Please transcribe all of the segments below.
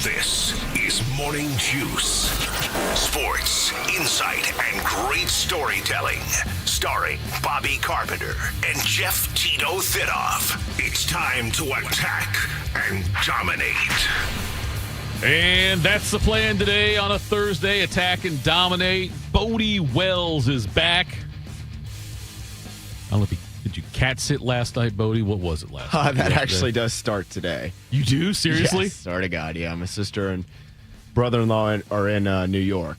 This is Morning Juice. Sports, insight, and great storytelling. Starring Bobby Carpenter and Jeff Tito Thitoff. It's time to attack and dominate. And that's the plan today on a Thursday. Attack and dominate. Bodie Wells is back. I don't know if did you cat sit last night, Bodie? What was it last night? That actually does start today. You do? Seriously? Yes, swear to God, yeah. My sister and brother-in-law are in New York,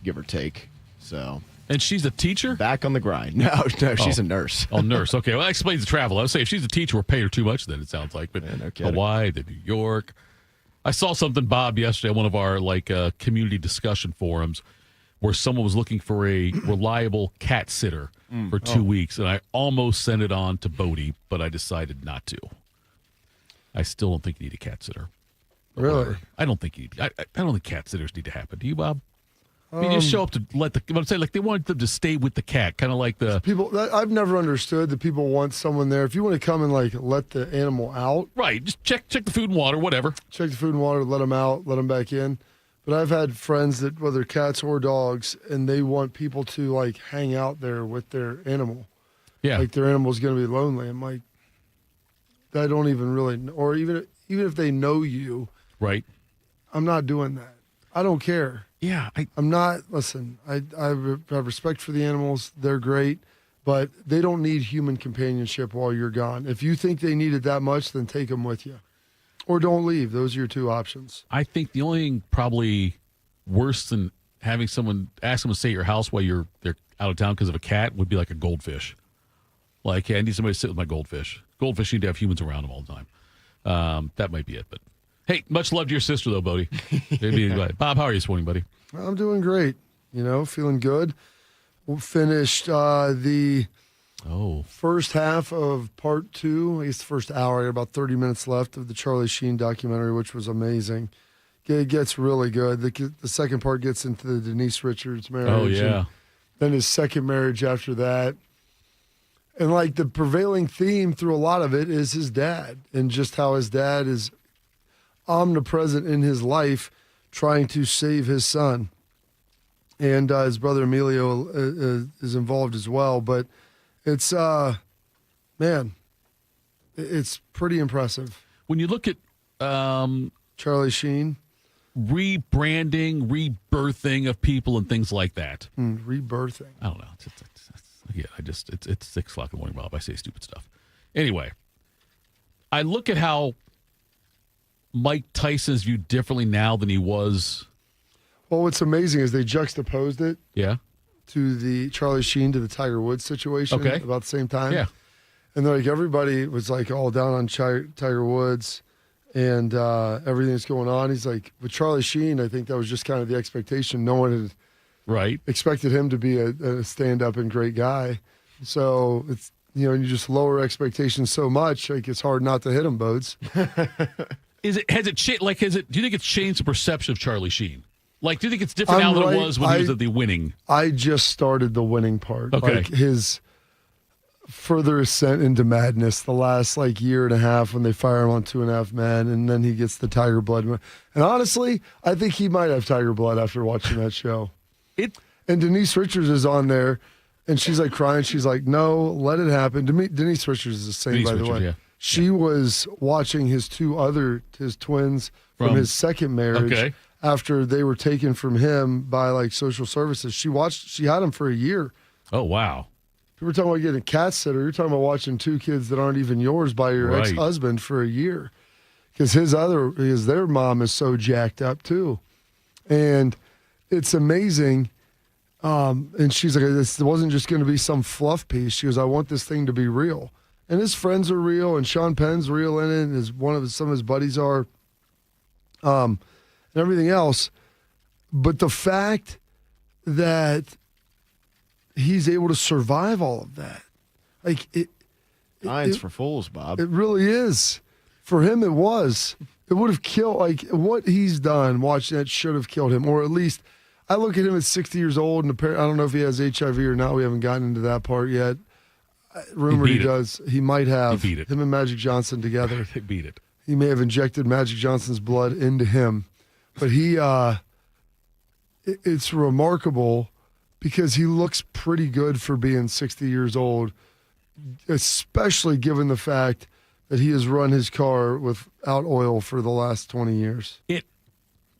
give or take. So, and she's a teacher? Back on the grind. No, she's a nurse. Oh, nurse. Okay, well, that explains the travel. I would say if she's a teacher, we're paying her too much then, it sounds like. But yeah, no kidding. Hawaii, to New York. I saw something, Bob, yesterday on one of our community discussion forums where someone was looking for a reliable cat sitter for 2 weeks, and I almost sent it on to Bodie, but I decided not to. I still don't think you need a cat sitter. Really? I don't think you need. I don't think cat sitters need to happen. Do you, Bob? I mean, you just show up to let the. What I'm saying, like they want them to stay with the cat, kind of like the people. I've never understood that people want someone there. If you want to come and let the animal out, right? Just check the food and water, whatever. Check the food and water, let them out, let them back in. But I've had friends that, whether cats or dogs, and they want people to hang out there with their animal. Yeah, like their animal's going to be lonely. I'm like, I don't even really, or even if they know you, right? I'm not doing that. I don't care. Yeah, I'm not. Listen, I have respect for the animals. They're great, but they don't need human companionship while you're gone. If you think they need it that much, then take them with you. Or don't leave. Those are your two options. I think the only thing probably worse than having someone ask someone to stay at your house while they're out of town because of a cat would be like a goldfish. Like, hey, I need somebody to sit with my goldfish. Goldfish need to have humans around them all the time. That might be it. But hey, much love to your sister, though, Bodie. Bob, how are you this morning, buddy? I'm doing great. Feeling good. We finished the first half of part 2. I guess the first hour. I got about 30 minutes left of the Charlie Sheen documentary, which was amazing. It gets really good. The second part gets into the Denise Richards marriage. Oh, yeah. And then his second marriage after that. And the prevailing theme through a lot of it is his dad and just how his dad is omnipresent in his life trying to save his son. And his brother Emilio is involved as well. But it's, it's pretty impressive. When you look at Charlie Sheen. Rebranding, rebirthing of people and things like that. Rebirthing. I don't know. It's 6 o'clock in the morning, Bob. I say stupid stuff. Anyway, I look at how Mike Tyson is viewed differently now than he was. Well, what's amazing is they juxtaposed it. Yeah. To the Charlie Sheen to the Tiger Woods situation. Okay. About the same time. Yeah. And everybody was all down on Tiger Woods and everything that's going on. He's like, with Charlie Sheen, I think that was just kind of the expectation. No one had expected him to be a stand-up and great guy. So it's, you just lower expectations so much, it's hard not to hit him, Bodes. Do you think it's changed the perception of Charlie Sheen? Do you think it's different now than it was when he was at the winning? I just started the winning part. Okay. His further ascent into madness the last year and a half when they fire him on 2.5 Men, and then he gets the tiger blood. And honestly, I think he might have tiger blood after watching that show. And Denise Richards is on there, and she's crying. She's like, no, let it happen. Denise Richards is the same, by the way. Yeah. She was watching his twins from his second marriage after they were taken from him by social services. She had him for a year. Oh, wow. We're talking about getting a cat sitter. You're talking about watching 2 kids that aren't even yours by your ex-husband for a year. Because their mom is so jacked up too. And it's amazing. And she's like, this wasn't just going to be some fluff piece. She goes, I want this thing to be real. And his friends are real, and Sean Penn's real in it, and some of his buddies are, and everything else. But the fact that he's able to survive all of that, Science for fools, Bob. It really is. For him, it was. It would have killed, what he's done, watching that should have killed him, or at least. I look at him at 60 years old, and I don't know if he has HIV or not. We haven't gotten into that part yet. Rumored he does. He might have. He beat it. Him and Magic Johnson together. They beat it. he may have injected Magic Johnson's blood into him. But it's remarkable because he looks pretty good for being 60 years old, especially given the fact that he has run his car without oil for the last 20 years.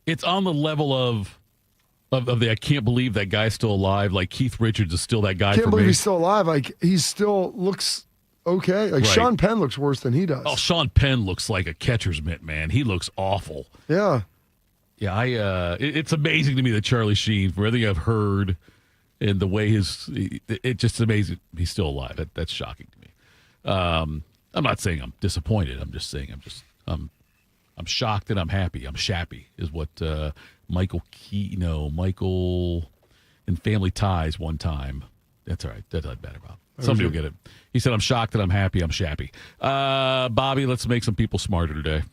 It's on the level of the I can't believe that guy's still alive. Like Keith Richards is still that guy for me. Can't believe he's still alive. Like he still looks okay. Like Sean Penn looks worse than he does. Oh, Sean Penn looks like a catcher's mitt, man. He looks awful. Yeah. Yeah, it's amazing to me that Charlie Sheen, from everything I've heard and the way it's just amazing he's still alive. That's shocking to me. I'm not saying I'm disappointed. I'm just saying I'm shocked and I'm happy. I'm shappy is what Michael in Family Ties one time. That's all right. That doesn't matter, Bob. Somebody will get it. He said, I'm shocked and I'm happy. I'm shappy. Bobby, let's make some people smarter today.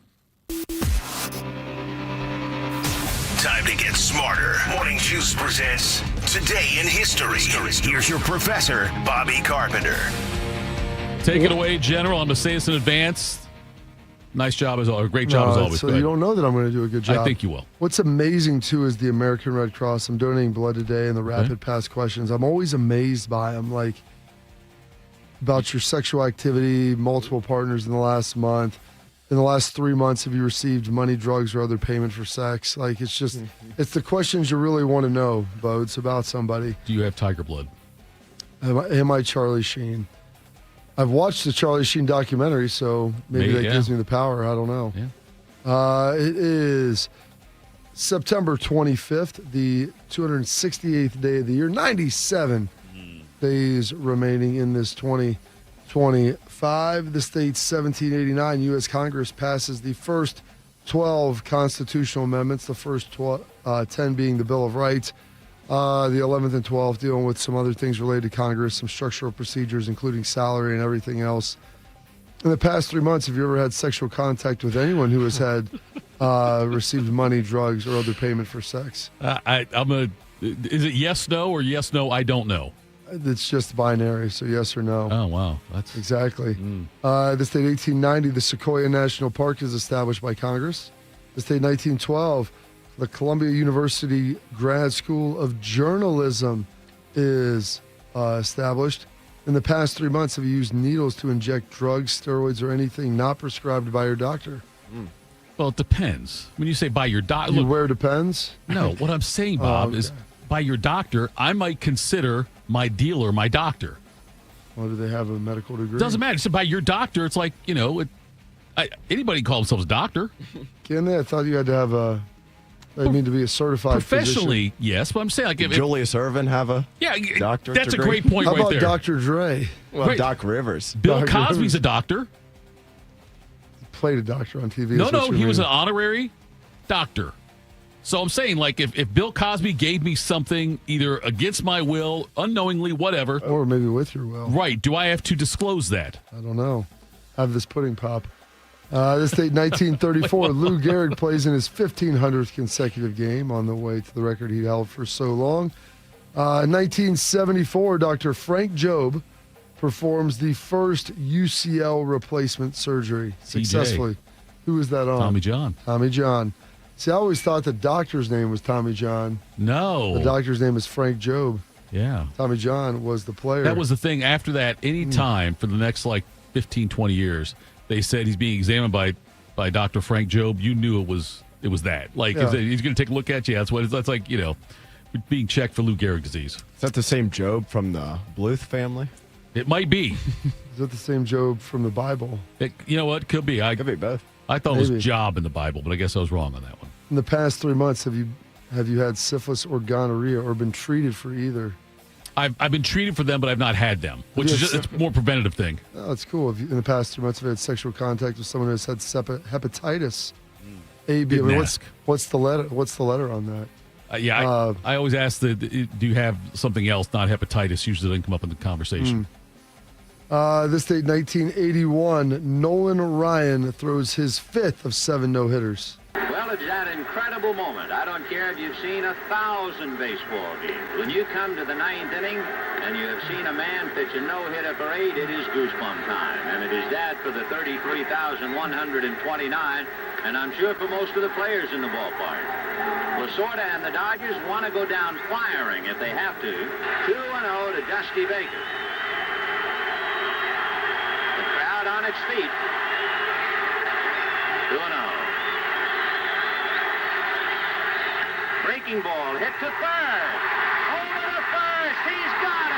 Time to get smarter. Morning Juice presents Today in History. Here's your professor, Bobby Carpenter. Take it away, General. I'm going to say this in advance. Nice job as always. Great job as always. So you don't know that I'm going to do a good job. I think you will. What's amazing, too, is the American Red Cross. I'm donating blood today and the rapid pass questions. I'm always amazed by them, like about your sexual activity, multiple partners in the last month. In the last 3 months, have you received money, drugs, or other payment for sex? Like, it's just, it's the questions you really want to know, Bo. It's about somebody. Do you have tiger blood? Am I Charlie Sheen? I've watched the Charlie Sheen documentary, so maybe that gives me the power. I don't know. Yeah. It is September 25th, the 268th day of the year. 97 days remaining in this 2025. The state's 1789 U.S. Congress passes the first 12 constitutional amendments, the first 10 being the Bill of Rights. The 11th and 12th dealing with some other things related to Congress, some structural procedures, including salary and everything else. In the past 3 months, have you ever had sexual contact with anyone who has had received money, drugs, or other payment for sex? Is it yes, no, or yes, no, I don't know? It's just binary, so yes or no. Oh, wow. That's exactly. The state 1890, the Sequoia National Park is established by Congress. The state 1912, the Columbia University Grad School of Journalism is established. In the past 3 months, have you used needles to inject drugs, steroids, or anything not prescribed by your doctor? Well, it depends. When you say by your doctor, you wear Depends? No, what I'm saying, Bob, is by your doctor, I might consider my dealer my doctor. Well, do they have a medical degree? Doesn't matter. So by your doctor, it's like, anybody can call themselves a doctor. Can they? I thought you had to have to be a certified professionally, physician. Yes, but I'm saying like if Julius Erving have a doctorate that's degree? a great point. How right about there. Dr. Dre? Well, Right. Doc Rivers. Bill Dr. Cosby's Rivers. a doctor. Played a doctor on TV. No, he was an honorary doctor. So I'm saying, like, if Bill Cosby gave me something either against my will, unknowingly, whatever, or maybe with your will, right? Do I have to disclose that? I don't know. Have this pudding pop. This date, 1934, Lou Gehrig plays in his 1500th consecutive game, on the way to the record he held for so long. In 1974, Dr. Frank Jobe performs the first UCL replacement surgery successfully. Who was that on? Tommy John. Tommy John. See, I always thought the doctor's name was Tommy John. No. The doctor's name is Frank Jobe. Yeah. Tommy John was the player. That was the thing. After that, any time for the next, 15, 20 years, they said he's being examined by Dr. Frank Jobe. You knew it was that. Like, Yeah. he's going to take a look at you. That's what it's that's like, being checked for Lou Gehrig disease. Is that the same Job from the Bluth family? It might be. Is that the same Job from the Bible? You know what? Could be. Could be both. I thought it Maybe. was Job in the Bible, but I guess I was wrong on that one. In the past 3 months, have you had syphilis or gonorrhea or been treated for either? I've been treated for them, but I've not had them, which is just, it's a more preventative thing. Oh, that's cool. If you, in the past 3 months, have you had sexual contact with someone who has had hepatitis? A, B. I mean, what's the letter? What's the letter on that? I always ask do you have something else, not hepatitis? Usually doesn't come up in the conversation. This date, 1981, Nolan Ryan throws his 5th of 7 no-hitters. Well, it's that incredible moment. I don't care if you've seen 1,000 baseball games. When you come to the 9th inning and you have seen a man pitch a no-hitter for 8, it is goosebump time. And it is that for the 33,129, and I'm sure for most of the players in the ballpark. Lasorda and the Dodgers want to go down firing if they have to. 2-0 to Dusty Baker. The crowd on its feet. 2-0. Breaking ball hit to third. Over to first. He's got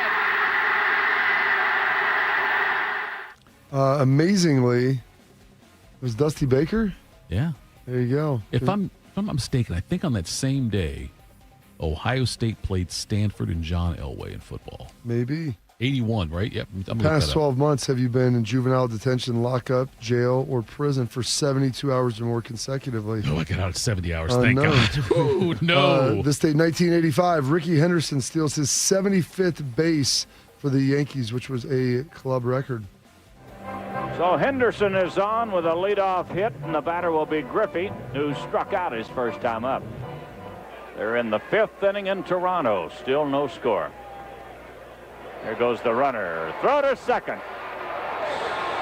it. Amazingly, it was Dusty Baker. Yeah. There you go. If I'm not mistaken, I think on that same day, Ohio State played Stanford and John Elway in football. Maybe. 81, right? Yep. Past 12 months, have you been in juvenile detention, lockup, jail, or prison for 72 hours or more consecutively? Oh, I got out at 70 hours. Thank God. Oh, no. This day, 1985, Ricky Henderson steals his 75th base for the Yankees, which was a club record. So Henderson is on with a leadoff hit, and the batter will be Griffey, who struck out his first time up. They're in the 5th inning in Toronto. Still no score. Here goes the runner. Throw to second.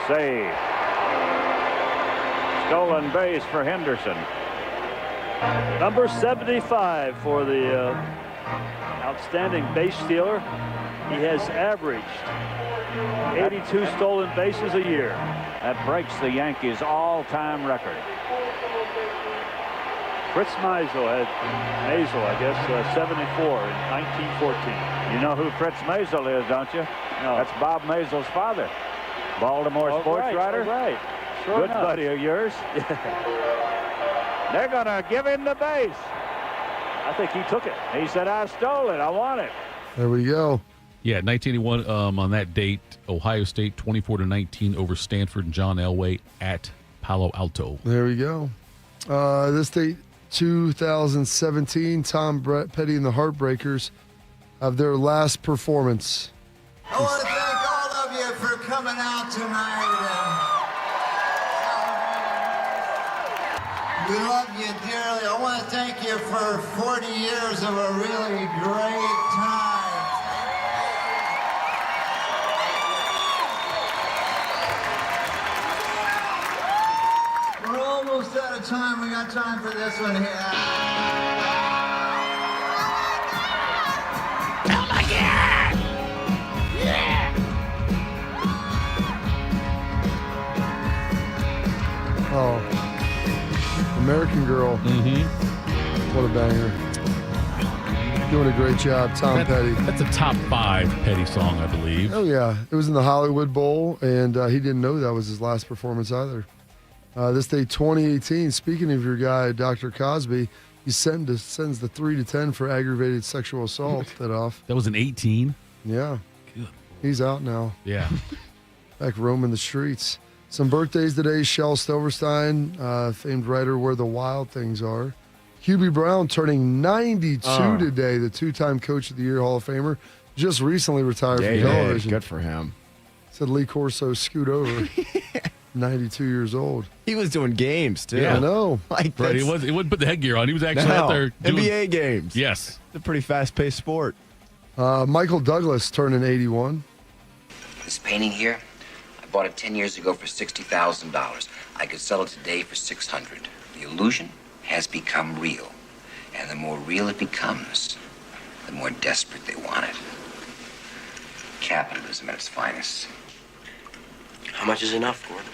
Save. Stolen base for Henderson. Number 75 for the outstanding base stealer. He has averaged 82 stolen bases a year. That breaks the Yankees' all-time record. Fritz Meisel had 74 in 1914. You know who Fritz Meisel is, don't you? No. That's Bob Maisel's father. Baltimore sports writer. Right. Sure Good enough. buddy of yours. They're going to give him the base. I think he took it. He said, I stole it. I want it. There we go. Yeah, 1981, on that date, Ohio State 24-19 over Stanford and John Elway at Palo Alto. There we go. This date, 2017, Tom Petty and the Heartbreakers have their last performance. I want to thank all of you for coming out tonight. We love you dearly. I want to thank you for 40 years of a really great time. We're almost out of time. We got time for this one here. Oh my God! Yeah! Oh, American Girl. Mm-hmm. What a banger. Doing a great job, Tom Petty. That's a top 5 Petty song, I believe. Oh, yeah. It was in the Hollywood Bowl, and he didn't know that was his last performance either. This day, 2018, speaking of your guy, Dr. Cosby, he sends the 3 to 10 for aggravated sexual assault. Thitoff. That was an 18. Yeah. Good. He's out now. Yeah. Back roaming the streets. Some birthdays today. Shel Silverstein, famed writer, Where the Wild Things Are. Hubie Brown turning 92 today, the 2-time Coach of the Year Hall of Famer. Just recently retired from television. Good for him. Said Lee Corso, scoot over. 92 years old. He was doing games, too. Yeah, I know. Like Right, he wouldn't put the headgear on. He was actually out there doing NBA games. Yes. It's a pretty fast-paced sport. Michael Douglas turning 81. This painting here, I bought it 10 years ago for $60,000. I could sell it today for $600. The illusion has become real. And the more real it becomes, the more desperate they want it. Capitalism at its finest. How much is enough, Gordon?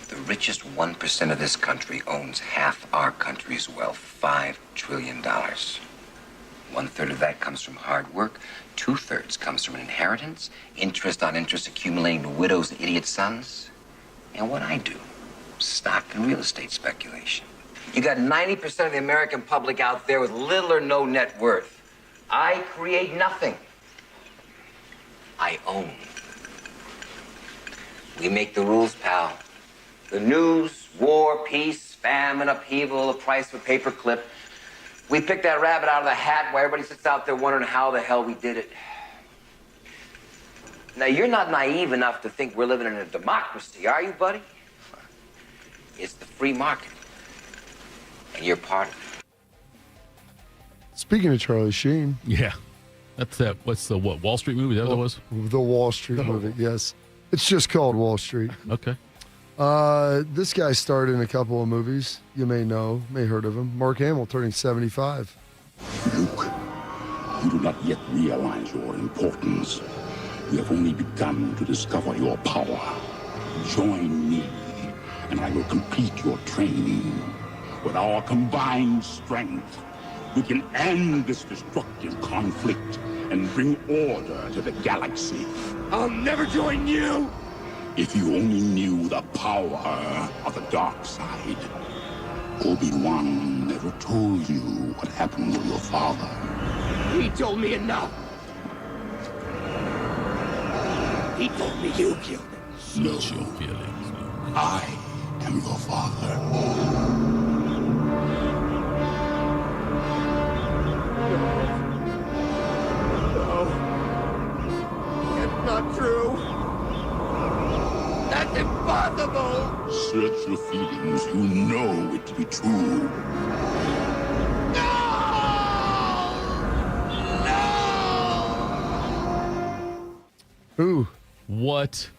The richest 1% of this country owns half our country's wealth, $5 trillion. 1/3 of that comes from hard work. 2/3 comes from an inheritance, interest on interest accumulating to widows and idiot sons. And what I do, stock and real estate speculation. You got 90% of the American public out there with little or no net worth. I create nothing. I own. We make the rules, pal. The news, war, peace, famine, upheaval, the price of a paperclip. We pick that rabbit out of the hat while everybody sits out there wondering how the hell we did it. Now, you're not naive enough to think we're living in a democracy, are you, buddy? It's the free market. And you're part of it. Speaking of Charlie Sheen. Yeah. That's that. What's the Wall Street movie? Is that what it was? The Wall Street movie, yes. It's just called Wall Street. Okay. This guy starred in a couple of movies. You may know, may heard of him. Mark Hamill turning 75. Luke, you do not yet realize your importance. You have only begun to discover your power. Join me, and I will complete your training. With our combined strength, we can end this destructive conflict and bring order to the galaxy. I'll never join you! If you only knew the power of the dark side. Obi-Wan never told you what happened to your father. He told me enough. He told me you killed him. No, your feelings. I am your father. No. It's not true. That's impossible. Search your feelings. You know it to be true. Ooh. What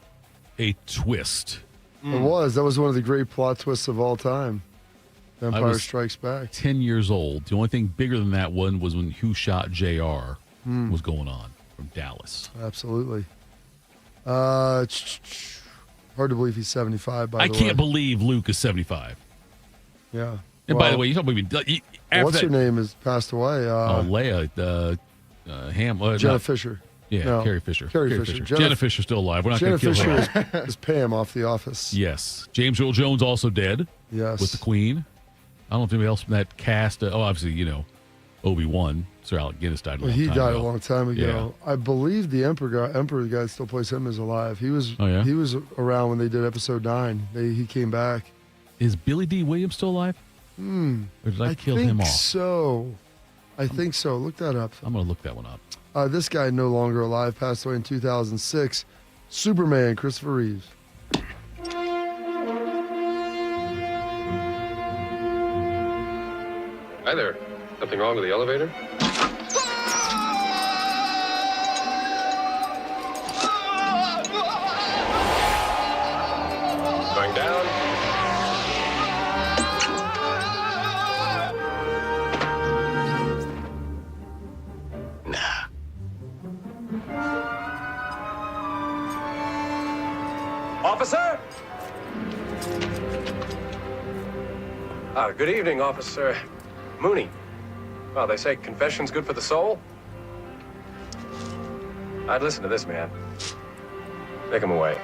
a twist. It was. That was one of the great plot twists of all time. Empire Strikes Back. 10 years old. The only thing bigger than that one was when Who Shot JR was going on from Dallas. Absolutely. Hard to believe he's 75, by the way. I can't believe Luke is 75. Yeah. And by the way, you talk about what's her name has passed away? Leia, Jenna Fisher. Yeah, No. Carrie Fisher. Carrie Fisher. Jenna Fisher's still alive. We're not going to kill Jenna her. Fisher is Pam off The Office. Yes. James Earl Jones also dead. Yes. With the Queen. I don't know if anybody else from that cast. Obviously, Obi-Wan. Sir Alec Guinness died a long time ago. He died a long time ago. Yeah. I believe the Emperor guy that still plays him is alive. He was he was around when they did episode 9. He came back. Is Billy D. Williams still alive? Or did I kill him off? I think so. Look that up. I'm going to look that one up. This guy no longer alive, passed away in 2006. Superman, Christopher Reeves. Hi there. Something wrong with the elevator? Going down. Officer? Good evening, Officer Mooney. Well, they say confession's good for the soul. I'd listen to this man. Take him away.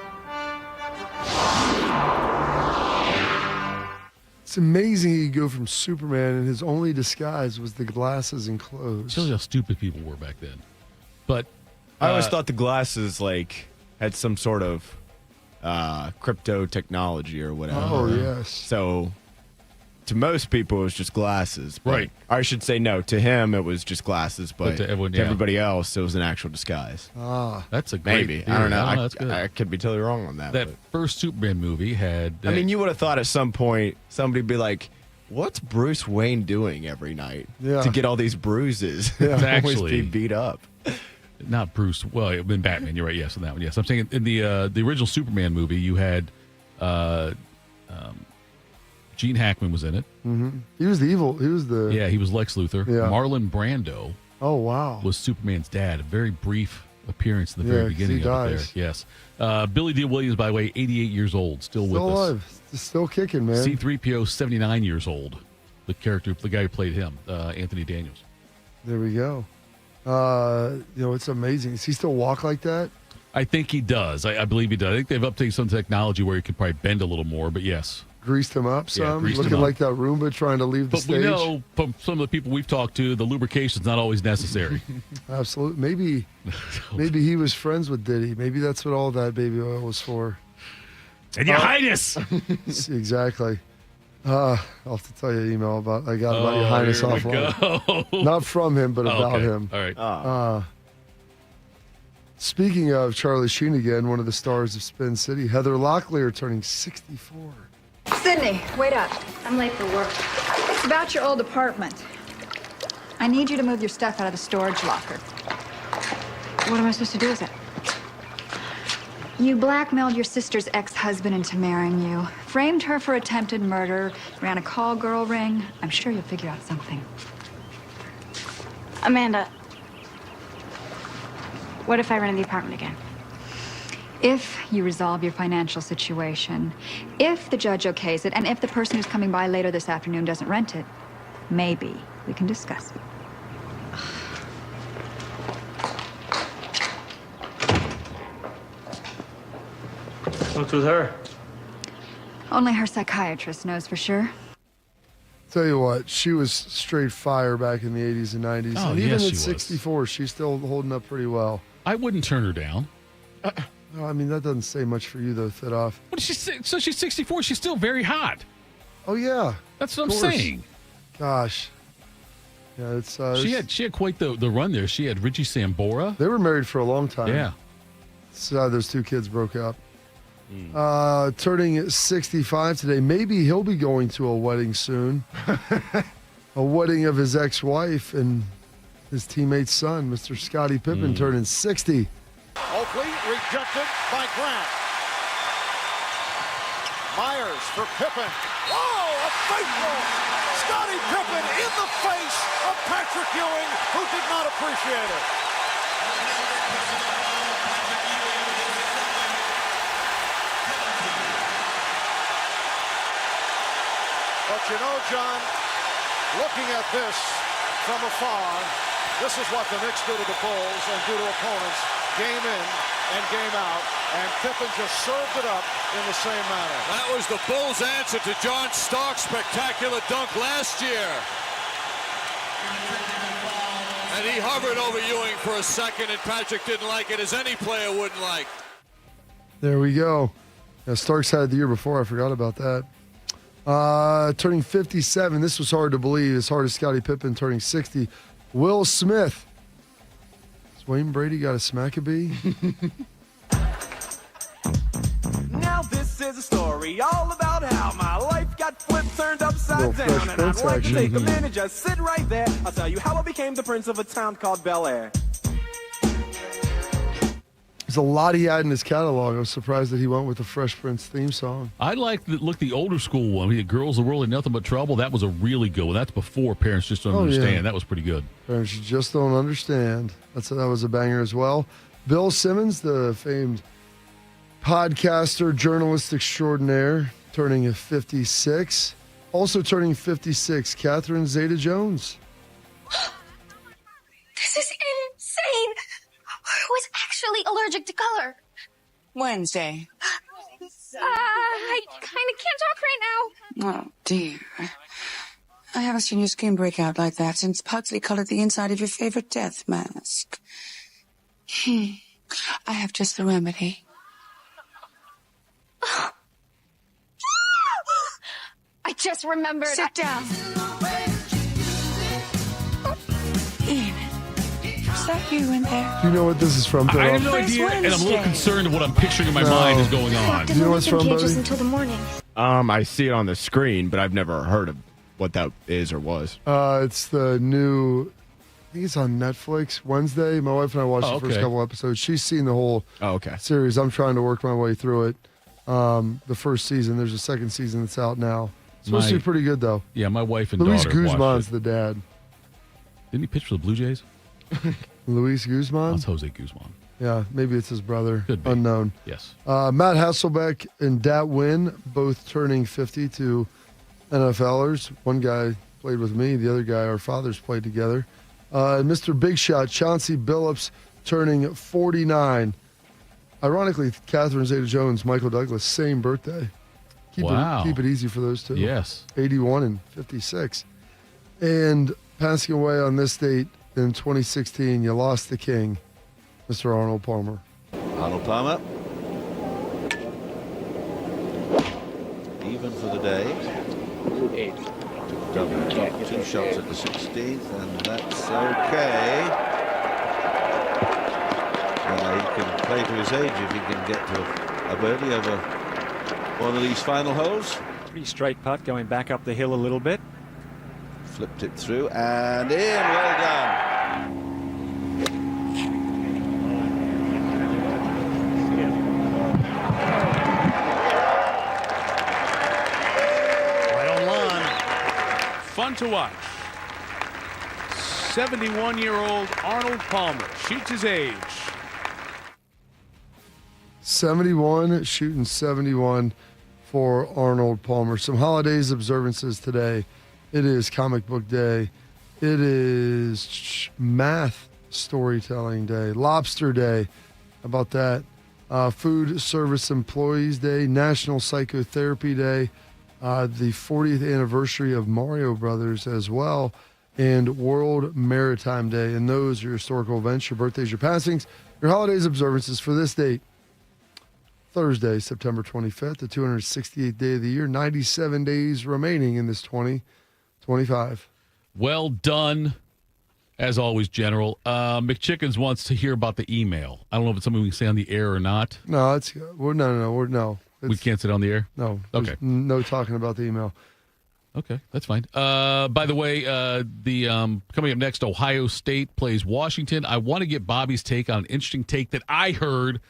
It's amazing he could go from Superman and his only disguise was the glasses and clothes. Shows how stupid people were back then. But I always thought the glasses had some sort of crypto technology or whatever. Oh, yes. So to most people, it was just glasses. But Right. I should say no. To him, it was just glasses. But to everyone, to everybody else, it was an actual disguise. That's a great Maybe. theory. I don't know. That's good. I could be totally wrong on that. That but- first Superman movie had... I mean, you would have thought at some point somebody'd be like, what's Bruce Wayne doing every night to get all these bruises? Yeah. Always Actually- be beat up. Not Bruce. Well, it been Batman. You're right. Yes, on that one. Yes, I'm saying in the original Superman movie, you had Gene Hackman was in it. Mm-hmm. He was the evil. He was the. Yeah, he was Lex Luthor. Yeah. Marlon Brando. Oh wow. Was Superman's dad. A very brief appearance in the very 'cause beginning he of it. There. dies. Yes. Billy D. Williams, by the way, 88 years old, still with Still us. alive. Still kicking, man. C-3PO, 79 years old. The guy who played him, Anthony Daniels. There we go. It's amazing. Does he still walk like that? I think he does. I believe he does. I think they've updated some technology where he could probably bend a little more, but yes. Greased him up some? greased Looking him up. like that Roomba trying to leave the But stage? we know from some of the people we've talked to, the lubrication's not always necessary. Absolutely. Maybe he was friends with Diddy. Maybe that's what all that baby oil was for. And Ya Highness! Exactly. I'll have to tell you an email I got about Your Highness here we offline. go. Not from him, but about Okay. him. All right. Speaking of Charlie Sheen again, one of the stars of Spin City, Heather Locklear turning 64. Sydney, wait up. I'm late for work. It's about your old apartment. I need you to move your stuff out of the storage locker. What am I supposed to do with it? You blackmailed your sister's ex-husband into marrying you, framed her for attempted murder, ran a call girl ring. I'm sure you'll figure out something. Amanda, what if I rent the apartment again? If you resolve your financial situation, if the judge okays it, and if the person who's coming by later this afternoon doesn't rent it, maybe we can discuss it. What's with her? Only her psychiatrist knows for sure. Tell you what, she was straight fire back in the 80s and 90s. Oh, and even yes, at she was. 64, she's still holding up pretty well. I wouldn't turn her down. No, I mean, that doesn't say much for you, though, Thitoff. What did she say? So she's 64. She's still very hot. Oh, yeah. That's what I'm course. saying. Gosh. Yeah, it's She had quite the run there. She had Richie Sambora. They were married for a long time. Yeah. So those two kids broke up. Turning 65 today. Maybe he'll be going to a wedding soon. A wedding of his ex-wife and his teammate's son, Mr. Scottie Pippen, turning 60. Oakley rejected by Grant. Myers for Pippen. Oh, a faithful Scottie Pippen in the face of Patrick Ewing, who did not appreciate it. But you know, John, looking at this from afar, this is what the Knicks do to the Bulls and do to opponents game in and game out, and Pippen just served it up in the same manner. That was the Bulls' answer to John Stark's spectacular dunk last year. And he hovered over Ewing for a second, and Patrick didn't like it, as any player wouldn't like. There we go. Yeah, Starks had it the year before. I forgot about that. Turning 57. This was hard to believe. As hard as Scottie Pippen turning 60. Will Smith. Has Wayne Brady got a smackabee? Now this is a story all about how my life got flipped, turned upside down, and I'd like to take a minute, just sit right there. I'll tell you how I became the prince of a town called Bel Air. There's a lot he had in his catalog. I was surprised that he went with the Fresh Prince theme song. I like the older school one. I mean, Girls of the World and Nothing But Trouble. That was a really good one. That's before Parents Just Don't Understand. Yeah. That was pretty good. Parents just don't understand. That was a banger as well. Bill Simmons, the famed podcaster, journalist extraordinaire, turning 56. Also turning 56, Catherine Zeta-Jones. This is insane. Who is actually allergic to color? Wednesday. I kind of can't talk right now. Oh, dear. I haven't seen your skin break out like that since Pugsley colored the inside of your favorite death mask. I have just the remedy. I just remembered. Sit down. Ian, is that you in there? Do you know what this is from, Phil? I have no idea, and I'm a little concerned of what I'm picturing in my mind is going on. Do you know what's from, buddy? Until the morning. I see it on the screen, but I've never heard of what that is or was. It's the new, I think it's on Netflix, Wednesday. My wife and I watched the first couple episodes. She's seen the whole series. I'm trying to work my way through it. The first season, there's a second season that's out now. It's supposed to be pretty good, though. Yeah, my wife and Luis daughter watched Guzman's it. the dad. Didn't he pitch for the Blue Jays? Luis Guzman? That's Jose Guzman. Yeah, maybe it's his brother. Could be. Unknown. Yes. Matt Hasselbeck and Dat Wynn, both turning 50 to NFLers. One guy played with me. The other guy, our fathers played together. And Mr. Big Shot, Chauncey Billups, turning 49. Ironically, Catherine Zeta-Jones, Michael Douglas, same birthday. Keep it easy for those two. Yes. 81 and 56. And passing away on this date in 2016, you lost the king, Mr. Arnold Palmer. Arnold Palmer. Even for the day. 8. Took 2 shots at the 16th, and that's okay. He play to his age if he can get to a birdie over one of these final holes. Pretty straight putt going back up the hill a little bit. Flipped it through and in. Well done. Right on line. Fun to watch. 71-year-old Arnold Palmer shoots his age. 71, shooting 71 for Arnold Palmer. Some holidays observances today. It is Comic Book Day. It is Math Storytelling Day. Lobster Day. How about that? Food Service Employees Day. National Psychotherapy Day. The 40th anniversary of Mario Brothers as well. And World Maritime Day. And those are your historical events, your birthdays, your passings, your holidays observances for this date. Thursday, September 25th, the 268th day of the year. 97 days remaining in this 2025. Well done, as always, General. McChickens wants to hear about the email. I don't know if it's something we can say on the air or not. No, no. We can't say it on the air? No. Okay. No talking about the email. Okay, that's fine. By the way, coming up next, Ohio State plays Washington. I want to get Bobby's take on an interesting take that I heard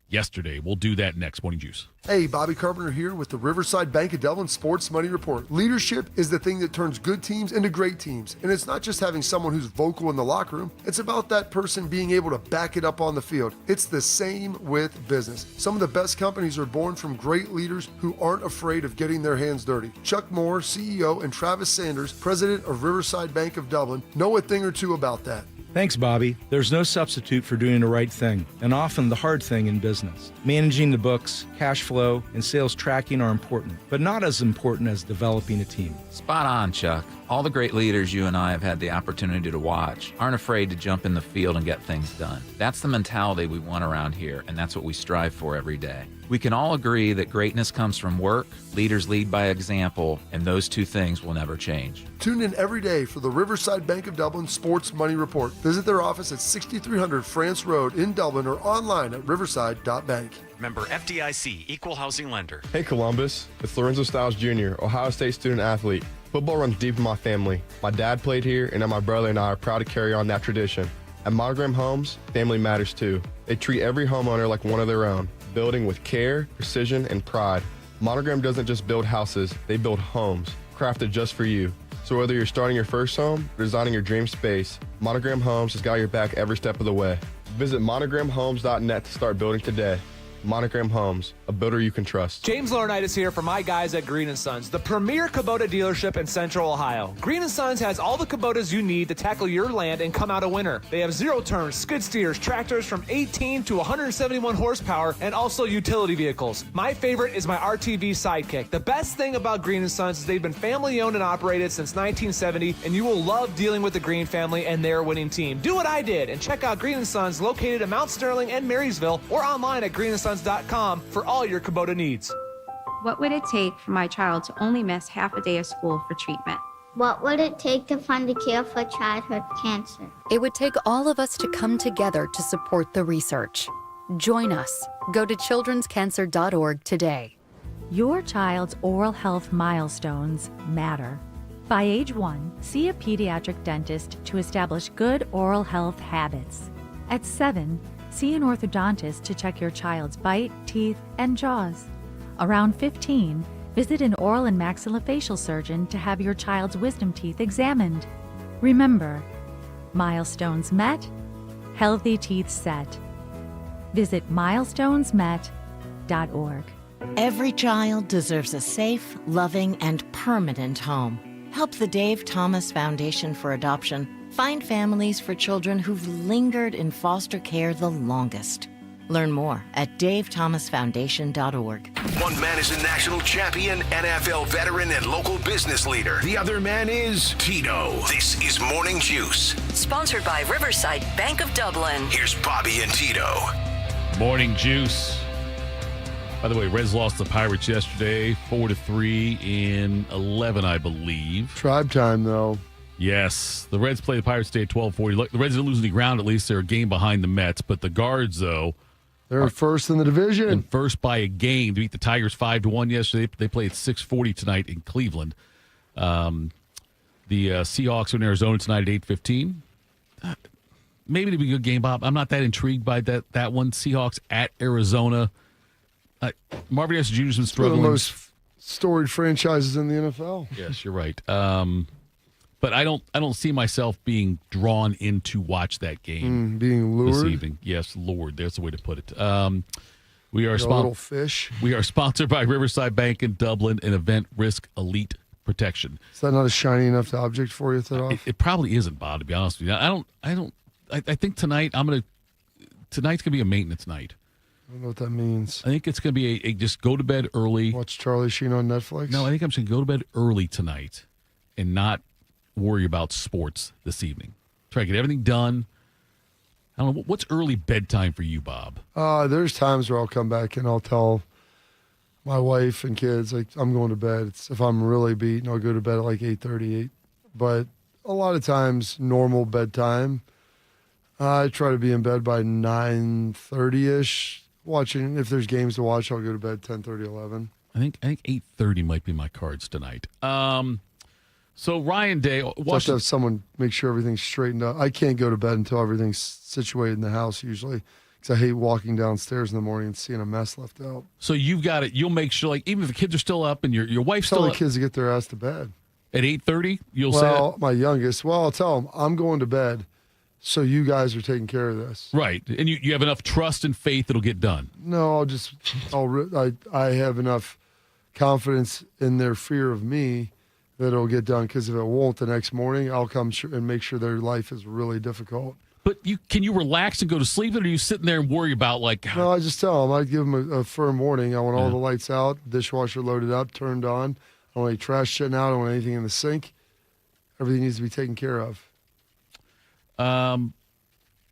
yesterday. We'll do that next. Morning Juice. Hey, Bobby Carpenter here with the Riverside Bank of Dublin Sports Money Report. Leadership is the thing that turns good teams into great teams. And it's not just having someone who's vocal in the locker room. It's about that person being able to back it up on the field. It's the same with business. Some of the best companies are born from great leaders who aren't afraid of getting their hands dirty. Chuck Moore, CEO, and Travis Sanders, president of Riverside Bank of Dublin, know a thing or two about that. Thanks, Bobby. There's no substitute for doing the right thing, and often the hard thing in business. Managing the books, cash flow, and sales tracking are important, but not as important as developing a team. Spot on, Chuck. All the great leaders you and I have had the opportunity to watch aren't afraid to jump in the field and get things done. That's the mentality we want around here, and that's what we strive for every day. We can all agree that greatness comes from work, leaders lead by example, and those two things will never change. Tune in every day for the Riverside Bank of Dublin Sports Money Report. Visit their office at 6300 France Road in Dublin or online at riverside.bank. Member FDIC, Equal Housing Lender. Hey Columbus, it's Lorenzo Stiles Jr., Ohio State student athlete. Football runs deep in my family. My dad played here, and now my brother and I are proud to carry on that tradition. At Monogram Homes, family matters too. They treat every homeowner like one of their own, building with care, precision, and pride. Monogram doesn't just build houses, they build homes, crafted just for you. So whether you're starting your first home or designing your dream space, Monogram Homes has got your back every step of the way. Visit monogramhomes.net to start building today. Monogram Homes, a builder you can trust. James Laurinaitis here for my guys at Green & Sons, the premier Kubota dealership in Central Ohio. Green & Sons has all the Kubotas you need to tackle your land and come out a winner. They have zero-turn skid steers, tractors from 18 to 171 horsepower, and also utility vehicles. My favorite is my RTV Sidekick. The best thing about Green & Sons is they've been family-owned and operated since 1970, and you will love dealing with the Green family and their winning team. Do what I did and check out Green & Sons located in Mount Sterling and Marysville or online at greensons.com for all your Kubota needs. What would it take for my child to only miss half a day of school for treatment? What would it take to fund a cure for childhood cancer? It would take all of us to come together to support the research. Join us. Go to childrenscancer.org today. Your child's oral health milestones matter. By age 1, see a pediatric dentist to establish good oral health habits. At 7, see an orthodontist to check your child's bite, teeth, and jaws. Around 15, visit an oral and maxillofacial surgeon to have your child's wisdom teeth examined. Remember, milestones met, healthy teeth set. Visit milestonesmet.org. Every child deserves a safe, loving, and permanent home. Help the Dave Thomas Foundation for Adoption find families for children who've lingered in foster care the longest. Learn more at davethomasfoundation.org. One man is a national champion, NFL veteran, and local business leader. The other man is Tito. This is Morning Juice. Sponsored by Riverside Bank of Dublin. Here's Bobby and Tito. Morning Juice. By the way, Reds lost the Pirates yesterday, 4-3 in 11, I believe. Tribe time, though. Yes. The Reds play the Pirates today at 12:40. The Reds didn't lose any ground. At least they're a game behind the Mets. But the Guards, though, They're first in the division. And first by a game to beat the Tigers 5-1 yesterday. They play at 6:40 tonight in Cleveland. The Seahawks are in Arizona tonight at 8:15. Maybe it'll be a good game, Bob. I'm not that intrigued by that one. Seahawks at Arizona. Marvin Harrison Jr.'s been struggling. One of the most storied franchises in the NFL. Yes, you're right. But I don't see myself being drawn in to watch that game. Being lured this evening. Yes, lured. There's the way to put it. We are little fish. We are sponsored by Riverside Bank in Dublin and Event Risk Elite Protection. Is that not a shiny enough object for you, Thitoff? It probably isn't, Bob. To be honest with you, I think tonight's gonna be a maintenance night. I don't know what that means. I think it's gonna be a just go to bed early. Watch Charlie Sheen on Netflix. No, I think I'm just gonna go to bed early tonight and not worry about sports this evening. Try to get everything done. I don't know. What's early bedtime for you, Bob? There's times where I'll come back and I'll tell my wife and kids, like, I'm going to bed. If I'm really beaten, I'll go to bed at like 8:38. But a lot of times, normal bedtime, I try to be in bed by 9:30-ish. Watching, if there's games to watch, I'll go to bed 10:30, 11. I think 8:30 might be my cards tonight. So Ryan Day, Just have someone make sure everything's straightened up. I can't go to bed until everything's situated in the house usually, because I hate walking downstairs in the morning and seeing a mess left out. So you've got it. You'll make sure, like, even if the kids are still up and your wife's Tell still the up kids to get their ass to bed at 8:30. You'll say, say, my youngest. Well, I'll tell them I'm going to bed, so you guys are taking care of this. Right, and you have enough trust and faith it'll get done. No, I have enough confidence in their fear of me that it'll get done, because if it won't the next morning, I'll come and make sure their life is really difficult. But can you relax and go to sleep, or are you sitting there and worry about, like... No, I just tell them. I give them a firm warning. I want all the lights out, dishwasher loaded up, turned on. I don't want any trash sitting out. I don't want anything in the sink. Everything needs to be taken care of.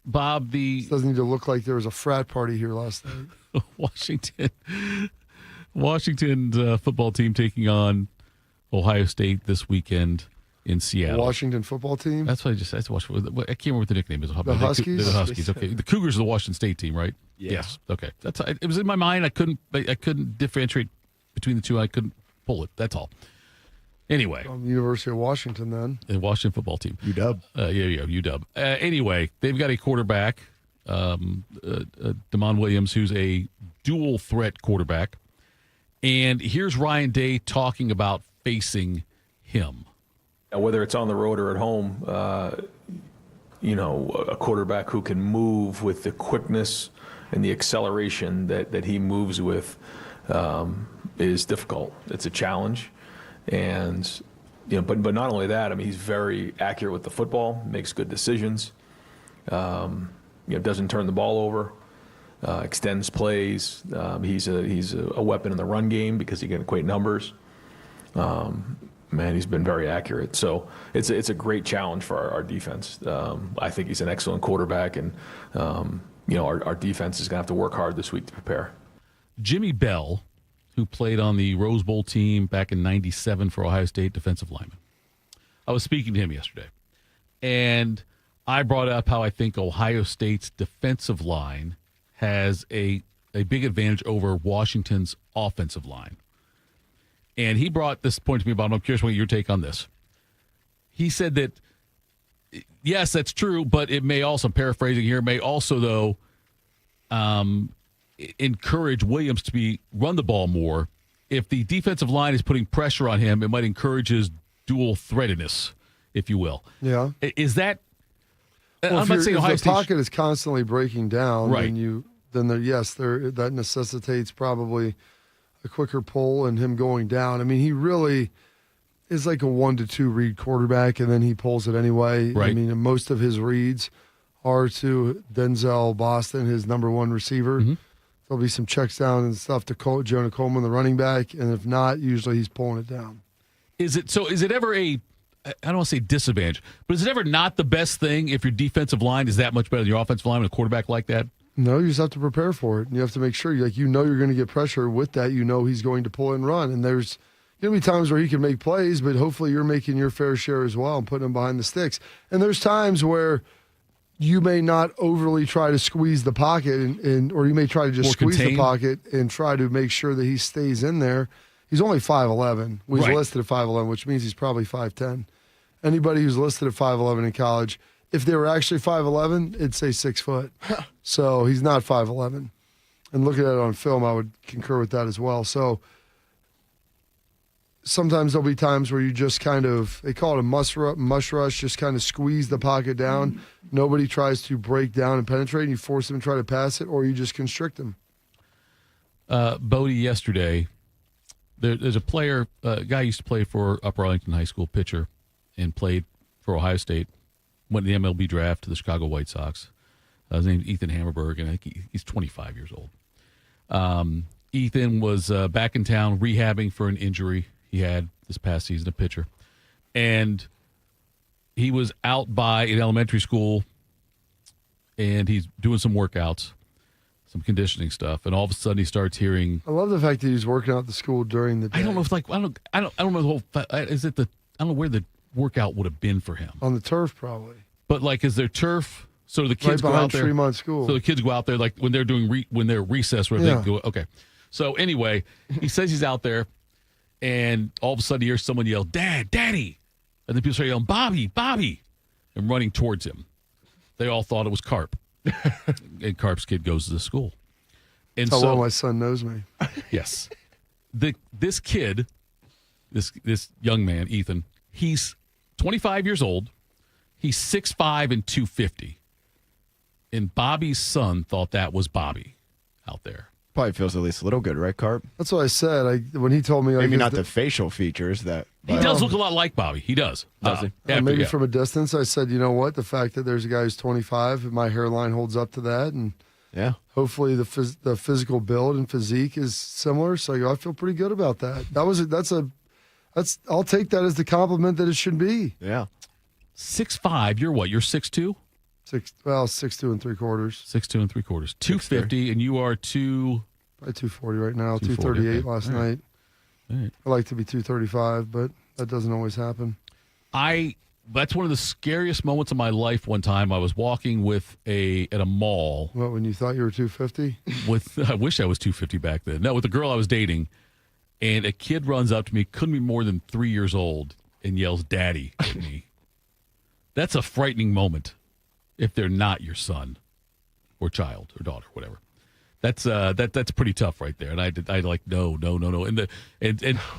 Bob, this doesn't need to look like there was a frat party here last night. Washington's football team taking on Ohio State this weekend in Seattle. Washington football team? That's what I just said. I can't remember what the nickname is. The Huskies? The Huskies, okay. The Cougars are the Washington State team, right? Yeah. Yes. Okay. It was in my mind. I couldn't differentiate between the two. I couldn't pull it. That's all. Anyway. University of Washington, then. The Washington football team. UW. UW. Anyway, they've got a quarterback, Damon Williams, who's a dual threat quarterback. And here's Ryan Day talking about facing him. Whether it's on the road or at home, a quarterback who can move with the quickness and the acceleration that he moves with is difficult. It's a challenge. And, but not only that, I mean, he's very accurate with the football, makes good decisions, doesn't turn the ball over. Extends plays. He's a weapon in the run game because he can equate numbers. He's been very accurate. So it's a great challenge for our defense. I think he's an excellent quarterback, and our defense is going to have to work hard this week to prepare. Jimmy Bell, who played on the Rose Bowl team back in '97 for Ohio State, defensive lineman. I was speaking to him yesterday, and I brought up how I think Ohio State's defensive line has a big advantage over Washington's offensive line. And he brought this point to me about, I'm curious what your take on this. He said that, yes, that's true, but it may also, I'm paraphrasing here, may also, though, encourage Williams to run the ball more. If the defensive line is putting pressure on him, it might encourage his dual threatedness, if you will. Yeah. Is that... Well, I'm not saying Ohio State, pocket is constantly breaking down, right? That necessitates probably a quicker pull and him going down. I mean, he really is like a 1-2 read quarterback, and then he pulls it anyway. Right. I mean, most of his reads are to Denzel Boston, his number one receiver. Mm-hmm. There'll be some checks down and stuff to Jonah Coleman, the running back, and if not, usually he's pulling it down. Is it ever I don't want to say disadvantage, but is it ever not the best thing if your defensive line is that much better than your offensive line with a quarterback like that? No, you just have to prepare for it. You have to make sure, you're going to get pressure with that. He's going to pull and run. And there's going to be times where he can make plays, but hopefully you're making your fair share as well and putting him behind the sticks. And there's times where you may not overly try to squeeze the pocket, or you may try to just More squeeze contained. the pocket and try to make sure that he stays in there. He's only 5'11". He's Right. listed at 5'11", which means he's probably 5'10". Anybody who's listed at 5'11" in college, if they were actually 5'11", it'd say 6 foot. So he's not 5'11". And looking at it on film, I would concur with that as well. So sometimes there'll be times where you just kind of, they call it a mush rush, just kind of squeeze the pocket down. Nobody tries to break down and penetrate, and you force them to try to pass it, or you just constrict them. Bodie, yesterday, there's a player, a guy used to play for Upper Arlington High School, pitcher, and played for Ohio State, went to the MLB draft to the Chicago White Sox. His name's Ethan Hammerberg, and I think he's 25 years old. Ethan was back in town rehabbing for an injury he had this past season, a pitcher. And he was out by an elementary school, and he's doing some workouts, some conditioning stuff, and all of a sudden he starts hearing. I love the fact that he's working out at the school during the day. I don't know if I don't know the whole. Is it the? I don't know where the workout would have been for him. On the turf, probably. But like, is there turf? So the kids right go out there. Fremont School. So the kids go out there like when they're doing when they're recess, where Yeah. they go. Okay. So anyway, he says he's out there, and all of a sudden he hears someone yell, "Dad, Daddy!" And then people start yelling, "Bobby, Bobby!" and running towards him. They all thought it was Carp, and Carp's kid goes to the school. And That's how so well my son knows me. yes, this kid, this young man, Ethan, he's 25 years old. He's 6'5" and 250. And Bobby's son thought that was Bobby out there. Probably feels at least a little good, right, Carp? That's what I said. When he told me, Maybe not the facial features that. He does look a lot like Bobby. He does. Does he? Maybe from a distance, I said, you know what? The fact that there's a guy who's 25, my hairline holds up to that, and yeah, hopefully the physical build and physique is similar. So I feel pretty good about that. I'll take that as the compliment that it should be. Yeah. 6'5", you're what? You're 6'2"? 6'2 3/4". 6'2 3/4". 250, and you are Probably 240 right now. 240, 238 okay. last All right. night. All right. I like to be 235, but that doesn't always happen. That's one of the scariest moments of my life. One time I was walking at a mall. What, when you thought you were 250? I wish I was 250 back then. No, with the girl I was dating, and a kid runs up to me, couldn't be more than 3 years old, and yells "Daddy" at me. That's a frightening moment if they're not your son or child or daughter, whatever. That's pretty tough right there. And I like no. And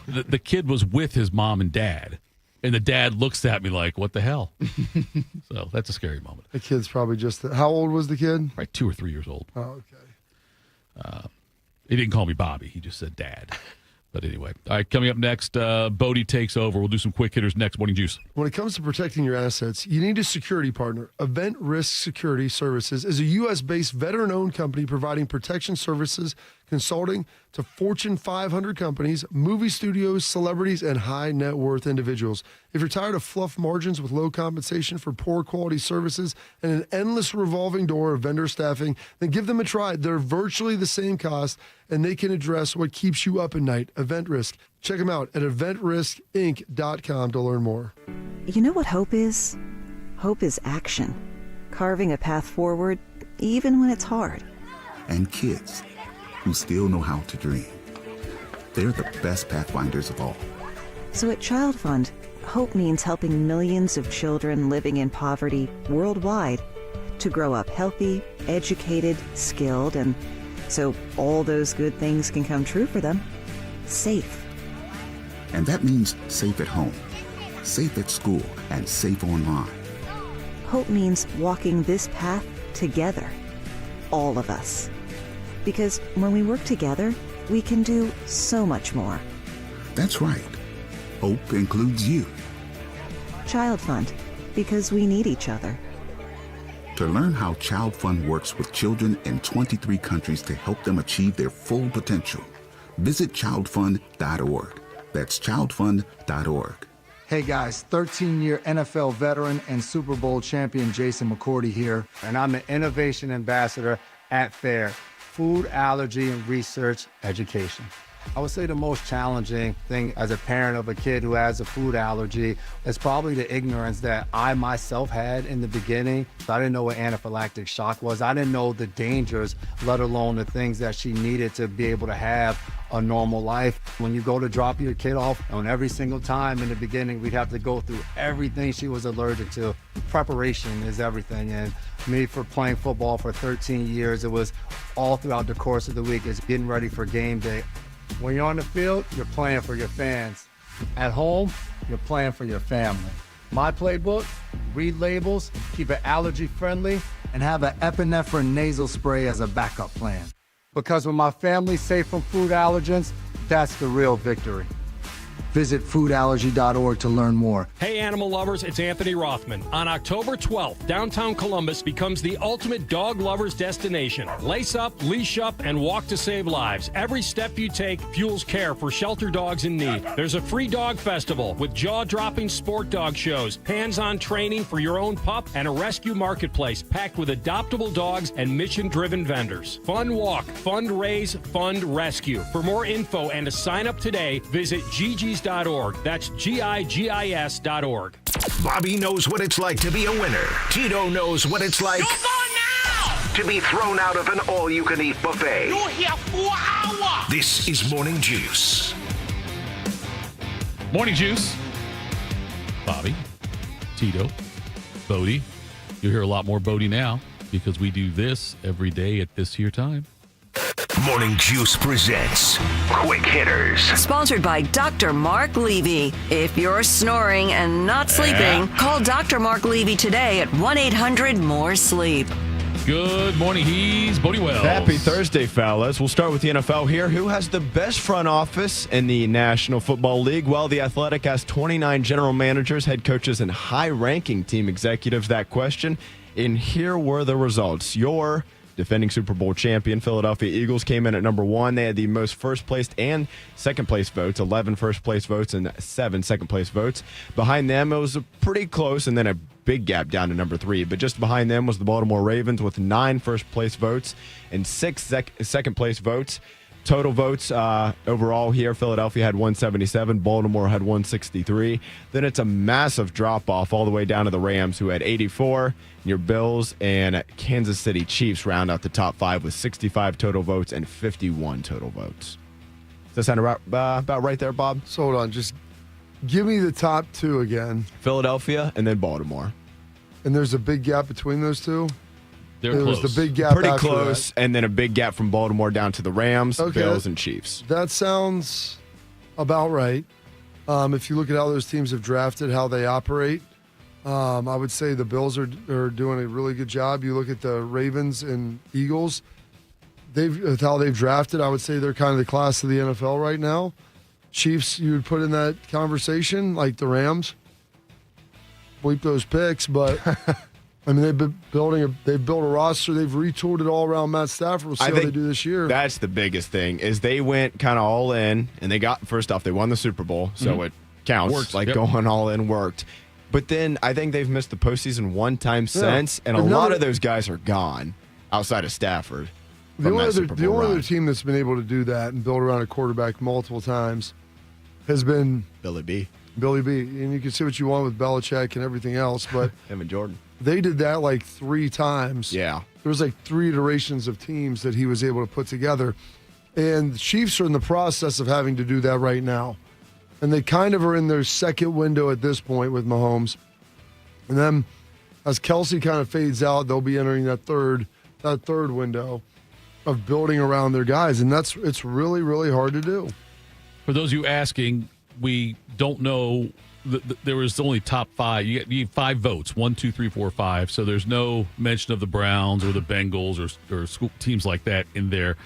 the kid was with his mom and dad, and the dad looks at me like, "What the hell?" So that's a scary moment. The kid's probably just how old was the kid? Right, 2 or 3 years old. Oh, okay. He didn't call me Bobby. He just said Dad. But anyway, all right, coming up next, Bodie takes over. We'll do some quick hitters next. Morning Juice. When it comes to protecting your assets, you need a security partner. Event Risk Security Services is a U.S.-based veteran-owned company providing protection services, consulting to Fortune 500 companies, movie studios, celebrities, and high-net-worth individuals. If you're tired of fluff margins with low compensation for poor quality services and an endless revolving door of vendor staffing, then give them a try. They're virtually the same cost, and they can address what keeps you up at night. Event Risk. Check them out at eventriskinc.com to learn more. You know what hope is? Hope is action. Carving a path forward, even when it's hard. And kids who still know how to dream. They're the best pathfinders of all. So at Child Fund, hope means helping millions of children living in poverty worldwide to grow up healthy, educated, skilled, and so all those good things can come true for them. Safe. And that means safe at home, safe at school, and safe online. Hope means walking this path together. All of us. Because when we work together, we can do so much more. That's right. Hope includes you. Child Fund, because we need each other. To learn how Child Fund works with children in 23 countries to help them achieve their full potential, visit childfund.org. That's childfund.org. Hey guys, 13-year NFL veteran and Super Bowl champion Jason McCourty here. And I'm the Innovation Ambassador at FAIR, Food Allergy and Research Education. I would say the most challenging thing as a parent of a kid who has a food allergy is probably the ignorance that I myself had in the beginning. I didn't know what anaphylactic shock was. I didn't know the dangers, let alone the things that she needed to be able to have a normal life. When you go to drop your kid off, on every single time in the beginning, we'd have to go through everything she was allergic to. Preparation is everything. And me, for playing football for 13 years, it was all throughout the course of the week. It's getting ready for game day. When you're on the field, you're playing for your fans. At home, you're playing for your family. My playbook, read labels, keep it allergy friendly, and have an epinephrine nasal spray as a backup plan. Because when my family's safe from food allergens, that's the real victory. Visit foodallergy.org to learn more. Hey, animal lovers, it's Anthony Rothman. On October 12th, downtown Columbus becomes the ultimate dog lovers destination. Lace up, leash up, and walk to save lives. Every step you take fuels care for shelter dogs in need. There's a free dog festival with jaw-dropping sport dog shows, hands-on training for your own pup, and a rescue marketplace packed with adoptable dogs and mission-driven vendors. Fun walk, fund raise, fund rescue. For more info and to sign up today, visit GG's.org. That's GIGIS.org. Bobby knows what it's like to be a winner. Tito knows what it's like to be thrown out of an all-you-can-eat buffet. You're here 4 hours. This is Morning Juice. Morning Juice. Bobby, Tito, Bodie. You'll hear a lot more Bodie now because we do this every day at this here time. Morning Juice presents Quick Hitters. Sponsored by Dr. Mark Levy. If you're snoring and not sleeping, call Dr. Mark Levy today at 1-800-MORE-SLEEP. Good morning. He's Bodie Wells. Happy Thursday, fellas. We'll start with the NFL here. Who has the best front office in the National Football League? Well, The Athletic has 29 general managers, head coaches, and high-ranking team executives. That question. And here were the results. Your defending Super Bowl champion Philadelphia Eagles came in at number 1. They had the most first-place and second-place votes, 11 first-place votes and 7 second-place votes. Behind them, it was pretty close, and then a big gap down to number 3. But just behind them was the Baltimore Ravens with 9 first-place votes and 6 second-place votes. Total votes overall here, Philadelphia had 177, Baltimore had 163. Then it's a massive drop-off all the way down to the Rams, who had 84. Your Bills and Kansas City Chiefs round out the top 5 with 65 total votes and 51 total votes. Does that sound about right there, Bob? So hold on, just give me the top 2 again. Philadelphia and then Baltimore. And there's a big gap between those two? They're close. Was the big gap pretty after close, that. And then a big gap from Baltimore down to the Rams, Bills, and Chiefs. That sounds about right. If you look at how those teams have drafted, how they operate, I would say the Bills are doing a really good job. You look at the Ravens and Eagles, with how they've drafted, I would say they're kind of the class of the NFL right now. Chiefs, you would put in that conversation, like the Rams. Bleep those picks, but I mean, they've built a roster. They've retooled it all around Matt Stafford. We'll see how they do this year. That's the biggest thing is they went kind of all in, and they got, first off, they won the Super Bowl, so it counts. Worked. Like Yep. going all in worked. But then I think they've missed the postseason one time since, and a lot of those guys are gone outside of Stafford. The only other team that's been able to do that and build around a quarterback multiple times has been Billy B. And you can see what you want with Belichick and everything else, but him and Jordan. They did that like 3 times. Yeah. There was like 3 iterations of teams that he was able to put together. And the Chiefs are in the process of having to do that right now. And they kind of are in their second window at this point with Mahomes. And then as Kelsey kind of fades out, they'll be entering that third window of building around their guys. And it's really, really hard to do. For those of you asking, we don't know. There was only top 5. You get 5 votes, 1, 2, 3, 4, 5. So there's no mention of the Browns or the Bengals or school teams like that in there.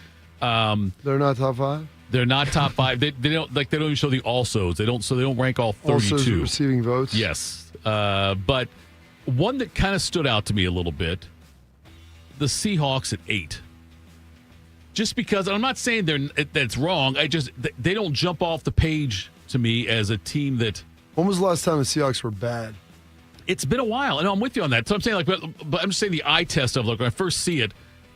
They're not top 5. They're not top 5. They don't even show the alsos. They don't rank all 32 alsos receiving votes. Yes, but one that kind of stood out to me a little bit: the Seahawks at 8. Just because, and I'm not saying that's wrong. They don't jump off the page to me as a team that. When was the last time the Seahawks were bad? It's been a while. I know I'm with you on that. So I'm saying, but I'm just saying the eye test of, like, when I first see it,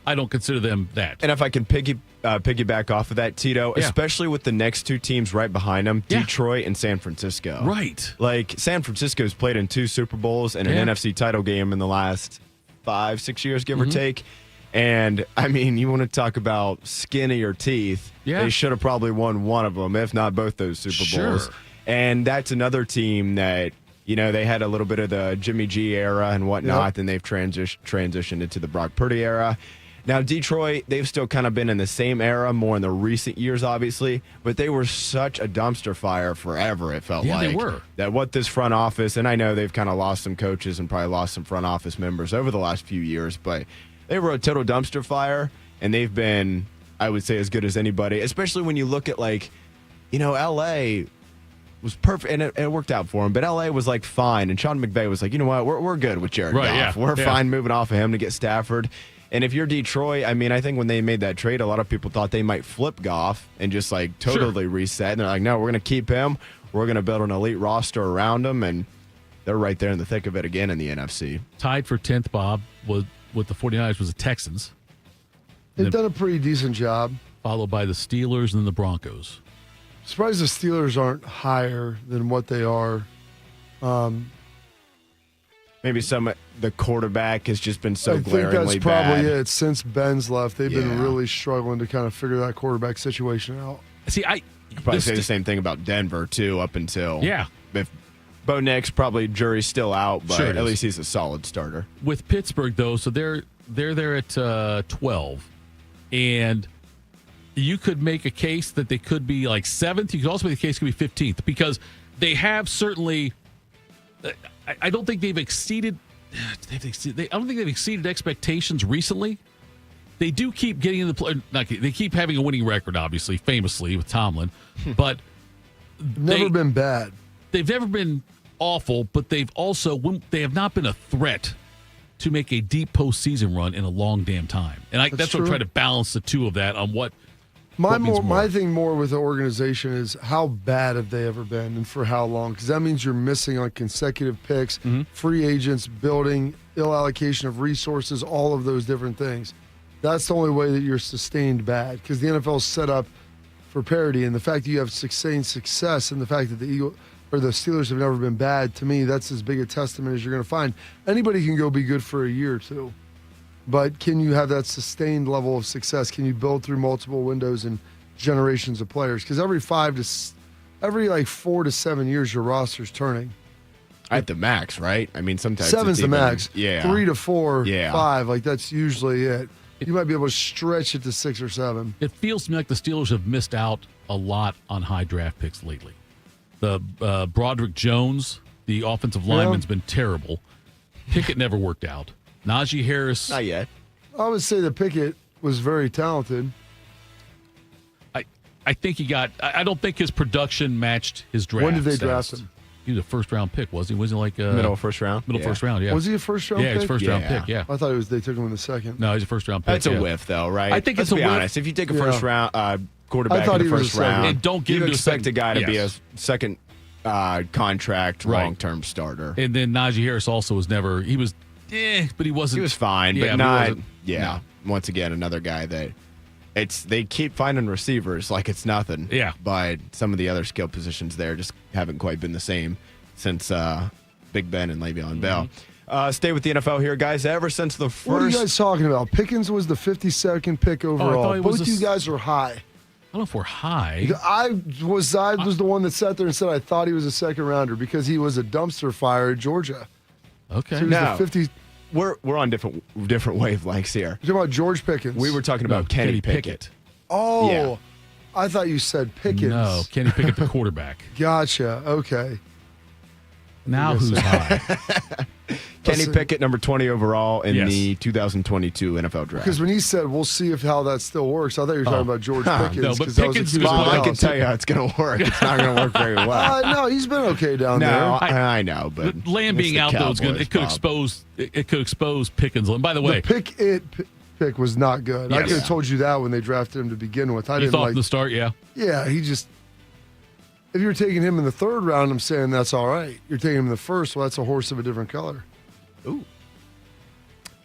I don't consider them that. And if I can piggyback off of that, Tito, especially with the next two teams right behind them, Detroit and San Francisco. Right. Like, San Francisco's played in 2 Super Bowls and an NFC title game in the last 5-6 years, give or take. And, I mean, you want to talk about skin of your teeth. Yeah. They should have probably won one of them, if not both those Super Bowls. And that's another team that, you know, they had a little bit of the Jimmy G era and whatnot, then they've transitioned into the Brock Purdy era. Now, Detroit, they've still kind of been in the same era, more in the recent years, obviously, but they were such a dumpster fire forever, it felt like. Yeah, they were. That what this front office, and I know they've kind of lost some coaches and probably lost some front office members over the last few years, but they were a total dumpster fire, and they've been, I would say, as good as anybody, especially when you look at, like, you know, L.A. was perfect, and it worked out for him. But L.A. was, like, fine, and Sean McVay was like, you know what, we're good with Jared Goff. We're fine moving off of him to get Stafford. And if you're Detroit, I mean, I think when they made that trade, a lot of people thought they might flip Goff and just, like, totally reset. And they're like, no, we're going to keep him. We're going to build an elite roster around him. And they're right there in the thick of it again in the NFC. Tied for 10th, Bob, with the 49ers was the Texans. They've done a pretty decent job. Followed by the Steelers and then the Broncos. Surprised the Steelers aren't higher than what they are. Maybe the quarterback has just been so glaringly bad. I think that's probably it. Since Ben's left, they've been really struggling to kind of figure that quarterback situation out. See, you could probably say the same thing about Denver, too, up until. Yeah. If Bo Nix, probably jury's still out, but at least he's a solid starter. With Pittsburgh, though, so they're there at 12. And you could make a case that they could be like 7th. You could also make the case could be 15th because they have certainly. I don't think they've exceeded. I don't think they've exceeded expectations recently. They do keep getting in the play. They keep having a winning record, obviously, famously with Tomlin, but never been bad. They've never been awful, but they have not been a threat to make a deep postseason run in a long damn time. And that's what I'm trying to balance the two of that on what. My thing more with the organization is how bad have they ever been and for how long? Because that means you're missing on consecutive picks, free agents, building, ill allocation of resources, all of those different things. That's the only way that you're sustained bad because the NFL is set up for parity. And the fact that you have sustained success and the fact that the Steelers have never been bad, to me, that's as big a testament as you're going to find. Anybody can go be good for a year or two. But can you have that sustained level of success? Can you build through multiple windows and generations of players? Because every 4 to 7 years, your roster's turning. At the max, right? I mean, sometimes 7's the max. Yeah. 3 to 4, 5, like that's usually it. You might be able to stretch it to 6 or 7. It feels to me like the Steelers have missed out a lot on high draft picks lately. The Broderick Jones, the offensive lineman's been terrible. Pickett never worked out. Najee Harris. Not yet. I would say that Pickett was very talented. I think he got. I don't think his production matched his draft. When did they draft him? He was a first-round pick, was he? Was he like middle first round? First round, yeah. Was he a first-round pick? Yeah, he's first-round pick, yeah. I thought they took him in the second. No, he's a first-round pick. That's a whiff, though, right? I think Let's it's be a whiff. honest. If you take a first-round quarterback in the first round, and don't give you him expect a guy to be a second contract, long-term starter. And then Najee Harris also was never. He was, but he wasn't. He was fine, but not. Yeah. No. Once again, another guy that they keep finding receivers like it's nothing. Yeah. But some of the other skill positions there just haven't quite been the same since Big Ben and Le'Veon Bell. Stay with the NFL here, guys. Ever since the first. What are you guys talking about? Pickens was the 52nd pick overall. Both you guys are high. I don't know if we're high. I was the one that sat there and said I thought he was a second rounder because he was a dumpster fire at Georgia. Okay. So he was the 50. We're on different wavelengths here. You're talking about George Pickens. We were talking about Kenny Pickett. Oh, yeah. I thought you said Pickens. No, Kenny Pickett, the quarterback. Gotcha. Okay. Now who's high? Kenny Pickett, number 20 overall in the 2022 NFL draft. Because when he said, we'll see if how that still works, I thought you were talking about George Pickens. No, but Pickens I can tell you how it's going to work. It's not going to work very well. No, he's been okay down there. I know, but Lamb being out though is good. It could expose Pickens. And by the way, the pick was not good. I could have told you that when they drafted him to begin with. You thought from the start, yeah. Yeah, he just. If you're taking him in the third round, I'm saying that's all right. You're taking him in the first, well, that's a horse of a different color. Ooh.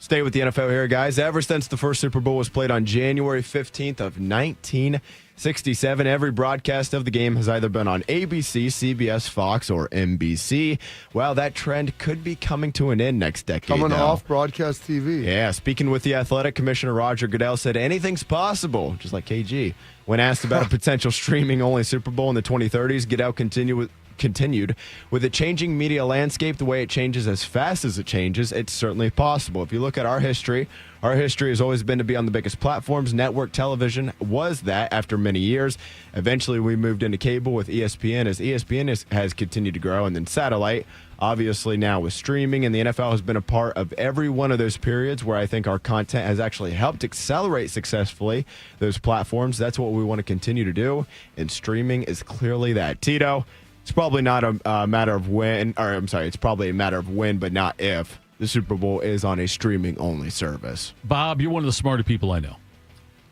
Stay with the NFL here, guys. Ever since the first Super Bowl was played on January 15th of 1967, every broadcast of the game has either been on ABC, CBS, Fox, or NBC. Well, that trend could be coming to an end next decade. Coming now. off broadcast TV. Yeah, speaking with the Athletic, Commissioner Roger Goodell said anything's possible, just like KG. When asked about a potential streaming-only Super Bowl in the 2030s, Goodell continued, with the changing media landscape, the way it changes as fast as it changes, it's certainly possible. If you look at our history has always been to be on the biggest platforms. Network television was that after many years. Eventually, we moved into cable with ESPN as ESPN has continued to grow, and then satellite. Obviously, now with streaming, and the NFL has been a part of every one of those periods where I think our content has actually helped accelerate successfully those platforms. That's what we want to continue to do, and streaming is clearly that. Tito, it's probably not a matter of when, or I'm sorry, it's probably a matter of when, but not if the Super Bowl is on a streaming-only service. Bob, you're one of the smarter people I know.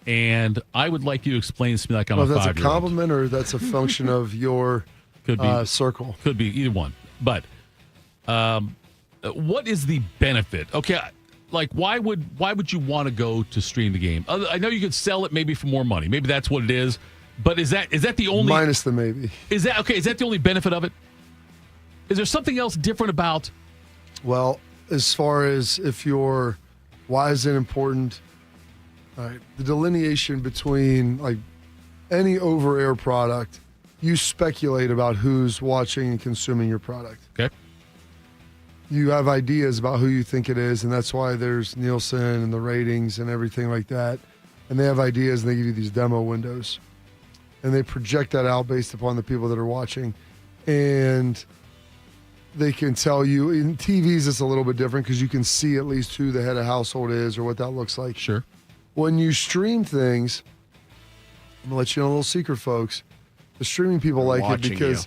And I would like you to explain this to me like I'm a 5-year-old. That's a compliment or that's a function of your circle? Could be either one. But what is the benefit? Okay, like why would you want to go to stream the game? I know you could sell it maybe for more money. Maybe that's what it is. But is that the only minus the maybe? Is that the only benefit of it? Is there something else different about? Well, as far as why is it important? All right, the delineation between like any over-air product, you speculate about who's watching and consuming your product. Okay. You have ideas about who you think it is, and that's why there's Nielsen and the ratings and everything like that. And they have ideas, and they give you these demo windows. And they project that out based upon the people that are watching. And they can tell you, in TVs it's a little bit different because you can see at least who the head of household is or what that looks like. Sure. When you stream things, I'm going to let you know a little secret, folks. The streaming people like it because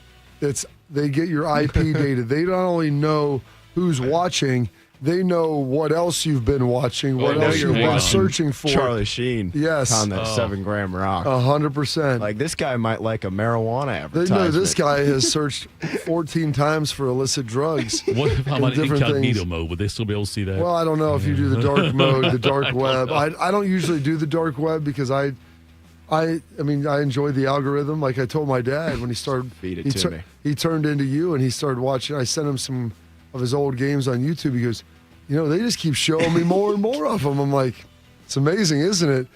they get your IP data. They not only know who's watching, they know what else you've been watching, what else you've been searching for. Charlie Sheen. Yes. On that 7-gram rock. 100%. Like, this guy might like a marijuana advertisement. They know this guy has searched 14 times for illicit drugs. What if I'm on incognito mode? Would they still be able to see that? Well, I don't know if you do the dark mode, the dark web. I don't usually do the dark web because I enjoy the algorithm. Like I told my dad when he started. Feed it to me. He turned into you and he started watching. I sent him some of his old games on YouTube. He goes, they just keep showing me more and more of them. I'm like, it's amazing, isn't it?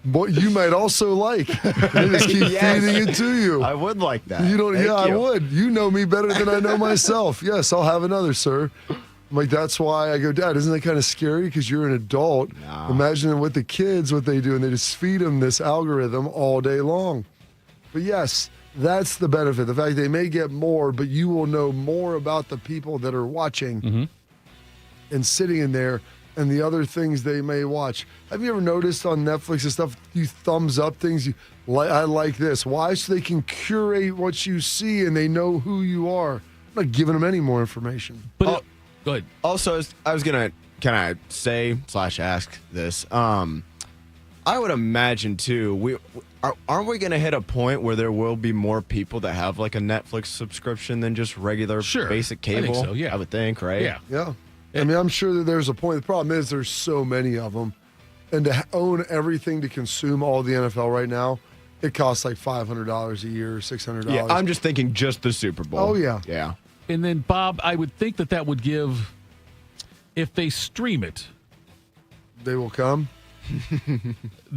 What you might also like. They just keep feeding it to you. I would like that. I would. You know me better than I know myself. Yes, I'll have another, sir. I'm like, that's why I go, Dad, isn't that kind of scary? Because you're an adult. No. Imagine with the kids what they do, and they just feed them this algorithm all day long. But yes, that's the benefit. The fact they may get more, but you will know more about the people that are watching and sitting in there and the other things they may watch. Have you ever noticed on Netflix and stuff, you thumbs up things, I like this. Why? So they can curate what you see and they know who you are. I'm not giving them any more information. But go ahead. Also, I was going to kind of say/ask this. I would imagine, too, aren't we going to hit a point where there will be more people that have like a Netflix subscription than just regular basic cable? I think so, yeah. I would think, right? Yeah. I mean, I'm sure that there's a point. The problem is there's so many of them. And to own everything to consume all the NFL right now, it costs like $500 a year, $600. Yeah, I'm just thinking just the Super Bowl. Oh, yeah. Yeah. And then, Bob, I would think that would give, if they stream it. They will come?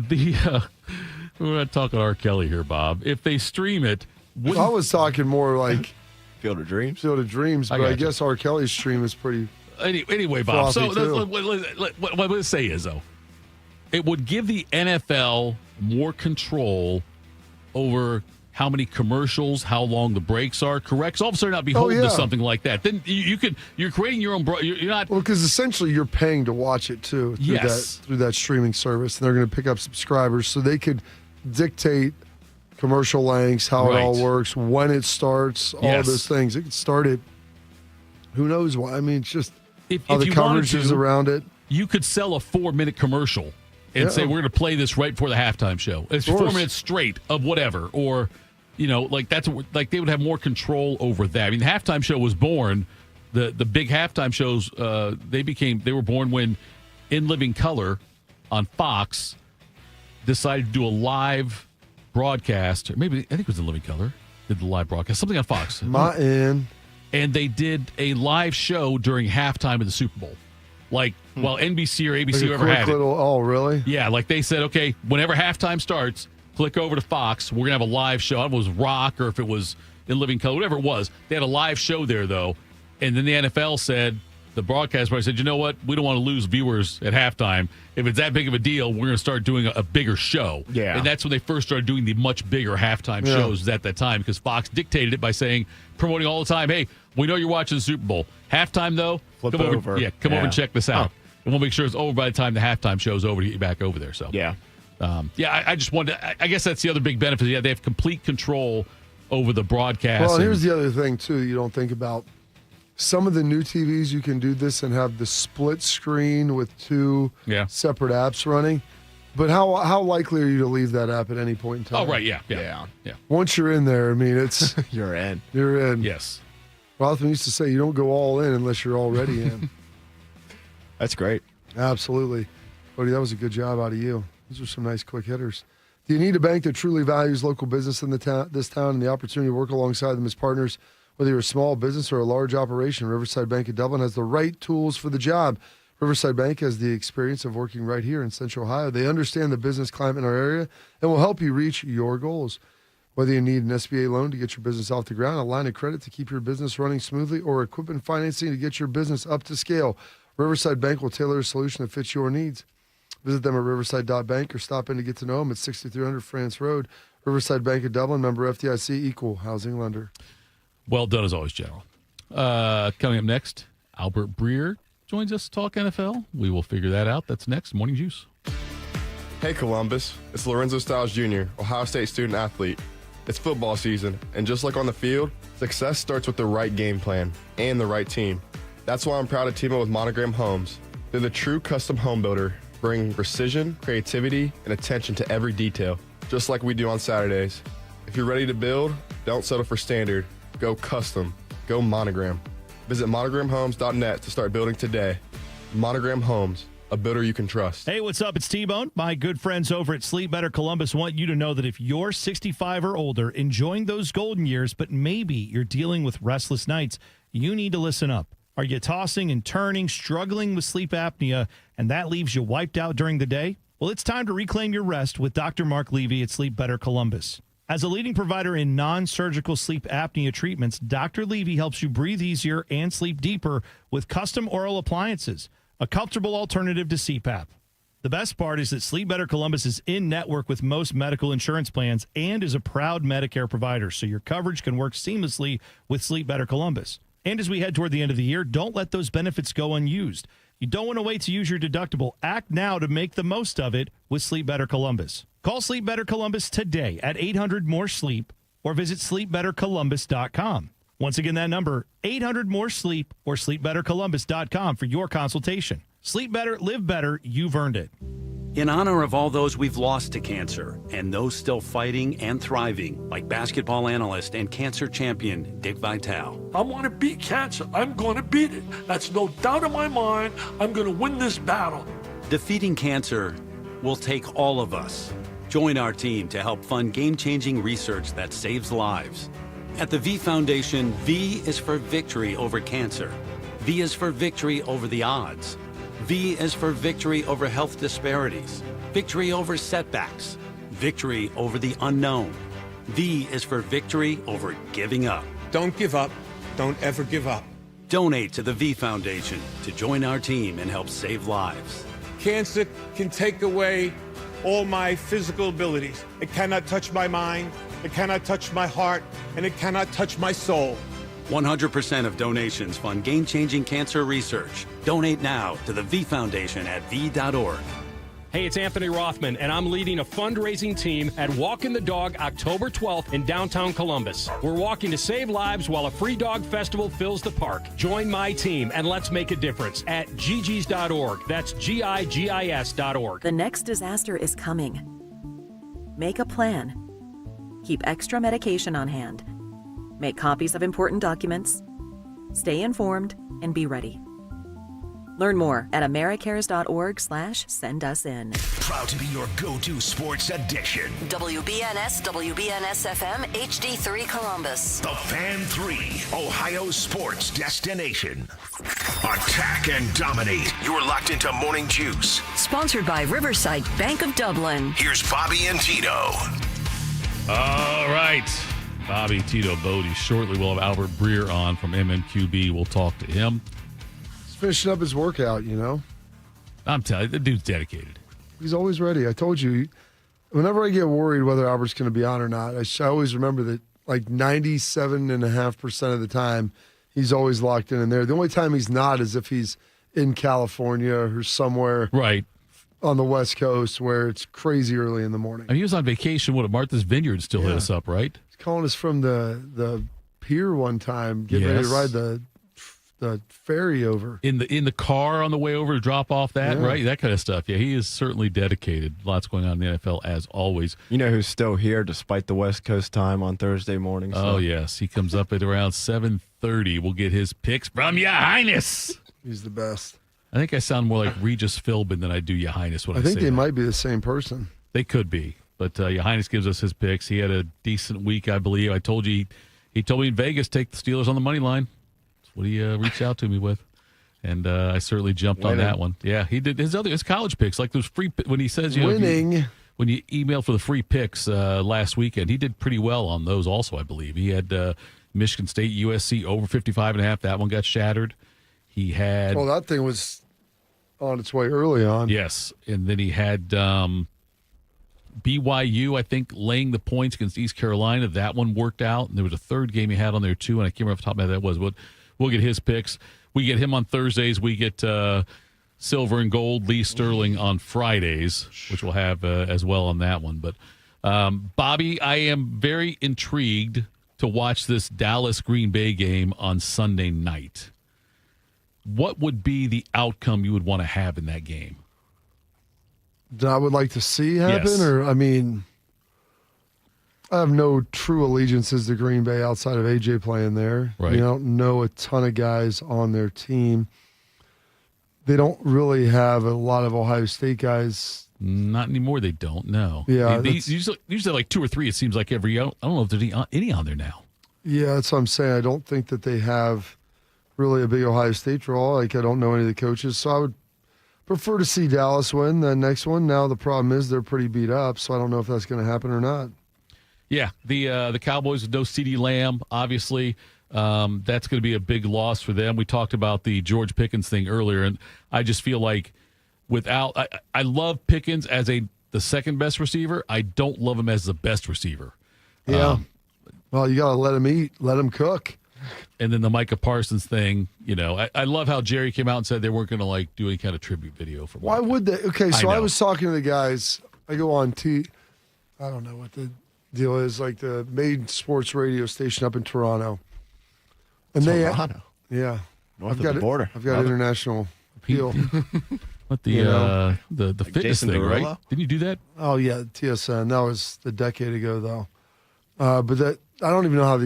We're not talking R. Kelly here, Bob. If they stream it. I was talking more like Field of Dreams. Field of Dreams, but I guess R. Kelly's stream is pretty. Anyway, Bob. So what I would say is, though, it would give the NFL more control over how many commercials, how long the breaks are. Correct? So all of a sudden, not beholden to something like that. Then you're creating your own. You're not. Well, because essentially you're paying to watch it too through that streaming service, and they're going to pick up subscribers, so they could dictate commercial lengths, how it all works, when it starts, all of those things. It could start it. Who knows why? I mean, it's just how the coverage is around it. You could sell a 4-minute commercial and say, we're going to play this right before the halftime show. It's 4 minutes straight of whatever. Or, like they would have more control over that. I mean, the halftime show was born. The big halftime shows, they were born when In Living Color on Fox decided to do a live broadcast. Or maybe, I think it was In Living Color, did the live broadcast. Something on Fox. And they did a live show during halftime of the Super Bowl. Like, while NBC or ABC, whoever had it. Oh, really? Yeah, like they said, okay, whenever halftime starts, click over to Fox. We're going to have a live show. I don't know if it was rock or if it was In Living Color, whatever it was. They had a live show there, though. And then the NFL said, the broadcast party said, you know what? We don't want to lose viewers at halftime. If it's that big of a deal, we're going to start doing a bigger show. Yeah. And that's when they first started doing the much bigger halftime shows at that time, because Fox dictated it by saying, promoting all the time, hey, we know you're watching the Super Bowl. Halftime, though, Flip come over. over and check this out. And we'll make sure it's over by the time the halftime show's over to get you back over there. So I just wanted to, I guess that's the other big benefit. Yeah, they have complete control over the broadcast. Well, here's the other thing, too, you don't think about. Some of the new TVs, you can do this and have the split screen with two separate apps running. But how likely are you to leave that app at any point in time? Oh, right, yeah. Once you're in there, I mean, it's you're in. You're in. Yes. Rothman used to say you don't go all in unless you're already in. That's great. Absolutely. Cody, that was a good job out of you. Those are some nice quick hitters. Do you need a bank that truly values local business in this town and the opportunity to work alongside them as partners? Whether you're a small business or a large operation, Riverside Bank of Dublin has the right tools for the job. Riverside Bank has the experience of working right here in Central Ohio. They understand the business climate in our area and will help you reach your goals. Whether you need an SBA loan to get your business off the ground, a line of credit to keep your business running smoothly, or equipment financing to get your business up to scale, Riverside Bank will tailor a solution that fits your needs. Visit them at riverside.bank or stop in to get to know them at 6300 France Road. Riverside Bank of Dublin, member FDIC, equal housing lender. Well done as always, General. Coming up next, Albert Breer joins us to talk NFL. We will figure that out. That's next. Morning Juice. Hey, Columbus. It's Lorenzo Styles Jr., Ohio State student athlete. It's football season, and just like on the field, success starts with the right game plan and the right team. That's why I'm proud to team up with Monogram Homes. They're the true custom home builder, bringing precision, creativity, and attention to every detail, just like we do on Saturdays. If you're ready to build, don't settle for standard. Go custom. Go Monogram. Visit monogramhomes.net to start building today. Monogram Homes, a builder you can trust. Hey, what's up? It's T-Bone. My good friends over at Sleep Better Columbus want you to know that if you're 65 or older, enjoying those golden years, but maybe you're dealing with restless nights, you need to listen up. Are you tossing and turning, struggling with sleep apnea, and that leaves you wiped out during the day? Well, it's time to reclaim your rest with Dr. Mark Levy at Sleep Better Columbus. As a leading provider in non-surgical sleep apnea treatments, Dr. Levy helps you breathe easier and sleep deeper with custom oral appliances, a comfortable alternative to CPAP. The best part is that Sleep Better Columbus is in network with most medical insurance plans and is a proud Medicare provider, so your coverage can work seamlessly with Sleep Better Columbus. And as we head toward the end of the year, don't let those benefits go unused. You don't want to wait to use your deductible. Act now to make the most of it with Sleep Better Columbus. Call Sleep Better Columbus today at 800-MORE-SLEEP or visit sleepbettercolumbus.com. Once again, that number, 800-MORE-SLEEP or sleepbettercolumbus.com for your consultation. Sleep better, live better, you've earned it. In honor of all those we've lost to cancer and those still fighting and thriving, like basketball analyst and cancer champion Dick Vitale. I want to beat cancer. I'm going to beat it. That's no doubt in my mind. I'm going to win this battle. Defeating cancer will take all of us. Join our team to help fund game-changing research that saves lives. At the V Foundation, V is for victory over cancer. V is for victory over the odds. V is for victory over health disparities, victory over setbacks, victory over the unknown. V is for victory over giving up. Don't give up. Don't ever give up. Donate to the V Foundation to join our team and help save lives. Cancer can take away all my physical abilities. It cannot touch my mind, it cannot touch my heart, and it cannot touch my soul. 100% of donations fund game-changing cancer research. Donate now to the V Foundation at v.org. Hey, it's Anthony Rothman, and I'm leading a fundraising team at Walking the Dog October 12th in downtown Columbus. We're walking to save lives while a free dog festival fills the park. Join my team, and let's make a difference at gigis.org. That's gigis.org. The next disaster is coming. Make a plan. Keep extra medication on hand. Make copies of important documents. Stay informed and be ready. Learn more at americares.org/send-us-in. Proud to be your go-to sports addiction. WBNS, WBNS-FM, HD3 Columbus. The Fan 3, Ohio sports destination. Attack and dominate. You're locked into Morning Juice. Sponsored by Riverside Bank of Dublin. Here's Bobby and Tito. All right. Bobby, Tito, Bodie. Shortly, we'll have Albert Breer on from MMQB. We'll talk to him. He's finishing up his workout, you know. I'm telling you, the dude's dedicated. He's always ready. I told you, whenever I get worried whether Albert's going to be on or not, I always remember that like 97.5% of the time, he's always locked in there. The only time he's not is if he's in California or somewhere right on the West Coast where it's crazy early in the morning. I mean, he was on vacation. What, at Martha's Vineyard still hit us up, right? He's calling us from the pier one time, getting ready to ride the ferry over. In the car on the way over to drop off that, right? That kind of stuff. Yeah, he is certainly dedicated. Lots going on in the NFL, as always. You know who's still here despite the West Coast time on Thursday morning? Oh, yes. He comes up at around 7:30. We'll get his picks from Ya Highness. He's the best. I think I sound more like Regis Philbin than I do Ya Highness when I say think they might be the same person. They could be. But Ya Highness gives us his picks. He had a decent week, I believe. I told you, he told me in Vegas, take the Steelers on the money line. That's what he reached out to me with. And I certainly jumped on that one. Yeah, he did his college picks, like those free, when he says, you winning. Know, when you emailed for the free picks last weekend, he did pretty well on those also, I believe. He had Michigan State, USC over 55.5. That one got shattered. He had. Well, that thing was on its way early on. Yes. And then he had BYU, I think, laying the points against East Carolina. That one worked out. And there was a third game he had on there, too. And I can't remember off the top of my head that was. But we'll get his picks. We get him on Thursdays. We get silver and gold Lee Sterling on Fridays, which we'll have as well on that one. But, Bobby, I am very intrigued to watch this Dallas-Green Bay game on Sunday night. What would be the outcome you would want to have in that game? That I would like to see happen? Yes. Or, I mean, I have no true allegiances to Green Bay outside of AJ playing there. Right. I don't know a ton of guys on their team. They don't really have a lot of Ohio State guys. Not anymore. They don't. No. Yeah, they usually like 2 or 3. It seems like every. I don't know if there's any on there now. Yeah, that's what I'm saying. I don't think that they have really a big Ohio State draw. Like, I don't know any of the coaches, so I would prefer to see Dallas win the next one. Now the problem is they're pretty beat up, so I don't know if that's going to happen or not. Yeah, the Cowboys with no CeeDee Lamb, obviously. That's going to be a big loss for them. We talked about the George Pickens thing earlier, and I just feel like I love Pickens as the second best receiver. I don't love him as the best receiver. Yeah. Well, you got to let him eat, let him cook. And then the Micah Parsons thing, I love how Jerry came out and said they weren't going to do any kind of tribute video for. Why would they? Okay, so I was talking to the guys. I go on I don't know what the deal is, like the main sports radio station up in Toronto. And Toronto? Yeah. North of the border. I've got international appeal. What the fitness Jason thing, Derulo? right? Didn't you do that? Oh, yeah, TSN. That was a decade ago, though. But I don't even know how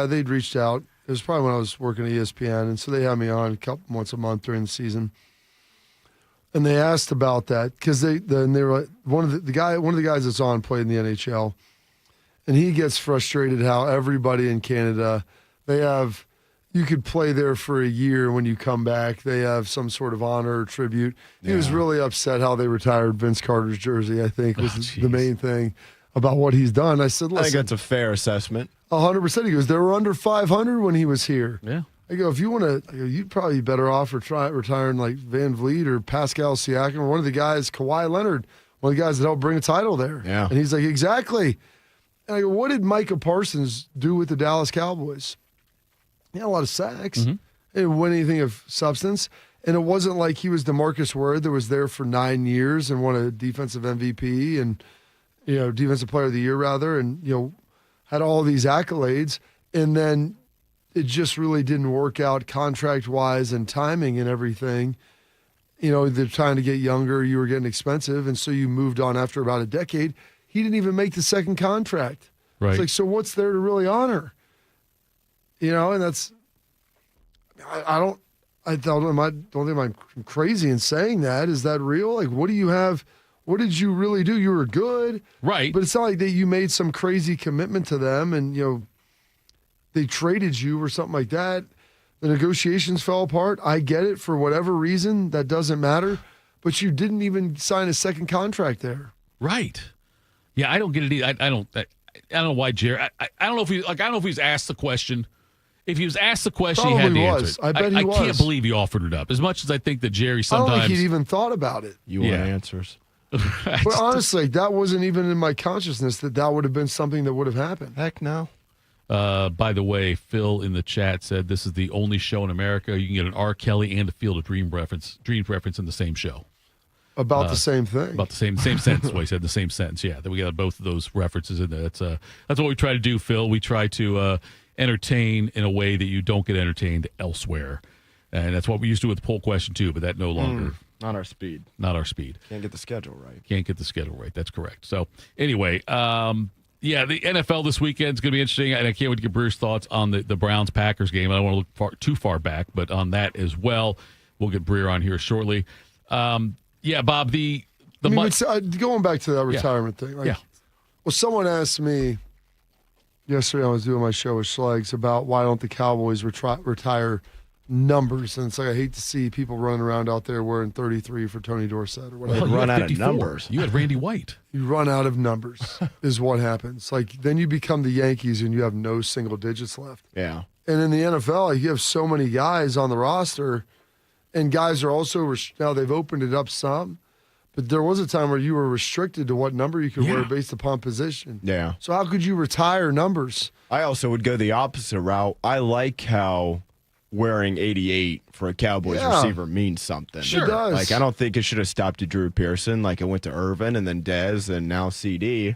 they'd reached out. It was probably when I was working at ESPN, and so they had me on once a month during the season. And they asked about that because they were like, one of the guys that's on played in the NHL, and he gets frustrated how everybody in Canada, you could play there for a year. When you come back, they have some sort of honor or tribute. He was really upset how they retired Vince Carter's jersey, I think, was the main thing about what he's done. I said, listen, I think that's a fair assessment. 100%. He goes, they were under 500 when he was here. Yeah. I go, if you want to, you'd probably be better off retiring like Van Vliet or Pascal Siakam or one of the guys, Kawhi Leonard, one of the guys that helped bring a title there. Yeah. And he's like, exactly. And I go, what did Micah Parsons do with the Dallas Cowboys? He had a lot of sacks. Mm-hmm. He didn't win anything of substance. And it wasn't like he was DeMarcus Ware that was there for 9 years and won a defensive MVP and, defensive player of the year rather, and, had all these accolades. And then it just really didn't work out contract-wise and timing and everything. They're trying to get younger. You were getting expensive, and so you moved on after about a decade. He didn't even make the second contract. Right. It's like, so what's there to really honor? And that's – I I don't think I'm crazy in saying that. Is that real? Like, what do you have? What did you really do? You were good. Right. But it's not like that you made some crazy commitment to them and, they traded you or something like that. The negotiations fell apart. I get it for whatever reason. That doesn't matter. But you didn't even sign a second contract there. Right. Yeah, I don't get it either. I don't know why Jerry. I don't know if he was asked the question. If he was asked the question, he had to answer it. I bet he was. I can't believe he offered it up. As much as I think that Jerry sometimes. I don't think he'd even thought about it. You want answers. But honestly, that wasn't even in my consciousness that would have been something that would have happened. Heck no. By the way, Phil in the chat said this is the only show in America you can get an R. Kelly and a Field of Dreams reference in the same show. About the same thing. About the same sentence. What he said, the same sentence. Yeah, that we got both of those references in there. That's what we try to do, Phil. We try to entertain in a way that you don't get entertained elsewhere, and that's what we used to do with the poll question too. But that no longer. Not our speed. Not our speed. Can't get the schedule right. Can't get the schedule right. That's correct. So anyway, yeah, the NFL this weekend is going to be interesting, and I can't wait to get Breer's thoughts on the Browns-Packers game. I don't want to look too far back, but on that as well, we'll get Breer on here shortly. Yeah, Bob, going back to that retirement thing. Well, someone asked me yesterday, I was doing my show with Schlegs, about why don't the Cowboys retire numbers, and it's like I hate to see people running around out there wearing 33 for Tony Dorsett or whatever. Run out of numbers. You had Randy White. You run out of numbers is what happens. Like then you become the Yankees and you have no single digits left. Yeah. And in the NFL, you have so many guys on the roster, and guys are also now they've opened it up some, but there was a time where you were restricted to what number you could wear based upon position. Yeah. So how could you retire numbers? I also would go the opposite route. I like how wearing 88 for a Cowboys receiver means something. Sure. It does. Like, I don't think it should have stopped at Drew Pearson. Like, it went to Irvin and then Dez and now CD.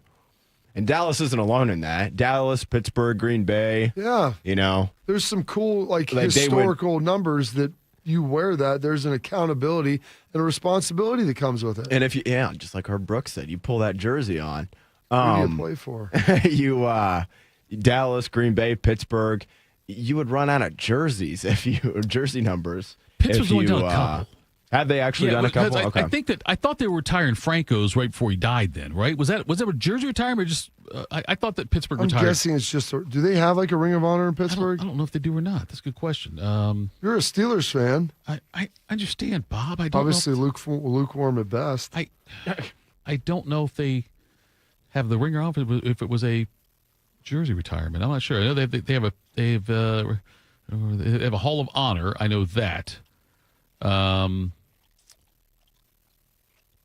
And Dallas isn't alone in that. Dallas, Pittsburgh, Green Bay. Yeah. There's some cool, historical numbers that you wear that. There's an accountability and a responsibility that comes with it. And if you, just like Herb Brooks said, you pull that jersey on. Who do you play for? Dallas, Green Bay, Pittsburgh. You would run out of jerseys jersey numbers. Pittsburgh's only done a couple. Have they actually done a couple? Okay. I thought they were retiring Franco's right before he died. Then, right? Was that a jersey retirement? Or just I thought that Pittsburgh retired. I'm guessing it's just. Do they have like a Ring of Honor in Pittsburgh? I don't know if they do or not. That's a good question. You're a Steelers fan. I understand, Bob. I don't obviously know lukewarm at best. I don't know if they have the Ring of Honor if it was a jersey retirement. I'm not sure. I know they have a Hall of Honor. I know that.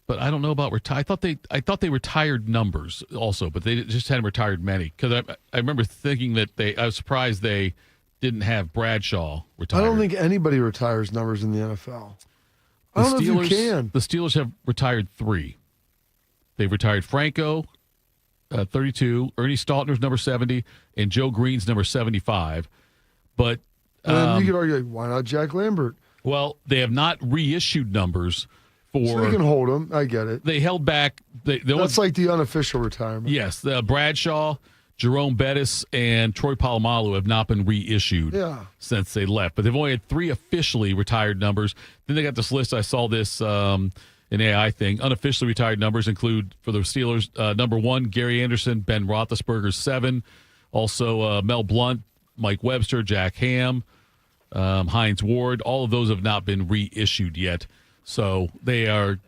But I don't know about retire. I thought they retired numbers also, but they just hadn't retired many. Because I remember thinking that I was surprised they didn't have Bradshaw retired. I don't think anybody retires numbers in the NFL. I don't know if you can. The Steelers have retired 3. They've retired Franco, 32, Ernie Staltner's number 70, and Joe Green's number 75. But you could argue, why not Jack Lambert? Well, they have not reissued numbers. So they can hold them. I get it. They held back. That's like the unofficial retirement. Yes. Bradshaw, Jerome Bettis, and Troy Polamalu have not been reissued since they left. But they've only had 3 officially retired numbers. Then they got this list. I saw this in AI thing. Unofficially retired numbers include, for the Steelers, number 1, Gary Anderson, Ben Roethlisberger's 7. Also, Mel Blount, Mike Webster, Jack Ham, Hines Ward. All of those have not been reissued yet. So they have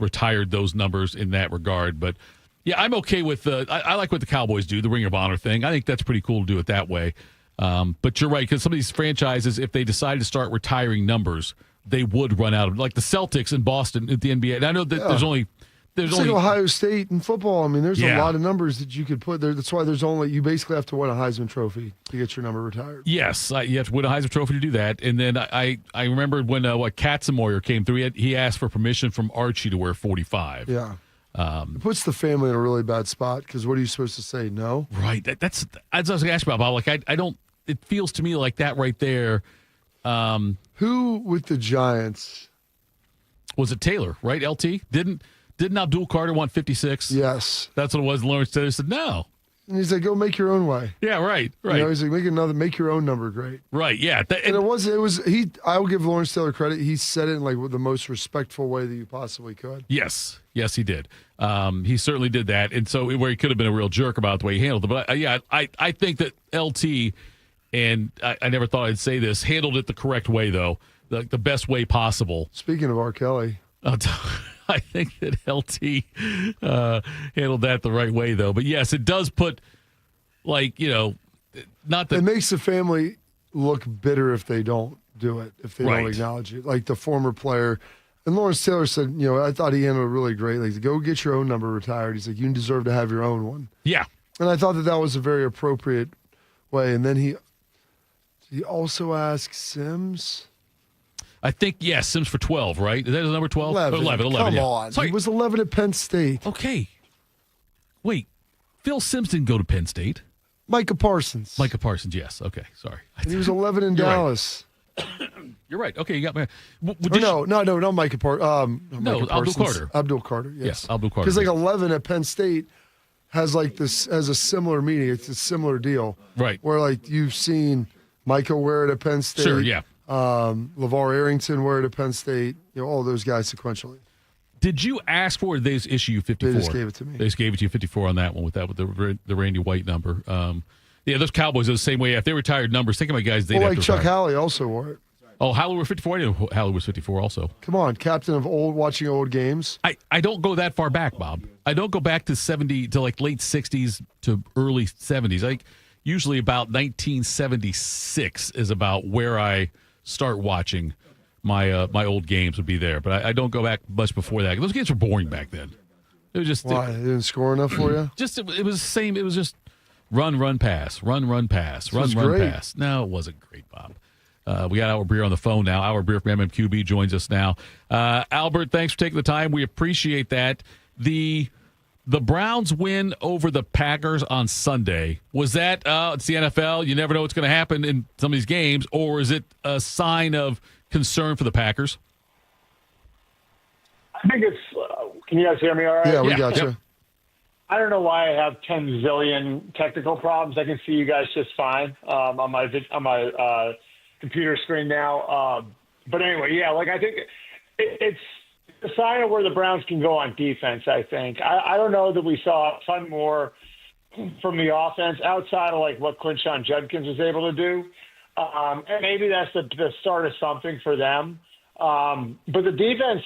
retired those numbers in that regard. But yeah, I'm okay with I like what the Cowboys do, the Ring of Honor thing. I think that's pretty cool to do it that way. But you're right, because some of these franchises, if they decide to start retiring numbers, they would run out of, like the Celtics in Boston at the NBA. And I know that there's only like Ohio State in football. I mean, there's a lot of numbers that you could put there. That's why you basically have to win a Heisman Trophy to get your number retired. Yes, you have to win a Heisman Trophy to do that. And then I remember when Katzenmoyer came through, he asked for permission from Archie to wear 45. Yeah. It puts the family in a really bad spot, because what are you supposed to say? No? Right. That's as I was going to ask about, Bob. Like, I don't, it feels to me like that right there. Who with the Giants? Was it Taylor, right? LT? Didn't Abdul Carter want 56? Yes. That's what it was. Lawrence Taylor said, no. And he's like, go make your own way. Yeah, right. You know, he's like, make your own number great. Right, yeah. And it was, I will give Lawrence Taylor credit. He said it in like the most respectful way that you possibly could. Yes, he did. He certainly did that. And so where he could have been a real jerk about the way he handled it. But I think that LT, and I never thought I'd say this, handled it the correct way, though, the best way possible. Speaking of R. Kelly. I think that LT handled that the right way, though. But yes, it does put, not that it makes the family look bitter if they don't do it, if they don't acknowledge it. Like the former player, and Lawrence Taylor said, I thought he handled it really great. Like, go get your own number retired. He's like, you deserve to have your own one. Yeah, and I thought that was a very appropriate way. And then he also asked Sims. I think, Sims for 12, right? Is that his number 12? 11. Come yeah. on. Sorry. He was 11 at Penn State. Okay. Wait. Phil Sims didn't go to Penn State. Micah Parsons, yes. Okay, sorry. And he was 11 in Dallas. Right. You're right. Okay, you got me. No, not Micah Parsons. Abdul Carter. Abdul Carter, yes. Yeah, Abdul Carter. Because 11 at Penn State has a similar meaning. It's a similar deal. Right. Where you've seen Micah wear it at Penn State. Sure, yeah. LeVar Arrington wear it at Penn State. All those guys sequentially. Did you ask for it? They just issue you 54. They just gave it to me. They just gave it to you 54 on that one with the Randy White number. Those Cowboys are the same way. If they retired numbers, think about guys. Chuck Halley also wore it. Oh, Halley was 54. I didn't know Halley was 54 also. Come on, captain of watching old games. I don't go that far back, Bob. I don't go back to late 60s to early 70s. Usually about 1976 is about where I start watching my old games would be there. But I don't go back much before that. Those games were boring back then. It was just why? They didn't score enough for you? It was the same. It was just run, pass, run, pass, run, pass. No, it wasn't great, Bob. We got Albert Breer on the phone now. Albert Breer from MMQB joins us now. Albert, thanks for taking the time. We appreciate that. The Browns win over the Packers on Sunday. Was that, it's the NFL, you never know what's going to happen in some of these games, or is it a sign of concern for the Packers? I think it's, can you guys hear me all right? Yeah, we got you. I don't know why I have 10 zillion technical problems. I can see you guys just fine on my computer screen now. But anyway, I think it's a sign of where the Browns can go on defense, I think. I don't know that we saw a ton more from the offense outside of what Quinshon Judkins was able to do. And maybe that's the start of something for them. But the defense,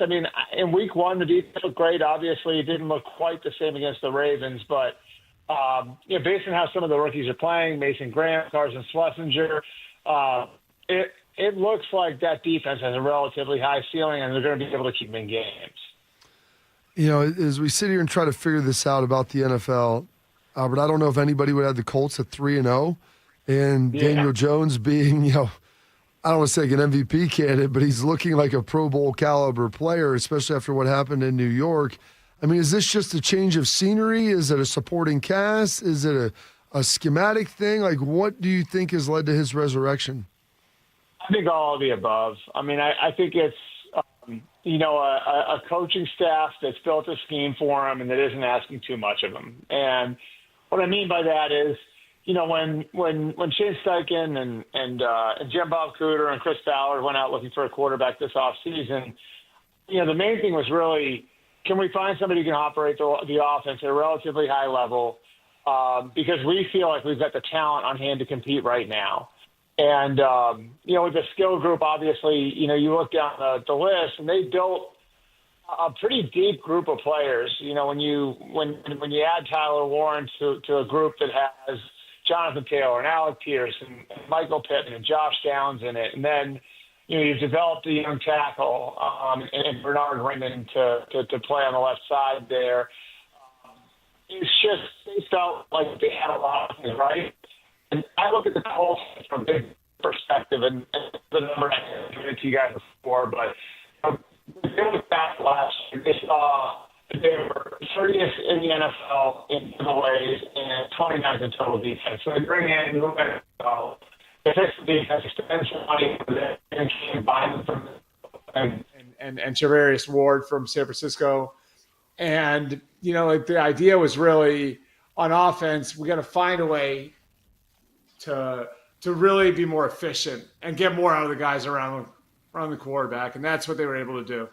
in week one, the defense looked great. Obviously, it didn't look quite the same against the Ravens, but based on how some of the rookies are playing, Mason Graham, Carson Schlesinger, it looks like that defense has a relatively high ceiling, and they're going to be able to keep them in games. As we sit here and try to figure this out about the NFL, Albert, I don't know if anybody would have the Colts at 3-0, and Daniel Jones being, I don't want to say an MVP candidate, but he's looking like a Pro Bowl caliber player, especially after what happened in New York. Is this just a change of scenery? Is it a supporting cast? Is it a schematic thing? What do you think has led to his resurrection? I think all of the above. I think it's, a coaching staff that's built a scheme for him and that isn't asking too much of him. And what I mean by that is, when Shane Steichen and Jim Bob Cooter and Chris Ballard went out looking for a quarterback this offseason, the main thing was really, can we find somebody who can operate the offense at a relatively high level? Because we feel like we've got the talent on hand to compete right now. And, with the skill group, obviously, you look down the list, and they built a pretty deep group of players. When you add Tyler Warren to a group that has Jonathan Taylor and Alec Pierce and Michael Pittman and Josh Downs in it, and then you've developed a young tackle and Bernard Raymond to play on the left side there. It's just they felt like they had a lot of things right. And I look at the Colts from a big perspective, and the number I given it to you guys before, but they look back last year, they saw they were 30th in the NFL in giveaways and 29th in total defense. So they bring in they fix the defense, spend some money and combine them from and Travarius Ward from San Francisco. And, the idea was really on offense, we got to find a way to really be more efficient and get more out of the guys around the quarterback, and that's what they were able to do.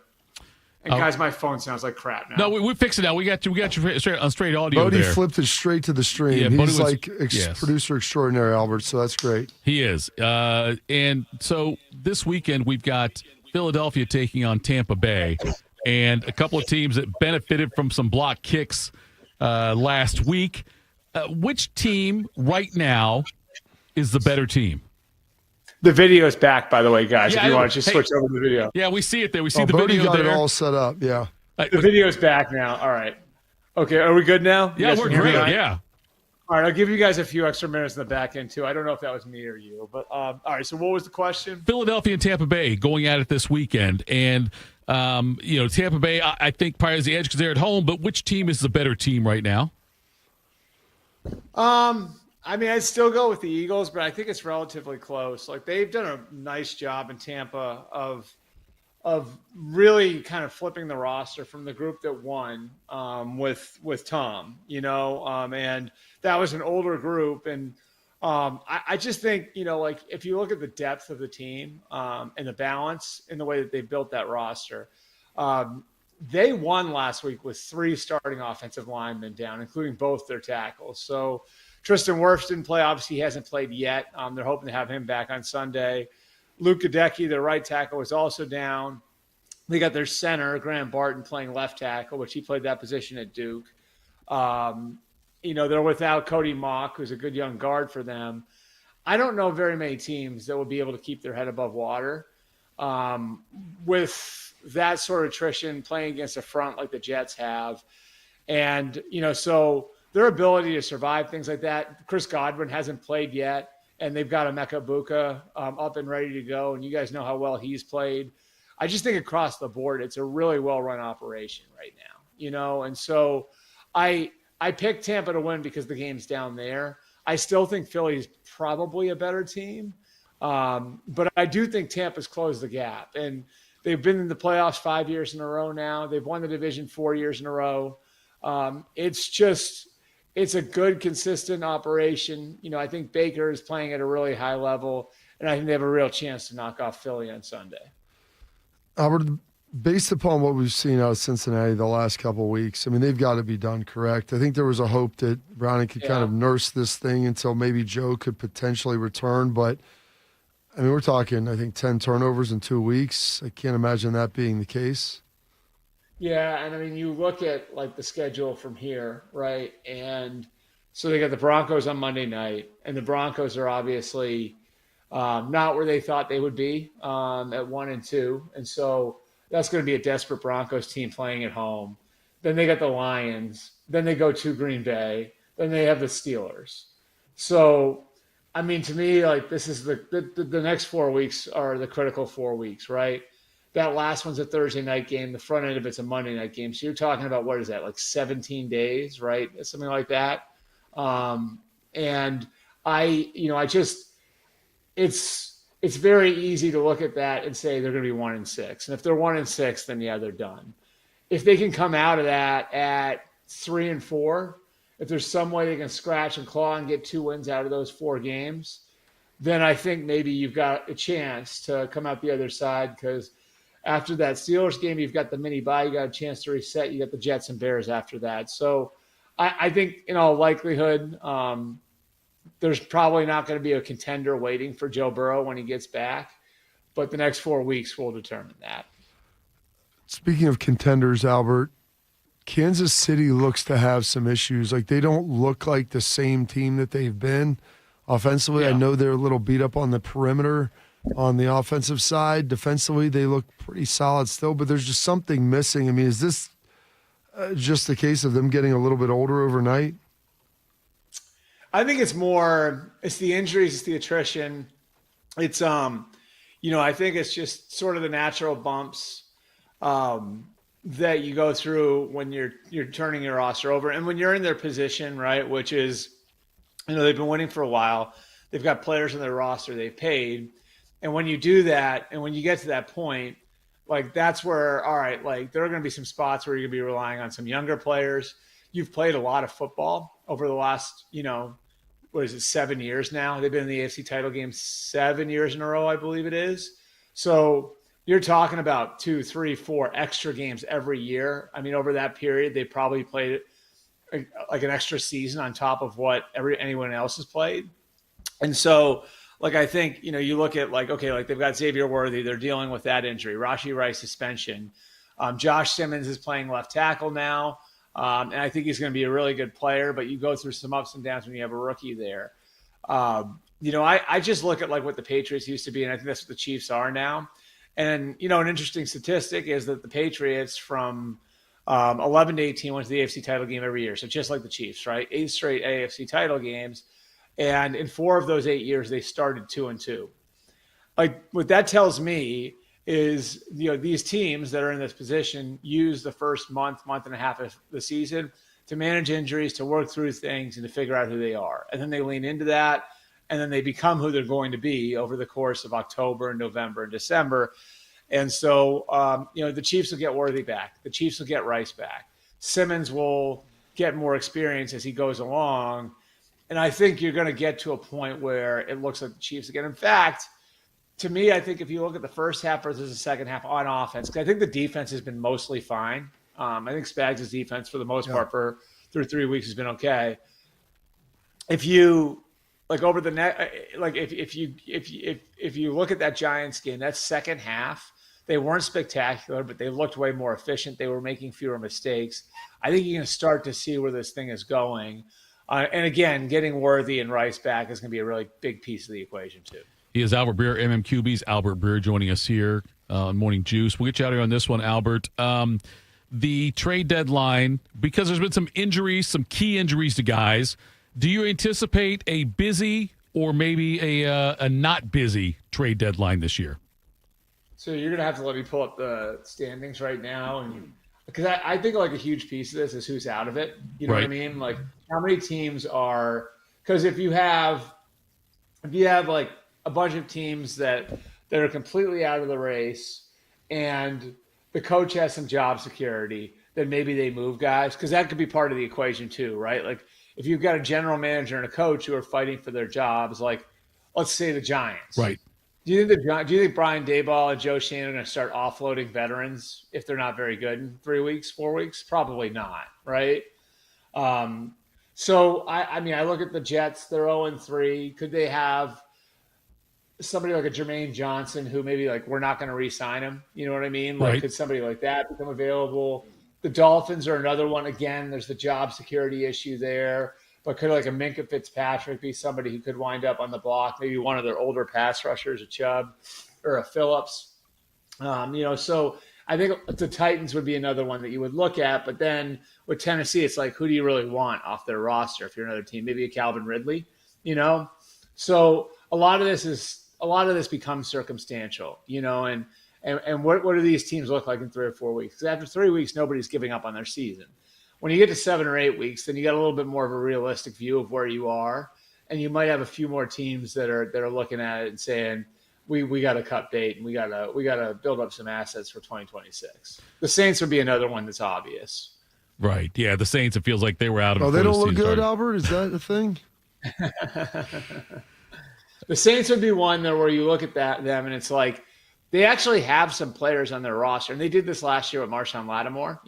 And guys, my phone sounds like crap now. No, we fixed it now. We got you straight audio Bodie there. flipped it straight to the stream. Yeah, He's producer extraordinary, Albert, so that's great. He is. And so this weekend we've got Philadelphia taking on Tampa Bay, and a couple of teams that benefited from some block kicks last week. Which team right now is the better team? The video's back, by the way, guys. Yeah, if you want to just switch over to the video. Yeah, we see it there. We see the Bodie video got there. it all set up, yeah. The video's back now. All right. Okay, are we good now? Yeah, we're great. Yeah. All right, I'll give you guys a few extra minutes in the back end, too. I don't know if that was me or you. But, all right, so what was the question? Philadelphia and Tampa Bay going at it this weekend. And, Tampa Bay, I think, probably has the edge because they're at home. But which team is the better team right now? I'd still go with the Eagles, but I think it's relatively close. Like, they've done a nice job in Tampa of really kind of flipping the roster from the group that won with Tom, and that was an older group. And I just think, if you look at the depth of the team and the balance in the way that they built that roster, they won last week with 3 starting offensive linemen down, including both their tackles. So Tristan Wirfs didn't play. Obviously, he hasn't played yet. They're hoping to have him back on Sunday. Luke Gadecki, their right tackle, was also down. They got their center, Graham Barton, playing left tackle, which he played that position at Duke. They're without Cody Mock, who's a good young guard for them. I don't know very many teams that will be able to keep their head above water with that sort of attrition, playing against a front like the Jets have. And, so their ability to survive things like that. Chris Godwin hasn't played yet, and they've got Emeka Egbuka up and ready to go, and you guys know how well he's played. I just think across the board, it's a really well-run operation right now, and so I picked Tampa to win because the game's down there. I still think Philly's probably a better team, but I do think Tampa's closed the gap, and they've been in the playoffs 5 years in a row now. They've won the division 4 years in a row. It's a good, consistent operation. I think Baker is playing at a really high level, and I think they have a real chance to knock off Philly on Sunday. Albert, based upon what we've seen out of Cincinnati the last couple of weeks, they've got to be done correct. I think there was a hope that Browning could kind of nurse this thing until maybe Joe could potentially return. But, we're talking, I think, 10 turnovers in 2 weeks. I can't imagine that being the case. Yeah, and you look at the schedule from here, right? And so they got the Broncos on Monday night, and the Broncos are obviously not where they thought they would be at 1-2, and so that's going to be a desperate Broncos team playing at home. Then they got the Lions, then they go to Green Bay, then they have the Steelers. So, to me, this is the next 4 weeks are the critical 4 weeks, right? That last one's a Thursday night game. The front end of it's a Monday night game. So you're talking about, what is that, 17 days, right? Something like that. It's very easy to look at that and say they're going to be 1-6. And if they're 1-6, then they're done. If they can come out of that at 3-4, if there's some way they can scratch and claw and get 2 wins out of those 4 games, then I think maybe you've got a chance to come out the other side, because after that Steelers game, you've got the mini bye, you got a chance to reset, you got the Jets and Bears after that. So I think in all likelihood, there's probably not going to be a contender waiting for Joe Burrow when he gets back, but the next 4 weeks will determine that. Speaking of contenders, Albert, Kansas City looks to have some issues. They don't look like the same team that they've been offensively. Yeah. I know they're a little beat up on the perimeter on the offensive side. Defensively, they look pretty solid still, but there's just something missing. Is this just the case of them getting a little bit older overnight? I think it's the injuries, it's the attrition. It's, I think it's just sort of the natural bumps that you go through when you're turning your roster over. And when you're in their position, right, which is, they've been winning for a while. They've got players on their roster they've paid. And when you do that, and when you get to that point, that's where, all right, there are going to be some spots where you're going to be relying on some younger players. you've played a lot of football over the last, 7 years now? They've been in the AFC title game 7 years in a row, I believe it is. So you're talking about 2, 3, 4 extra games every year. I mean, over that period, they probably played like an extra season on top of what anyone else has played. And so, like, I think, you look at they've got Xavier Worthy. They're dealing with that injury. Rashee Rice suspension. Josh Simmons is playing left tackle now. And I think he's going to be a really good player, but you go through some ups and downs when you have a rookie there. I just look at like what the Patriots used to be, and I think that's what the Chiefs are now. And, an interesting statistic is that the Patriots from 11 to 18 went to the AFC title game every year. So just like the Chiefs, right? 8 straight AFC title games. And in 4 of those 8 years, they started 2-2. Like, what that tells me is, these teams that are in this position use the first month and a half of the season to manage injuries, to work through things, and to figure out who they are. And then they lean into that, and then they become who they're going to be over the course of October and November and December. And so, the Chiefs will get Worthy back. The Chiefs will get Rice back. Simmons will get more experience as he goes along. And I think you're going to get to a point where it looks like the Chiefs again. In fact, to me, I think if you look at the first half versus the second half on offense, because I think the defense has been mostly fine. I think Spags' defense, for the most part, through 3 weeks, has been okay. If you over the if you look at that Giants game, that second half, they weren't spectacular, but they looked way more efficient. They were making fewer mistakes. I think you can start to see where this thing is going. And again, getting Worthy and Rice back is going to be a really big piece of the equation too. He is Albert Breer, MMQB's Albert Breer, joining us here on Morning Juice. We'll get you out here on this one, Albert. The trade deadline, because there's been some injuries, some key injuries to guys, do you anticipate a busy or maybe a not busy trade deadline this year? So you're going to have to let me pull up the standings right now. And because I think like a huge piece of this is who's out of it. You know what I mean? Like how many teams are – because if you have like a bunch of teams that are completely out of the race and the coach has some job security, then maybe they move guys, because that could be part of the equation too, right? Like if you've got a general manager and a coach who are fighting for their jobs, like let's say the Giants. Right. Do you think Brian Daboll and Joe Sheen are going to start offloading veterans if they're not very good in 3 weeks, 4 weeks? Probably not, right? So I mean, I look at the Jets; they're 0-3. Could they have somebody like a Jermaine Johnson who maybe like we're not going to re-sign him? You know what I mean? Like, could somebody like that become available? The Dolphins are another one. Again, there's the job security issue there. But could like a Minkah Fitzpatrick be somebody who could wind up on the block? Maybe one of their older pass rushers, a Chubb or a Phillips. So I think the Titans would be another one that you would look at. But then with Tennessee, it's like, who do you really want off their roster if you're another team? Maybe a Calvin Ridley, So a lot of this becomes circumstantial, and what do these teams look like in 3 or 4 weeks? Because after 3 weeks, nobody's giving up on their season. When you get to 7 or 8 weeks, then you got a little bit more of a realistic view of where you are, and you might have a few more teams that are looking at it and saying, we got to cut bait and we got to build up some assets for 2026. The Saints would be another one that's obvious. Right. Yeah, the Saints. It feels like they were out of. Oh, they don't look good, Albert. Is that the thing? The Saints would be one there where you look at them and it's like they actually have some players on their roster, and they did this last year with Marshawn Lattimore,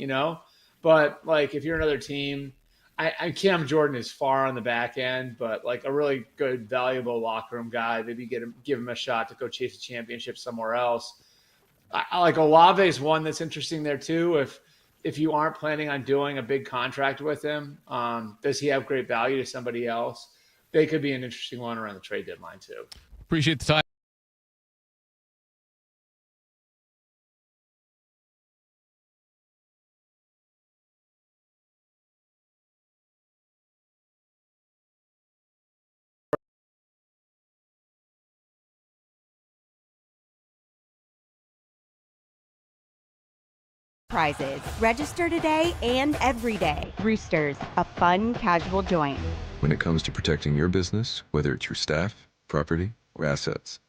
But like if you're another team, I Cam Jordan is far on the back end, but like a really good, valuable locker room guy, maybe give him a shot to go chase a championship somewhere else. I like Olave is one that's interesting there too. If you aren't planning on doing a big contract with him, does he have great value to somebody else? They could be an interesting one around the trade deadline too. Appreciate the time. Prizes. Register today and every day. Roosters, a fun, casual joint. When it comes to protecting your business, whether it's your staff, property, or assets,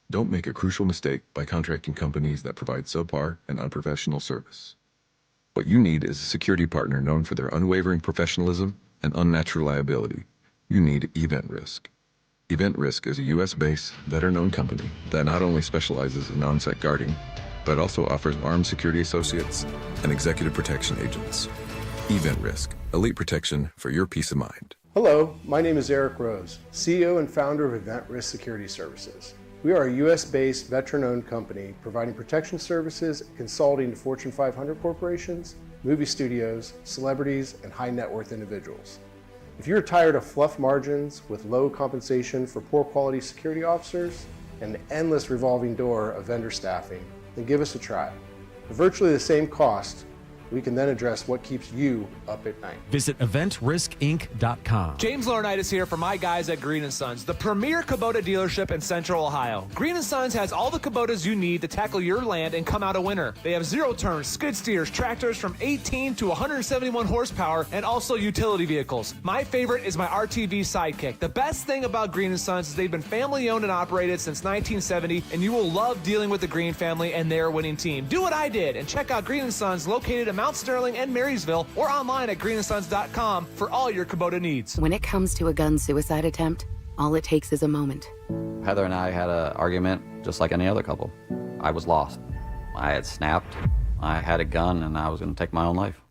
don't make a crucial mistake by contracting companies that provide subpar and unprofessional service. What you need is a security partner known for their unwavering professionalism and unnatural liability. You need Event Risk. Event Risk is a U.S.-based, better-known company that not only specializes in on-site guarding, but also offers armed security associates and executive protection agents. Event Risk, elite protection for your peace of mind. Hello, my name is Eric Rose, CEO and founder of Event Risk Security Services. We are a U.S.-based, veteran-owned company providing protection services and consulting to Fortune 500 corporations, movie studios, celebrities, and high-net-worth individuals. If you're tired of fluff margins with low compensation for poor quality security officers and the endless revolving door of vendor staffing, then give us a try. For virtually the same cost, we can then address what keeps you up at night. Visit EventRiskInc.com. James Laurinaitis here for my guys at Green & Sons, the premier Kubota dealership in Central Ohio. Green & Sons has all the Kubotas you need to tackle your land and come out a winner. They have zero-turn skid steers, tractors from 18 to 171 horsepower, and also utility vehicles. My favorite is my RTV Sidekick. The best thing about Green & Sons is they've been family-owned and operated since 1970, and you will love dealing with the Green family and their winning team. Do what I did and check out Green & Sons located in Mount Sterling and Marysville, or online at greenandsons.com for all your Kubota needs. When it comes to a gun suicide attempt, all it takes is a moment. Heather and I had an argument just like any other couple. I was lost. I had snapped. I had a gun and I was going to take my own life.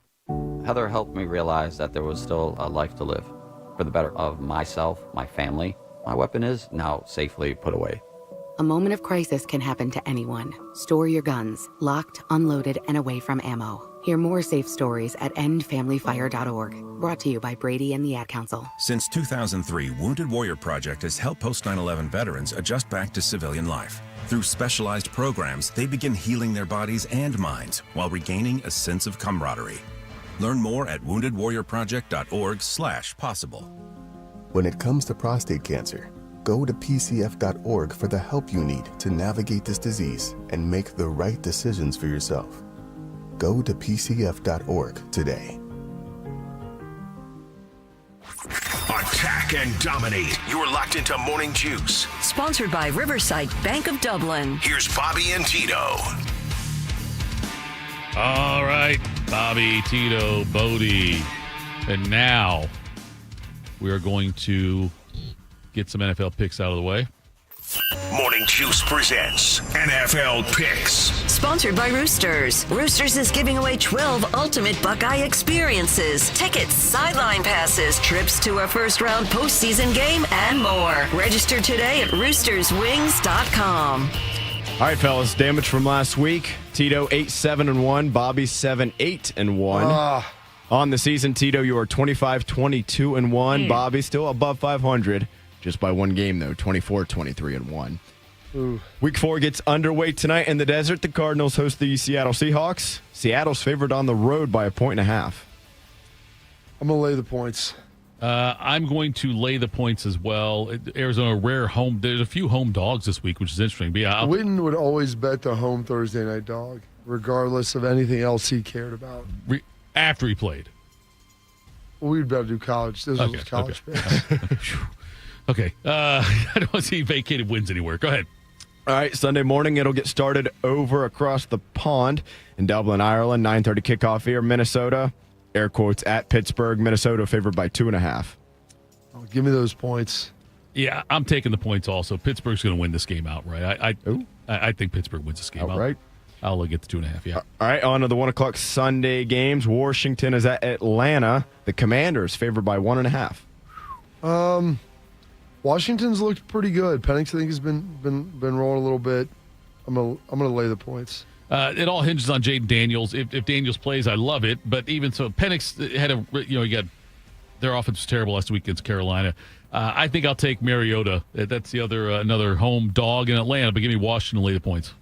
Heather helped me realize that there was still a life to live for the better of myself, my family. My weapon is now safely put away. A moment of crisis can happen to anyone. Store your guns, locked, unloaded, and away from ammo. Hear more safe stories at endfamilyfire.org. Brought to you by Brady and the Ad Council. Since 2003, Wounded Warrior Project has helped post 9/11 veterans adjust back to civilian life. Through specialized programs, they begin healing their bodies and minds while regaining a sense of camaraderie. Learn more at woundedwarriorproject.org/possible. When it comes to prostate cancer, go to pcf.org for the help you need to navigate this disease and make the right decisions for yourself. Go to pcf.org today. Attack and dominate. You're locked into Morning Juice. Sponsored by Riverside Bank of Dublin. Here's Bobby and Tito. All right, Bobby, Tito, Bodie. And now we are going to get some NFL picks out of the way. Morning Juice presents NFL Picks. Sponsored by Roosters. Roosters is giving away 12 ultimate Buckeye experiences, tickets, sideline passes, trips to a first-round postseason game, and more. Register today at roosterswings.com. All right, fellas, damage from last week. Tito 8-7-1, Bobby 7-8-1. On the season, Tito, you are 25-22-1. Bobby still above 500. Just by one game, though, 24-23-1. Week 4 gets underway tonight in the desert. The Cardinals host the Seattle Seahawks. Seattle's favored on the road by 1.5. I'm going to lay the points. I'm going to lay the points as well. Arizona, rare home. There's a few home dogs this week, which is interesting. But yeah, Witten would always bet the home Thursday night dog, regardless of anything else he cared about. After he played. Well, we'd better do college. This was college picks. Okay. I don't want to see vacated wins anywhere. Go ahead. All right, Sunday morning, it'll get started over across the pond in Dublin, Ireland. 9:30 kickoff here. Minnesota, air quotes, at Pittsburgh. Minnesota favored by 2.5. Oh, give me those points. Yeah, I'm taking the points also. Pittsburgh's going to win this game outright. I think Pittsburgh wins this game outright. I'll get the 2.5, yeah. All right, on to the 1 o'clock Sunday games. Washington is at Atlanta. The Commanders favored by 1.5. Washington's looked pretty good. Penix, I think, has been rolling a little bit. I'm gonna lay the points. It all hinges on Jaden Daniels. If Daniels plays, I love it. But even so, Penix had you got their offense was terrible last week against Carolina. I think I'll take Mariota. That's the other another home dog in Atlanta. But give me Washington, lay the points.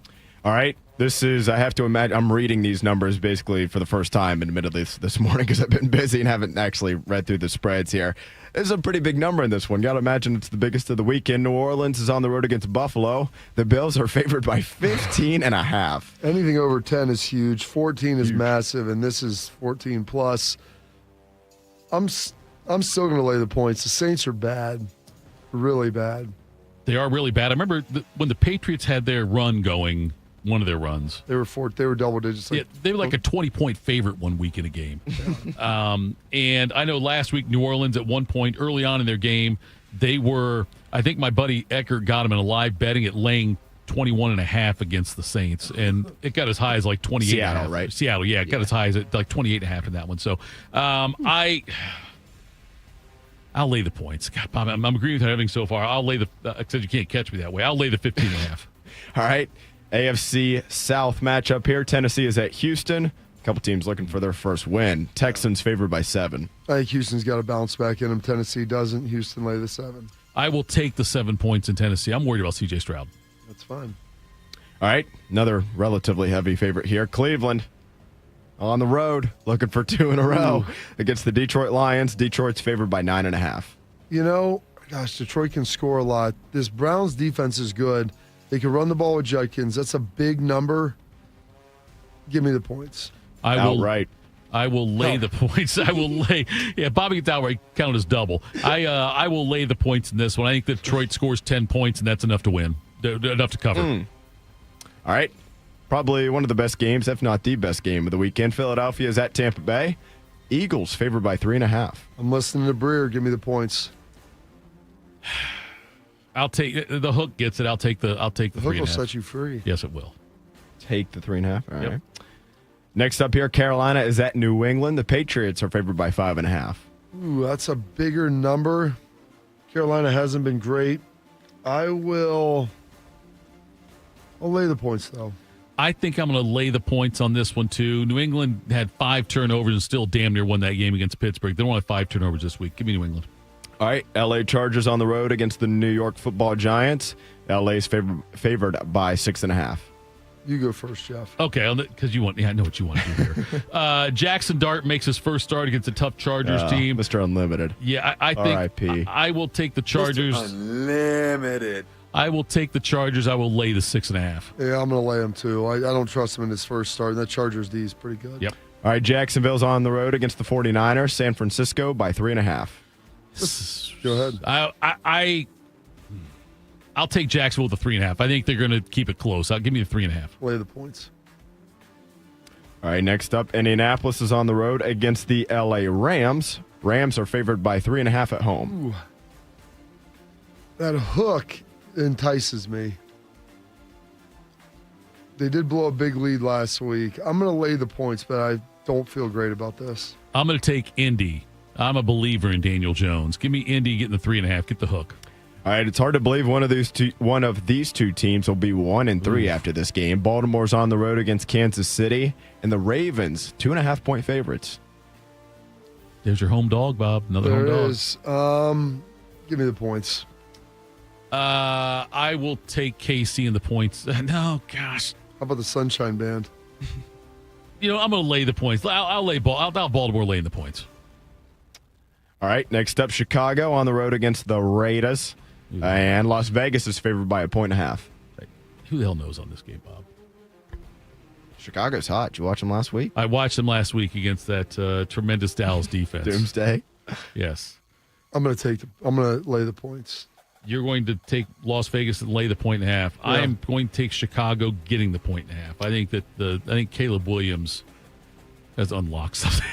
All right. This is, I have to imagine, I'm reading these numbers basically for the first time, admittedly, this morning because I've been busy and haven't actually read through the spreads here. There's a pretty big number in this one. Got to imagine it's the biggest of the weekend. New Orleans is on the road against Buffalo. The Bills are favored by 15.5. Anything over 10 is huge. 14 is massive, and this is 14 plus. I'm still going to lay the points. The Saints are bad, really bad. They are really bad. I remember when the Patriots had their run going one of their runs. They were double digits. They were like a 20-point favorite one week in a game. And I know last week New Orleans at one point early on in their game, they were, I think my buddy Eckert got them in a live betting at laying 21.5 against the Saints, and it got as high as like 28. Seattle, right? Seattle, yeah, it got as high as like 28.5 in that one. So I'll lay the points. God, Bob, I'm agreeing with everything so far. I'll lay except you can't catch me that way. I'll lay the 15.5. All right. AFC South matchup here. Tennessee is at Houston. A couple teams looking for their first win. Texans favored by 7. I think Houston's got to bounce back in them. Tennessee doesn't. Houston lay the 7. I will take the 7 points in Tennessee. I'm worried about C.J. Stroud. That's fine. All right. Another relatively heavy favorite here. Cleveland on the road looking for 2 in a row against the Detroit Lions. Detroit's favored by 9.5. You know, gosh, Detroit can score a lot. This Browns defense is good. They can run the ball with Judkins. That's a big number. Give me the points. I will lay the points. I will lay. Yeah, Bobby gets outright counted as double. I will lay the points in this one. I think that Detroit scores 10 points, and that's enough to win. Enough to cover. All right. Probably one of the best games, if not the best game of the weekend. Philadelphia is at Tampa Bay. Eagles favored by 3.5. I'm listening to Breer. Give me the points. I'll take the hook. Gets it. I'll take the 3.5. The hook will set you free. Yes, it will. Take the 3.5. All right. Next up here, Carolina is at New England. The Patriots are favored by 5.5. Ooh, that's a bigger number. Carolina hasn't been great. I'll lay the points, though. I think I'm going to lay the points on this one, too. New England had 5 turnovers and still damn near won that game against Pittsburgh. They don't have 5 turnovers this week. Give me New England. All right, L.A. Chargers on the road against the New York Football Giants. L.A.'s favored by 6.5. You go first, Jeff. Okay, because I know what you want to do here. Jackson Dart makes his first start against a tough Chargers team. Mr. Unlimited. Yeah, I think R.I.P. I will take the Chargers. Mr. Unlimited. I will take the Chargers. I will lay the 6.5. Yeah, I'm going to lay them, too. I don't trust him in his first start. That Chargers D is pretty good. Yep. All right, Jacksonville's on the road against the 49ers. San Francisco by 3.5. Go ahead. I'll take Jacksonville with the 3.5. I think they're going to keep it close. Give me the 3.5. Lay the points. All right, next up, Indianapolis is on the road against the L.A. Rams. Rams are favored by 3.5 at home. Ooh. That hook entices me. They did blow a big lead last week. I'm going to lay the points, but I don't feel great about this. I'm going to take Indy. I'm a believer in Daniel Jones. Give me Indy getting the 3.5. Get the hook. All right, it's hard to believe one of these two teams will be 1-3 after this game. Baltimore's on the road against Kansas City, and the Ravens 2.5-point favorites. There's your home dog, Bob. Another home dog. There is. Give me the points. I will take KC in the points. No, gosh. How about the Sunshine Band? I'm going to lay the points. I'll Baltimore laying the points. All right, next up, Chicago on the road against the Raiders. And Las Vegas is favored by 1.5. Who the hell knows on this game, Bob? Chicago's hot. Did you watch them last week? I watched them last week against that tremendous Dallas defense. Doomsday? Yes. I'm going to lay the points. You're going to take Las Vegas and lay the 1.5. Yeah. I am going to take Chicago getting the 1.5. I think Caleb Williams has unlocked something.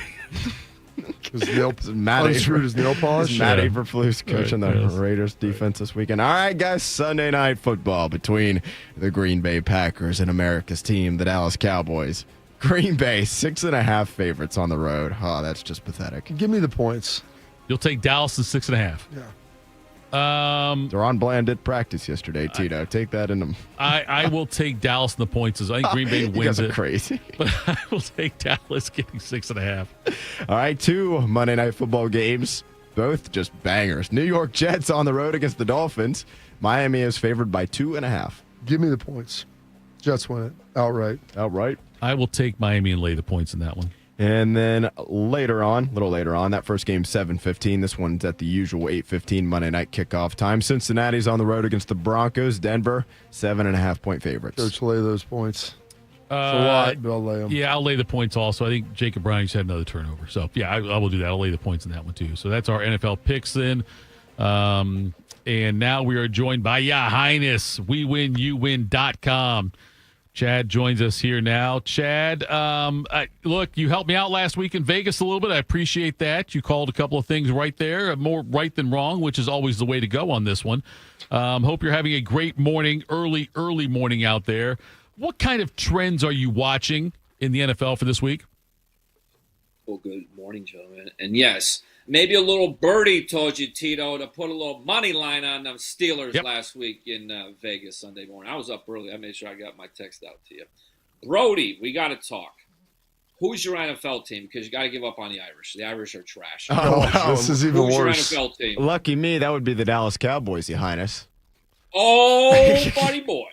Unscrewed his nail polish. Matt Eberflus coaching the Raiders defense this weekend. All right, guys, Sunday night football between the Green Bay Packers and America's team, the Dallas Cowboys. Green Bay 6.5 favorites on the road. Oh, that's just pathetic. Give me the points. You'll take Dallas at 6.5. Yeah. Deron Bland did practice yesterday, Tito. Take that in them. I will take Dallas in the points. I think Green Bay wins you guys are it. Crazy. But I will take Dallas getting 6.5. All right, 2 Monday Night Football games, both just bangers. New York Jets on the road against the Dolphins. Miami is favored by 2.5. Give me the points. Jets win it outright. Outright. I will take Miami and lay the points in that one. And then a little later on, that first game 7:15. This one's at the usual 8:15 Monday night kickoff time. Cincinnati's on the road against the Broncos. Denver 7.5-point favorites. Coach, lay those points. It's a lot, but I'll lay them. Yeah, I'll lay the points also. I think Jacob Browning's had another turnover. So, yeah, I will do that. I'll lay the points in that one, too. So that's our NFL picks then. And now we are joined by Ya Highness. WeWinYouWin.com. Chad joins us here now. Chad, look, you helped me out last week in Vegas a little bit. I appreciate that. You called a couple of things right there, more right than wrong, which is always the way to go on this one. Hope you're having a great morning, early morning out there. What kind of trends are you watching in the NFL for this week? Well, good morning, gentlemen. And yes, maybe a little birdie told you, Tito, to put a little money line on them Steelers last week in Vegas Sunday morning. I was up early. I made sure I got my text out to you. Brody, we got to talk. Who's your NFL team? Because you got to give up on the Irish. The Irish are trash. Oh, wow. This is even Who's worse. your NFL team? Lucky me, that would be the Dallas Cowboys, Ya Highness. Oh, buddy boy.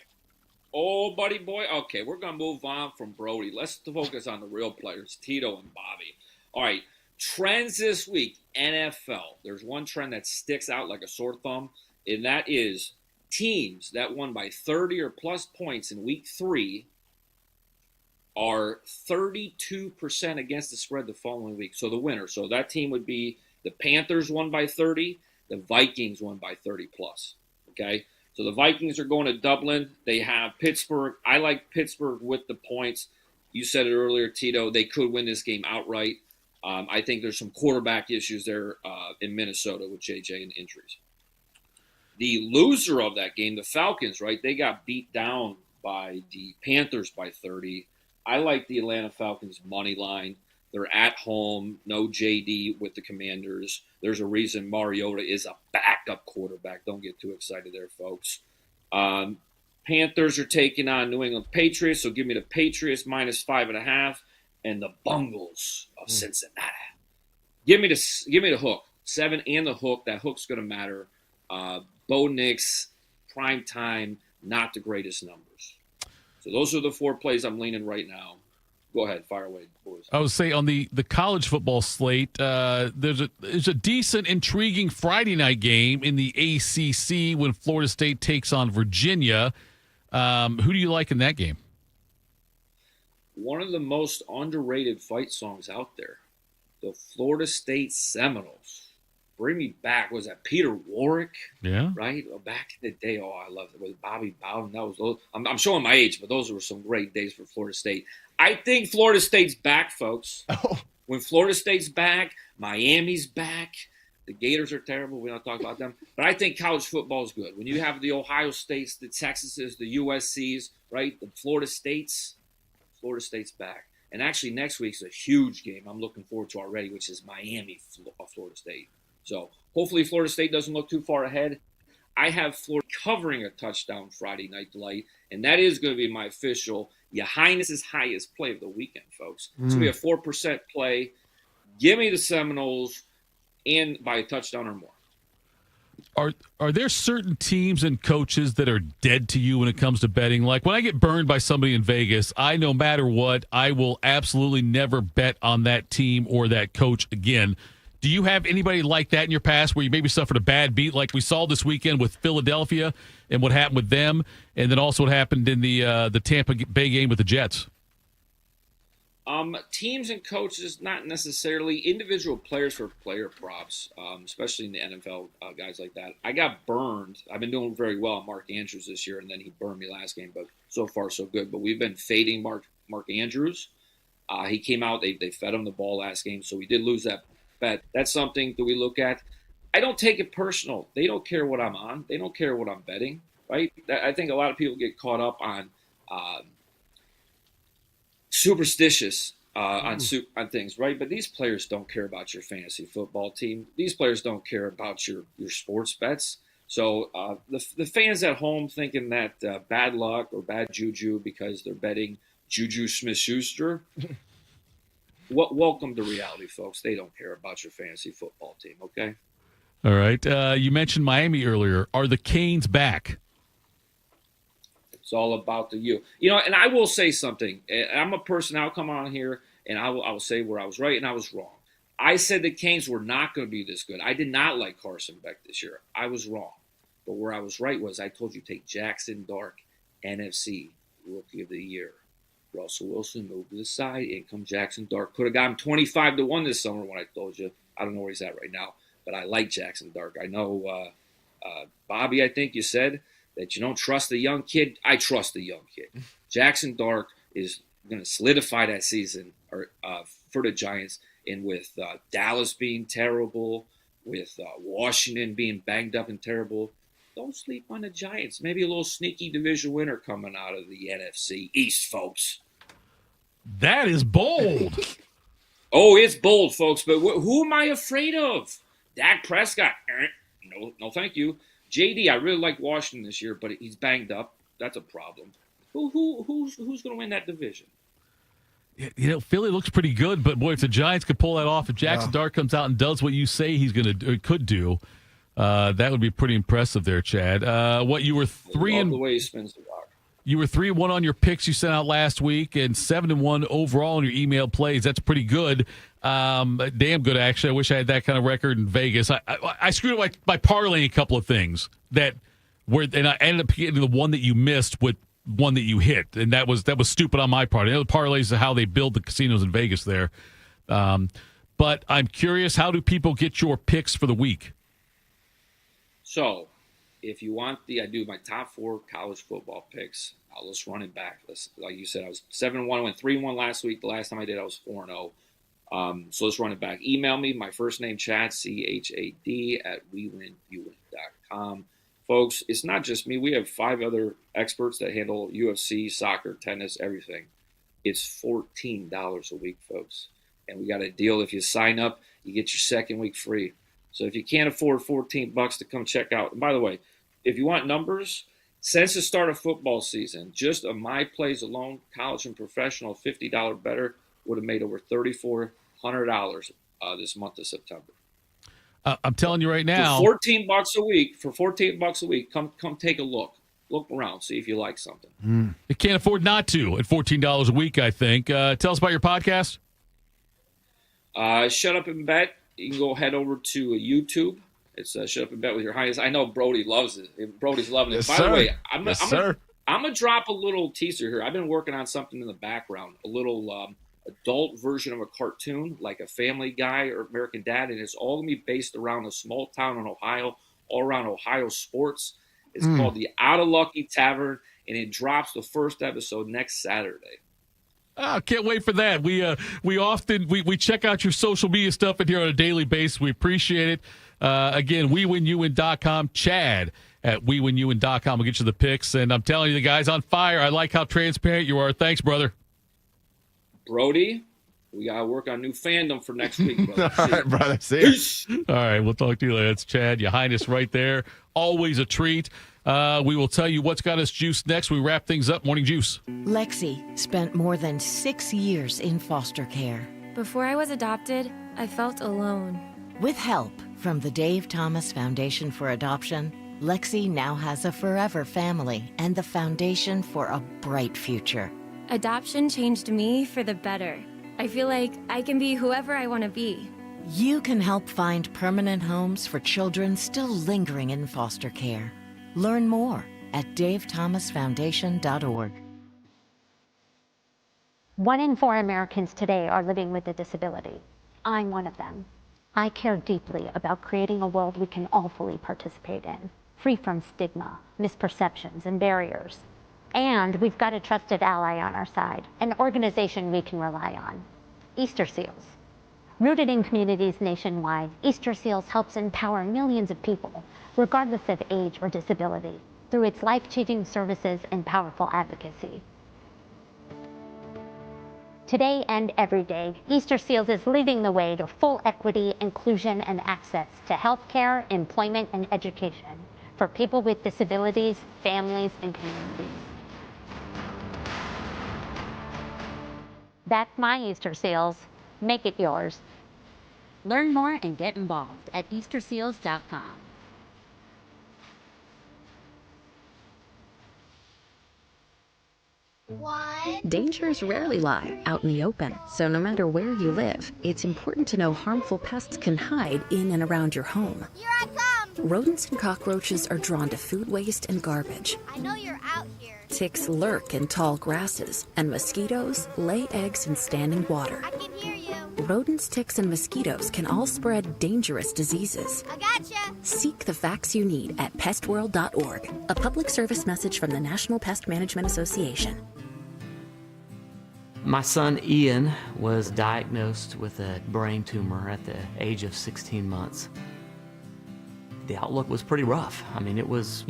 Oh, buddy boy. Okay, we're going to move on from Brody. Let's focus on the real players, Tito and Bobby. All right, trends this week, NFL. There's one trend that sticks out like a sore thumb, and that is teams that won by 30 or plus points in week 3 are 32% against the spread the following week. So the winner. So that team would be the Panthers won by 30, the Vikings won by 30 plus. Okay? So the Vikings are going to Dublin. They have Pittsburgh. I like Pittsburgh with the points. You said it earlier, Tito. They could win this game outright. I think there's some quarterback issues there in Minnesota with JJ and injuries. The loser of that game, the Falcons, right? They got beat down by the Panthers by 30. I like the Atlanta Falcons money line. They're at home, no JD with the Commanders. There's a reason Mariota is a backup quarterback. Don't get too excited there, folks. Panthers are taking on New England Patriots, so give me the Patriots -5.5 and the Bungles of Cincinnati. Give me the hook. 7 and the hook. That hook's going to matter. Bo Nix, prime time, not the greatest numbers. So those are the 4 plays I'm leaning right now. Go ahead, fire away, boys. I would say on the college football slate, there's a decent, intriguing Friday night game in the ACC when Florida State takes on Virginia. Who do you like in that game? One of the most underrated fight songs out there, the Florida State Seminoles. Bring me back. Was that Peter Warwick? Yeah. Right? Back in the day, I loved it. With Bobby Bowden. That was those. I'm showing my age, but those were some great days for Florida State. I think Florida State's back, folks. When Florida State's back, Miami's back. The Gators are terrible. We don't talk about them. But I think college football is good. When you have the Ohio States, the Texases, the USCs, right? The Florida State's back. And actually, next week's a huge game I'm looking forward to already, which is Miami, Florida State. So hopefully Florida State doesn't look too far ahead. I have Florida covering a touchdown Friday night delight, and that is going to be my official Ya Highness's highest play of the weekend, folks. It's going to be a 4% play. Give me the Seminoles and by a touchdown or more. Are there certain teams and coaches that are dead to you when it comes to betting? Like when I get burned by somebody in Vegas, no matter what, I will absolutely never bet on that team or that coach again. Do you have anybody like that in your past where you maybe suffered a bad beat like we saw this weekend with Philadelphia and what happened with them, and then also what happened in the Tampa Bay game with the Jets? Teams and coaches, not necessarily. Individual players for player props, especially in the NFL, guys like that. I got burned. I've been doing very well on Mark Andrews this year, and then he burned me last game, but so far so good. But we've been fading Mark Andrews. He came out, they fed him the ball last game, so we did lose that bet. That's something that we look at. I don't take it personal. They don't care what I'm on. They don't care what I'm betting, right? I think a lot of people get caught up on superstitious on things, right? But these players don't care about your fantasy football team. These players don't care about your sports bets. So the fans at home thinking that bad luck or bad juju because they're betting Juju Smith-Schuster, welcome to reality, folks. They don't care about your fantasy football team, okay? All right. You mentioned Miami earlier. Are the Canes back? It's all about the you. And I will say something. I'm a person, I'll come on here, and I will say where I was right and I was wrong. I said the Canes were not going to be this good. I did not like Carson Beck this year. I was wrong. But where I was right was I told you take Jackson Dark, NFC Rookie of the Year. Russell Wilson moved to the side. In come Jackson Dark. Could have got him 25-1 this summer when I told you. I don't know where he's at right now. But I like Jackson Dark. I know Bobby, I think you said, that you don't trust the young kid. I trust the young kid. Jackson Dart is going to solidify that season for the Giants. And with Dallas being terrible, with Washington being banged up and terrible, don't sleep on the Giants. Maybe a little sneaky division winner coming out of the NFC East, folks. That is bold. Oh, it's bold, folks. But who am I afraid of? Dak Prescott? No, thank you. JD, I really like Washington this year, but he's banged up. That's a problem. Who's going to win that division? You know, Philly looks pretty good, but boy, if the Giants could pull that off, if Jackson Dart comes out and does what you say he's going to could do, that would be pretty impressive there, Chad. What you were the way he spins the rock. You were 3-1 on your picks you sent out last week, and 7-1 overall on your email plays. That's pretty good. Damn good, actually. I wish I had that kind of record in Vegas. I screwed up by parlaying a couple of things and I ended up getting the one that you missed with one that you hit, and that was stupid on my part. I know the parlays are how they build the casinos in Vegas there. But I'm curious, how do people get your picks for the week? So, if you want I do my top 4 college football picks. Let's run it back. Like you said, I was 7-1, went 3-1 last week. The last time I did, I was 4-0. So let's run it back. Email me, my first name, Chad, CHAD, @WeWinUwin.com. Folks, it's not just me. We have 5 other experts that handle UFC, soccer, tennis, everything. It's $14 a week, folks. And we got a deal. If you sign up, you get your second week free. So if you can't afford $14 to come check out. And by the way, if you want numbers, since the start of football season, just on my plays alone, college and professional, $50 better, would have made over $3,400 this month of September. I'm telling you right now, for $14 a week, come take a look. Look around, see if you like something. You can't afford not to at $14 a week, I think. Tell us about your podcast. Shut Up and Bet. You can go head over to YouTube. It's Shut Up and Bet with Your Highness. I know Brody loves it. Brody's loving it. By the way, I'm going to drop a little teaser here. I've been working on something in the background, a little adult version of a cartoon, like a Family Guy or American Dad, and it's all going to be based around a small town in Ohio, all around Ohio sports. It's called the Out of Lucky Tavern, and it drops the first episode next Saturday. Oh, can't wait for that. We often check out your social media stuff in here on a daily basis. We appreciate it. Again, WeWinUwin.com. Chad at WeWinUwin.com will get you the picks. And I'm telling you, the guy's on fire. I like how transparent you are. Thanks, brother. Brody, we got to work on new fandom for next week, brother. All right, brother. See you. All right, we'll talk to you later. That's Chad, Ya Highness right there. Always a treat. We will tell you what's got us juiced next. We wrap things up. Morning Juice. Lexi spent more than 6 years in foster care. Before I was adopted, I felt alone. With help from the Dave Thomas Foundation for Adoption, Lexi now has a forever family and the foundation for a bright future. Adoption changed me for the better. I feel like I can be whoever I want to be. You can help find permanent homes for children still lingering in foster care. Learn more at davethomasfoundation.org. 1 in 4 Americans today are living with a disability. I'm one of them. I care deeply about creating a world we can all fully participate in, free from stigma, misperceptions, and barriers. And we've got a trusted ally on our side, an organization we can rely on, Easter Seals. Rooted in communities nationwide, Easter Seals helps empower millions of people, regardless of age or disability, through its life-changing services and powerful advocacy. Today and every day, Easter Seals is leading the way to full equity, inclusion, and access to healthcare, employment, and education for people with disabilities, families, and communities. Back my Easter Seals. Make it yours. Learn more and get involved at EasterSeals.com. Dangers rarely lie out in the open, so no matter where you live, it's important to know harmful pests can hide in and around your home. Here I come! Rodents and cockroaches are drawn to food waste and garbage. I know you're out here. Ticks lurk in tall grasses, and mosquitoes lay eggs in standing water. I can hear you. Rodents, ticks, and mosquitoes can all spread dangerous diseases. I gotcha. Seek the facts you need at pestworld.org, a public service message from the National Pest Management Association. My son Ian was diagnosed with a brain tumor at the age of 16 months. The outlook was pretty rough. I mean, it was,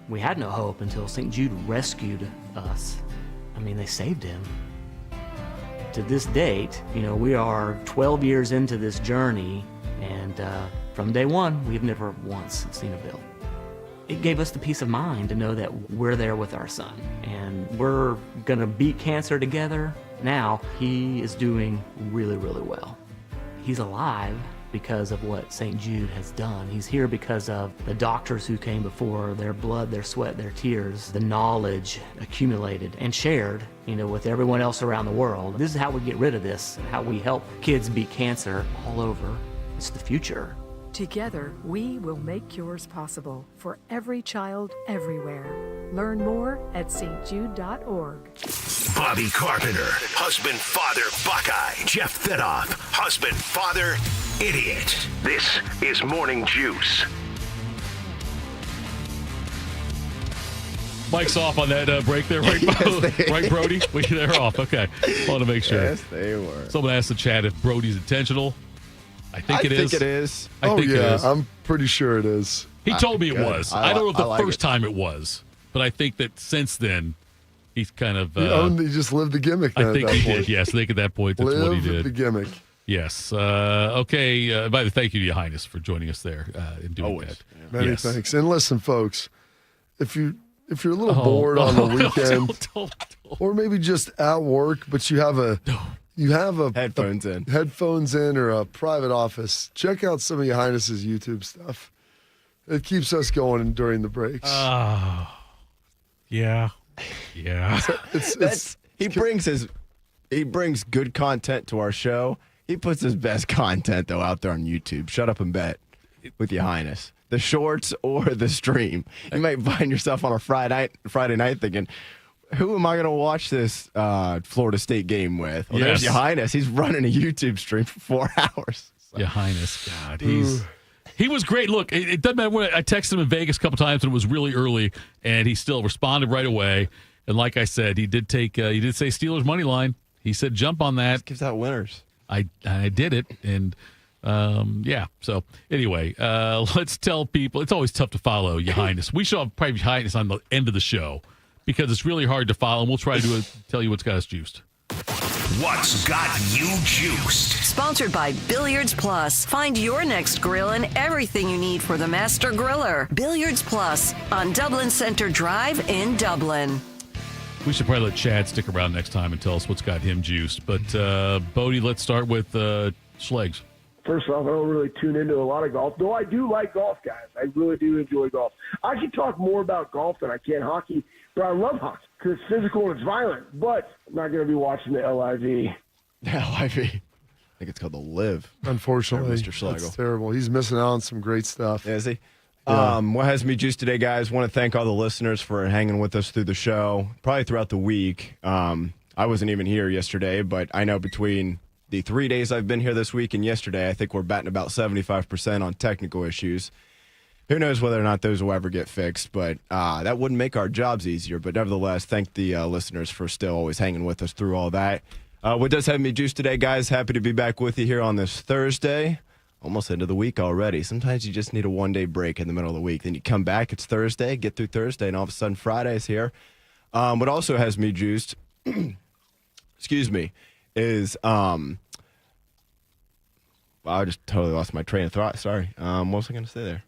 we had no hope until St. Jude rescued us. I mean, they saved him. To this date, we are 12 years into this journey, and from day one, we've never once seen a bill. It gave us the peace of mind to know that we're there with our son, and we're gonna beat cancer together. Now, he is doing really, really well. He's alive because of what St. Jude has done. He's here because of the doctors who came before, their blood, their sweat, their tears, the knowledge accumulated and shared, with everyone else around the world. This is how we get rid of this, how we help kids beat cancer all over. It's the future. Together, we will make cures possible for every child everywhere. Learn more at stjude.org. Bobby Carpenter, husband, father, Buckeye. Jeff Thitoff, husband, father, idiot. This is Morning Juice. Mike's off on that break there, right, Yes, right, Brody? They're off. Okay. Want to make sure. Yes, they were. Someone asked the chat if Brody's intentional. I think it is. I think it is. I'm pretty sure it is. He told me it was. I don't know if the like first time it was, but I think that since then, he's kind of. He just lived the gimmick. I think he did. Yes, I think at that point that's what he did. The gimmick. Yes. Okay. By the way, thank you to Ya Highness for joining us there and doing that. Yeah. Many thanks. And listen, folks, if you're a little bored on the weekend, or maybe just at work, but you have headphones in or a private office, check out some of Ya Highness's YouTube stuff. It keeps us going during the breaks. Yeah. He brings good content to our show. He puts his best content though out there on YouTube. Shut up and bet with Ya Highness. The shorts or the stream. You might find yourself on a Friday night thinking, who am I going to watch this Florida State game with? Well, there's Ya Highness. He's running a YouTube stream for 4 hours. Ya Highness. God, he was great. Look, it doesn't matter when I texted him in Vegas a couple times and it was really early, and he still responded right away. And like I said, he did say Steelers money line. He said jump on that. Just gives out winners. I did it, and so anyway, let's tell people. It's always tough to follow Ya Highness. We should have probably Ya Highness on the end of the show because it's really hard to follow, and we'll try to tell you what's got us juiced. What's got you juiced? Sponsored by Billiards Plus. Find your next grill and everything you need for the master griller. Billiards Plus on Dublin Center Drive in Dublin. We should probably let Chad stick around next time and tell us what's got him juiced. But, Bodie, let's start with Schlegs. First off, I don't really tune into a lot of golf, though I do like golf, guys. I really do enjoy golf. I can talk more about golf than I can hockey, but I love hockey because it's physical and it's violent. But I'm not going to be watching the LIV. LIV. I think it's called the Live. Unfortunately, Mr. Schlegel. That's terrible. He's missing out on some great stuff. Is he? Yeah. What has me juiced today, guys? Want to thank all the listeners for hanging with us through the show, probably throughout the week. I wasn't even here yesterday, but I know between the 3 days I've been here this week and yesterday, I think we're batting about 75% on technical issues. Who knows whether or not those will ever get fixed, but that wouldn't make our jobs easier. But nevertheless, thank the listeners for still always hanging with us through all that. What does have me juiced today, guys? Happy to be back with you here on this Thursday. Almost into the week already. Sometimes you just need a one-day break in the middle of the week. Then you come back, it's Thursday, get through Thursday, and all of a sudden Friday's here. What also has me juiced, excuse me, is I just totally lost my train of thought. Sorry. What was I going to say there?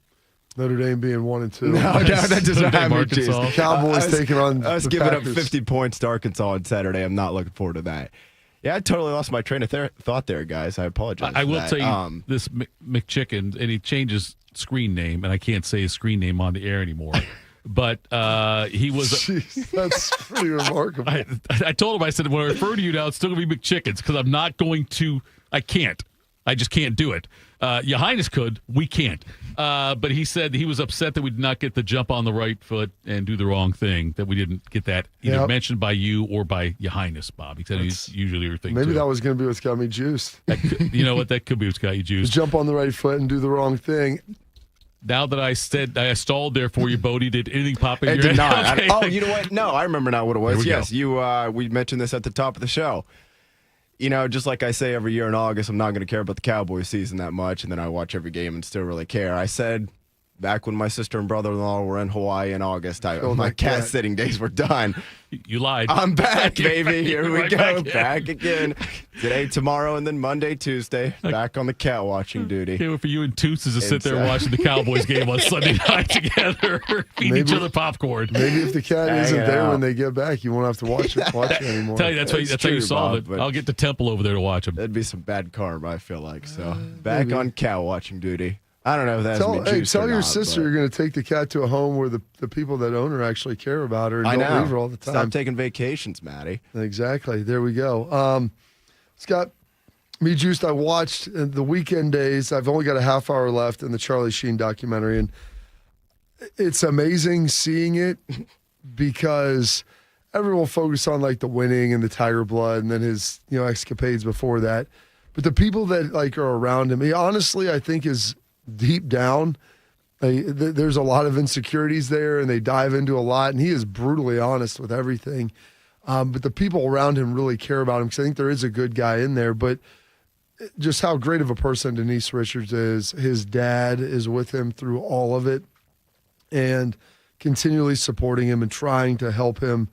Notre Dame being 1-2. No, that does not have me juiced. The Cowboys taking on us giving up 50 points to Arkansas on Saturday. I'm not looking forward to that. Yeah, I totally lost my train of thought there, guys. I apologize. I will tell you this McChicken, and he changed his screen name, and I can't say his screen name on the air anymore. But he was. Jeez, that's pretty remarkable. I told him, I said, when I refer to you now, it's still going to be McChickens because I'm not going to. I can't. I just can't do it. Ya Highness could. We can't. But he said he was upset that we did not get the jump on the right foot and do the wrong thing, that we didn't get that either mentioned by you or by Ya Highness, Bob. He said it's usually your thing, maybe too. that was going to be what's got me juiced. You know what? That could be what's got you juiced. Jump on the right foot and do the wrong thing. Now that I said I stalled there for you, Bodie, did anything pop in It your did head? not. Okay. You know what? No, I remember now what it was. There we Yes, we mentioned this at the top of the show. You know, just like I say every year in August, I'm not going to care about the Cowboys season that much, and then I watch every game and still really care. I said back when my sister and brother-in-law were in Hawaii in August, my cat sitting days were done. You lied. I'm back, baby. Here we right go. back Back again. Today, tomorrow, and then Monday, Tuesday. Back on the cat watching duty. Can't wait for you and Toots to sit there watching the Cowboys game on Sunday night together, feeding each other popcorn. Maybe if the cat isn't there when they get back, you won't have to watch it anymore. Tell you that's how you solve it. I'll get the Temple over there to watch them. That'd be some bad karma, I feel like. So back on cat watching duty. I don't know if that's tell your sister you're going to take the cat to a home where the people that own her actually care about her and don't leave her all the time. Stop taking vacations, Maddie. Exactly. There we go. It's got me juiced. I watched the weekend days. I've only got a half hour left in the Charlie Sheen documentary, and it's amazing seeing it because everyone focused on like the winning and the Tiger blood and then his escapades before that. But the people that like are around him, he honestly I think is deep down, there's a lot of insecurities there, and they dive into a lot, and he is brutally honest with everything. But the people around him really care about him because I think there is a good guy in there. But just how great of a person Denise Richards is. His dad is with him through all of it and continually supporting him and trying to help him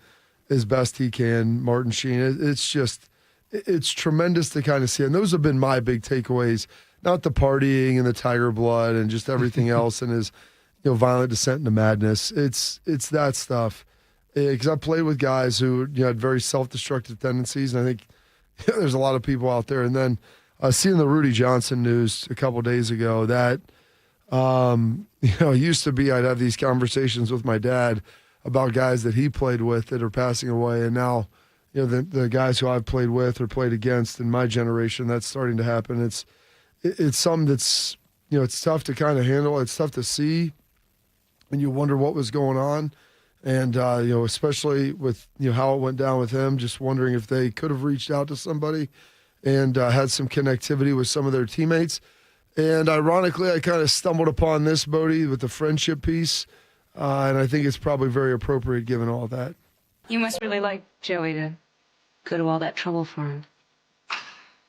as best he can. Martin Sheen, it's tremendous to kind of see. And those have been my big takeaways. Not the partying and the Tiger blood and just everything else and his violent descent into madness. It's that stuff. Because I played with guys who had very self-destructive tendencies, and I think there's a lot of people out there. And then seeing the Rudy Johnson news a couple days ago, that used to be I'd have these conversations with my dad about guys that he played with that are passing away, and now the guys who I've played with or played against in my generation, that's starting to happen. It's something that's, it's tough to kind of handle. It's tough to see, and you wonder what was going on. And, especially with, how it went down with him, just wondering if they could have reached out to somebody and had some connectivity with some of their teammates. And ironically, I kind of stumbled upon this, Bodie, with the friendship piece. And I think it's probably very appropriate given all that. You must really like Joey to go to all that trouble for him.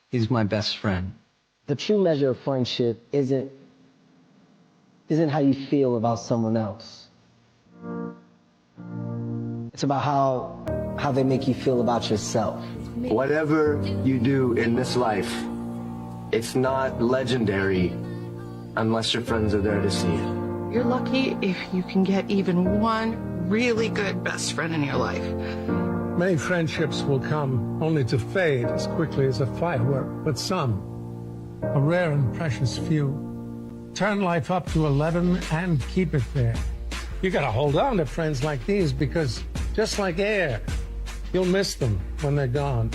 He's my best friend. The true measure of friendship isn't how you feel about someone else. It's about how they make you feel about yourself. Whatever you do in this life, it's not legendary unless your friends are there to see it. You're lucky if you can get even one really good best friend in your life. Many friendships will come only to fade as quickly as a firework, but some, a rare and precious few, turn life up to 11 and keep it there. You gotta hold on to friends like these because just like air, you'll miss them when they're gone.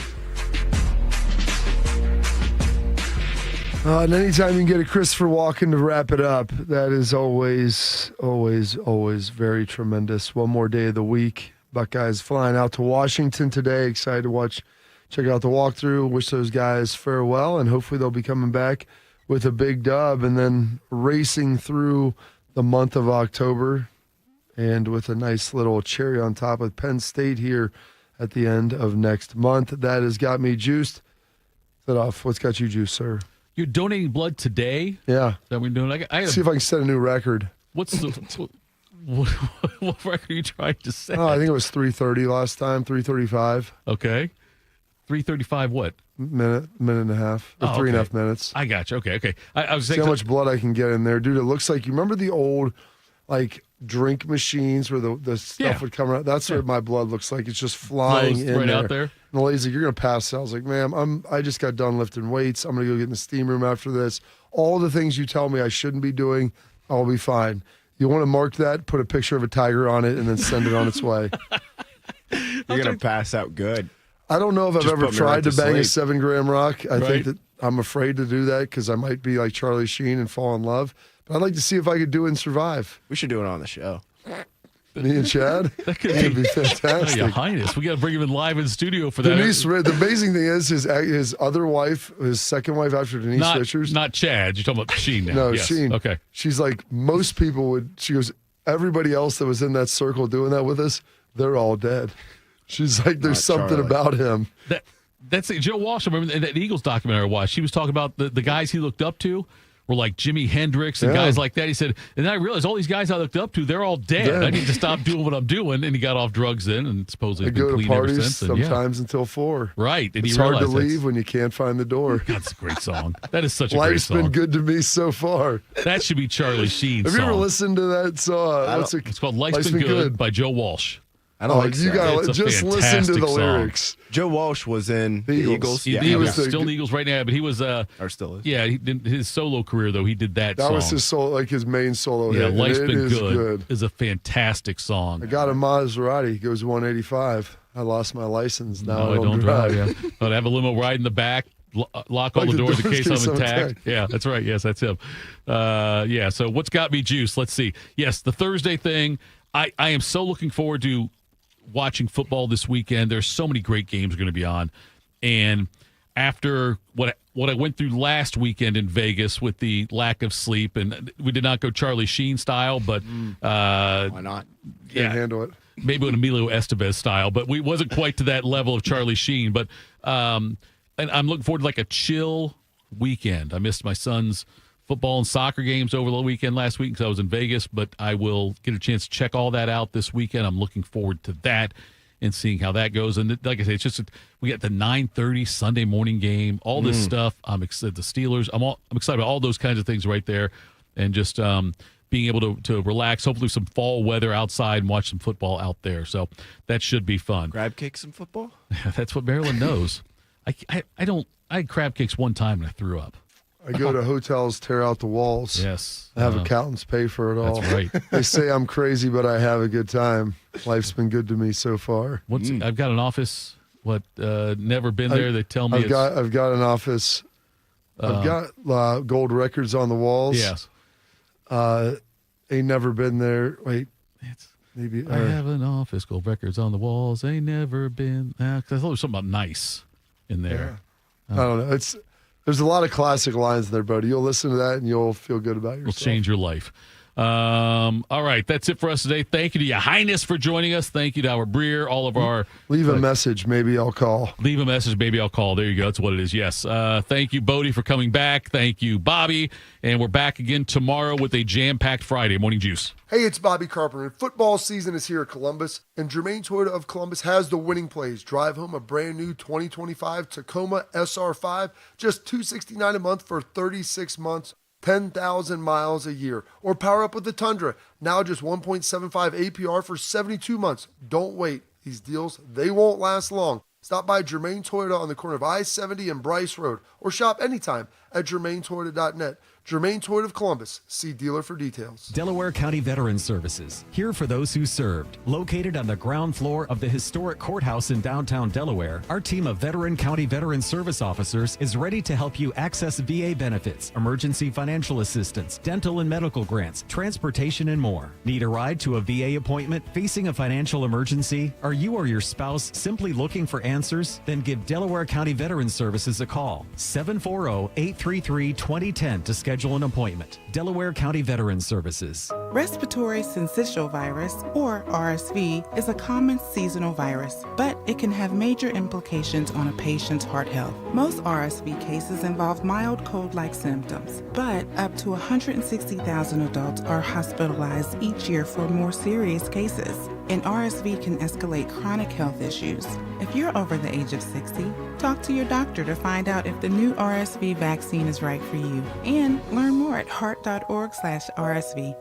And anytime you can get a Christopher Walken to wrap it up, that is always, always, always very tremendous. One more day of the week. Buckeyes flying out to Washington today. Excited to check out the walkthrough. Wish those guys farewell, and hopefully they'll be coming back with a big dub and then racing through the month of October and with a nice little cherry on top with Penn State here at the end of next month. That has got me juiced. Thitoff, what's got you juiced, sir? You're donating blood today? Yeah. Is that what we're doing? See if I can set a new record. What's the what record are you trying to set? Oh, I think it was 3:30 last time, 3:35. Okay. 3:35 what? Minute and a half, or 3.5 minutes. I got you. Okay. I was saying how much blood I can get in there. Dude, it looks like, you remember the old, drink machines where the stuff would come out? That's what my blood looks like. It's just flying in right there. out there. And the lady's like, you're going to pass out. I was like, ma'am, I just got done lifting weights. I'm going to go get in the steam room after this. All the things you tell me I shouldn't be doing, I'll be fine. You want to mark that, put a picture of a tiger on it, and then send it on its way. You're going to pass out good. I don't know if I've ever tried to bang a 7-gram rock. I think that I'm afraid to do that because I might be like Charlie Sheen and fall in love. But I'd like to see if I could do it and survive. We should do it on the show. Me and Chad? That could be fantastic. Ya Highness. We got to bring him in live in studio for that. Denise, the amazing thing is his other wife, his second wife after Denise Richards. Not Chad. You're talking about Sheen now. No, Yes. Sheen. Okay. She's like, most people would, she goes, everybody else that was in that circle doing that with us, they're all dead. She's like, there's something about him. That's it. Joe Walsh, I remember in that Eagles documentary I watched, she was talking about the guys he looked up to were like Jimi Hendrix and guys like that. He said, and then I realized all these guys I looked up to, they're all dead. I need to stop doing what I'm doing. And he got off drugs then and supposedly I been go clean to ever parties since. And, sometimes until 4. Right. And it's you hard to realize leave when you can't find the door. That's a great song. That is such a great Life's song. been good to me so far. That should be Charlie Sheen's Have song. you ever listened to that song? It's called Life's Been Good by Joe Walsh. I don't like you that. gotta It's a just listen to the fantastic song. lyrics. Joe Walsh was in the Eagles. He was still in the Eagles right now, but he was or still is. Yeah, he did his solo career though. He did that. That song. was his solo, like his main solo Yeah, hit. Life's and Been it is Good is a fantastic song. I got a Maserati. It goes 185. I lost my license. Now No, I don't drive. Yeah. I'd have a limo right in the back, lock all Like the the doors in doors case case I'm I'm attacked. attacked. Yeah, that's right. Yes, that's him. Yeah, so what's got me juiced? Let's see. Yes, the Thursday thing. I am so looking forward to watching football this weekend. There's so many great games going to be on. And after what I went through last weekend in Vegas with the lack of sleep, and we did not go Charlie Sheen style, but why not? Can't handle it. Maybe an Emilio Estevez style, but we wasn't quite to that level of Charlie Sheen. But and I'm looking forward to like a chill weekend. I missed my son's football and soccer games over the weekend last week because I was in Vegas, but I will get a chance to check all that out this weekend. I'm looking forward to that and seeing how that goes. And like I say, it's just we got the 9:30 Sunday morning game, all this stuff. I'm excited. The Steelers. I'm excited about all those kinds of things right there, and just being able to relax. Hopefully, some fall weather outside and watch some football out there. So that should be fun. Crab cakes and football. That's what Maryland knows. I had crab cakes one time and I threw up. I go to hotels, tear out the walls. Yes. I have accountants pay for it all. That's right. They say I'm crazy, but I have a good time. Life's been good to me so far. I've got an office. Never been there. They tell me I've got an office. I've got gold records on the walls. Yes. Ain't never been there. Wait. Maybe I have an office, gold records on the walls. Ain't never been. 'Cause I thought there was something about nice in there. I don't know. There's a lot of classic lines there, buddy. You'll listen to that and you'll feel good about yourself. It'll change your life. All right, that's it for us today. Thank you to Ya Highness for joining us. Thank you to our Breer, all of our... Leave a message. Maybe I'll call. Leave a message. Maybe I'll call. There you go. That's what it is. Yes. Thank you, Bodie, for coming back. Thank you, Bobby. And we're back again tomorrow with a jam-packed Friday Morning Juice. Hey, it's Bobby Carpenter. Football season is here at Columbus, and Germain Toyota of Columbus has the winning plays. Drive home a brand new 2025 Tacoma SR5, just $269 a month for 36 months. 10,000 miles a year. Or power up with the Tundra, now just 1.75 APR for 72 months. Don't wait. These deals, they won't last long. Stop by Germain Toyota on the corner of I-70 and Bryce Road, or shop anytime at germaintoyota.net. Germain Toyota of Columbus. See dealer for details. Delaware County Veterans Services, here for those who served. Located on the ground floor of the historic courthouse in downtown Delaware, our team of veteran county veteran service officers is ready to help you access VA benefits, emergency financial assistance, dental and medical grants, transportation, and more. Need a ride to a VA appointment? Facing a financial emergency? Are you or your spouse simply looking for answers? Then give Delaware County Veterans Services a call. 740-833-2010 to schedule an appointment. Delaware County Veterans Services. Respiratory syncytial virus, or RSV, is a common seasonal virus, but it can have major implications on a patient's heart health. Most RSV cases involve mild cold-like symptoms, but up to 160,000 adults are hospitalized each year for more serious cases. And RSV can escalate chronic health issues. If you're over the age of 60, talk to your doctor to find out if the new RSV vaccine is right for you. And learn more at heart.org/RSV.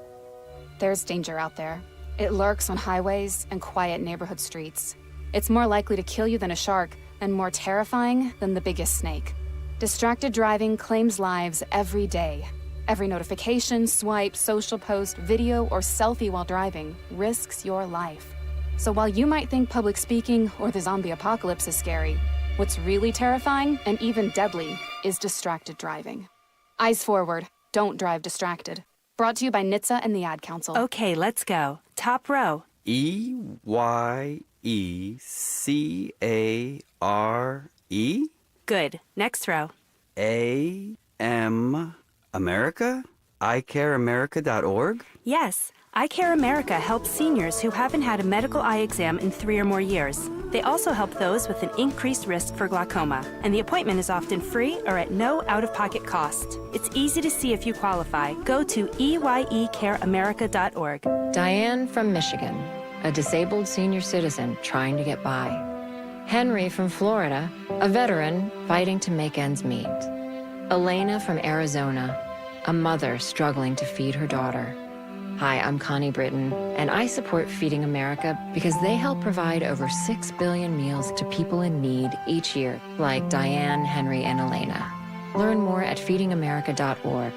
There's danger out there. It lurks on highways and quiet neighborhood streets. It's more likely to kill you than a shark, and more terrifying than the biggest snake. Distracted driving claims lives every day. Every notification, swipe, social post, video, or selfie while driving risks your life. So while you might think public speaking or the zombie apocalypse is scary, What's really terrifying and even deadly is distracted driving. Eyes forward. Don't drive distracted. Brought to you by NHTSA and the Ad Council. Okay, let's go. Top row. EYECARE? Good. Next row. AM America? iCareAmerica.org? Yes. Eye Care America helps seniors who haven't had a medical eye exam in 3 or more years. They also help those with an increased risk for glaucoma, and the appointment is often free or at no out-of-pocket cost. It's easy to see if you qualify. Go to EYECareAmerica.org. Diane from Michigan, a disabled senior citizen trying to get by. Henry from Florida, a veteran fighting to make ends meet. Elena from Arizona, a mother struggling to feed her daughter. Hi, I'm Connie Britton, and I support Feeding America because they help provide over 6 billion meals to people in need each year, like Diane, Henry, and Elena. Learn more at feedingamerica.org.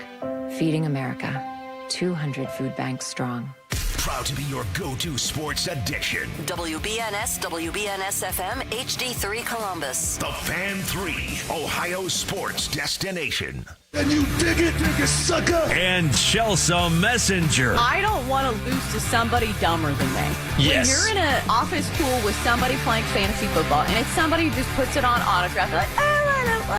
Feeding America, 200 food banks strong. Proud to be your go-to sports addiction. WBNS, WBNS-FM, HD3 Columbus. The Fan 3, Ohio sports destination. And you dig it, sucker! And Chelsea Messenger. I don't want to lose to somebody dumber than me. Yes. When you're in an office pool with somebody playing fantasy football, and it's somebody who just puts it on autograph, like, I want to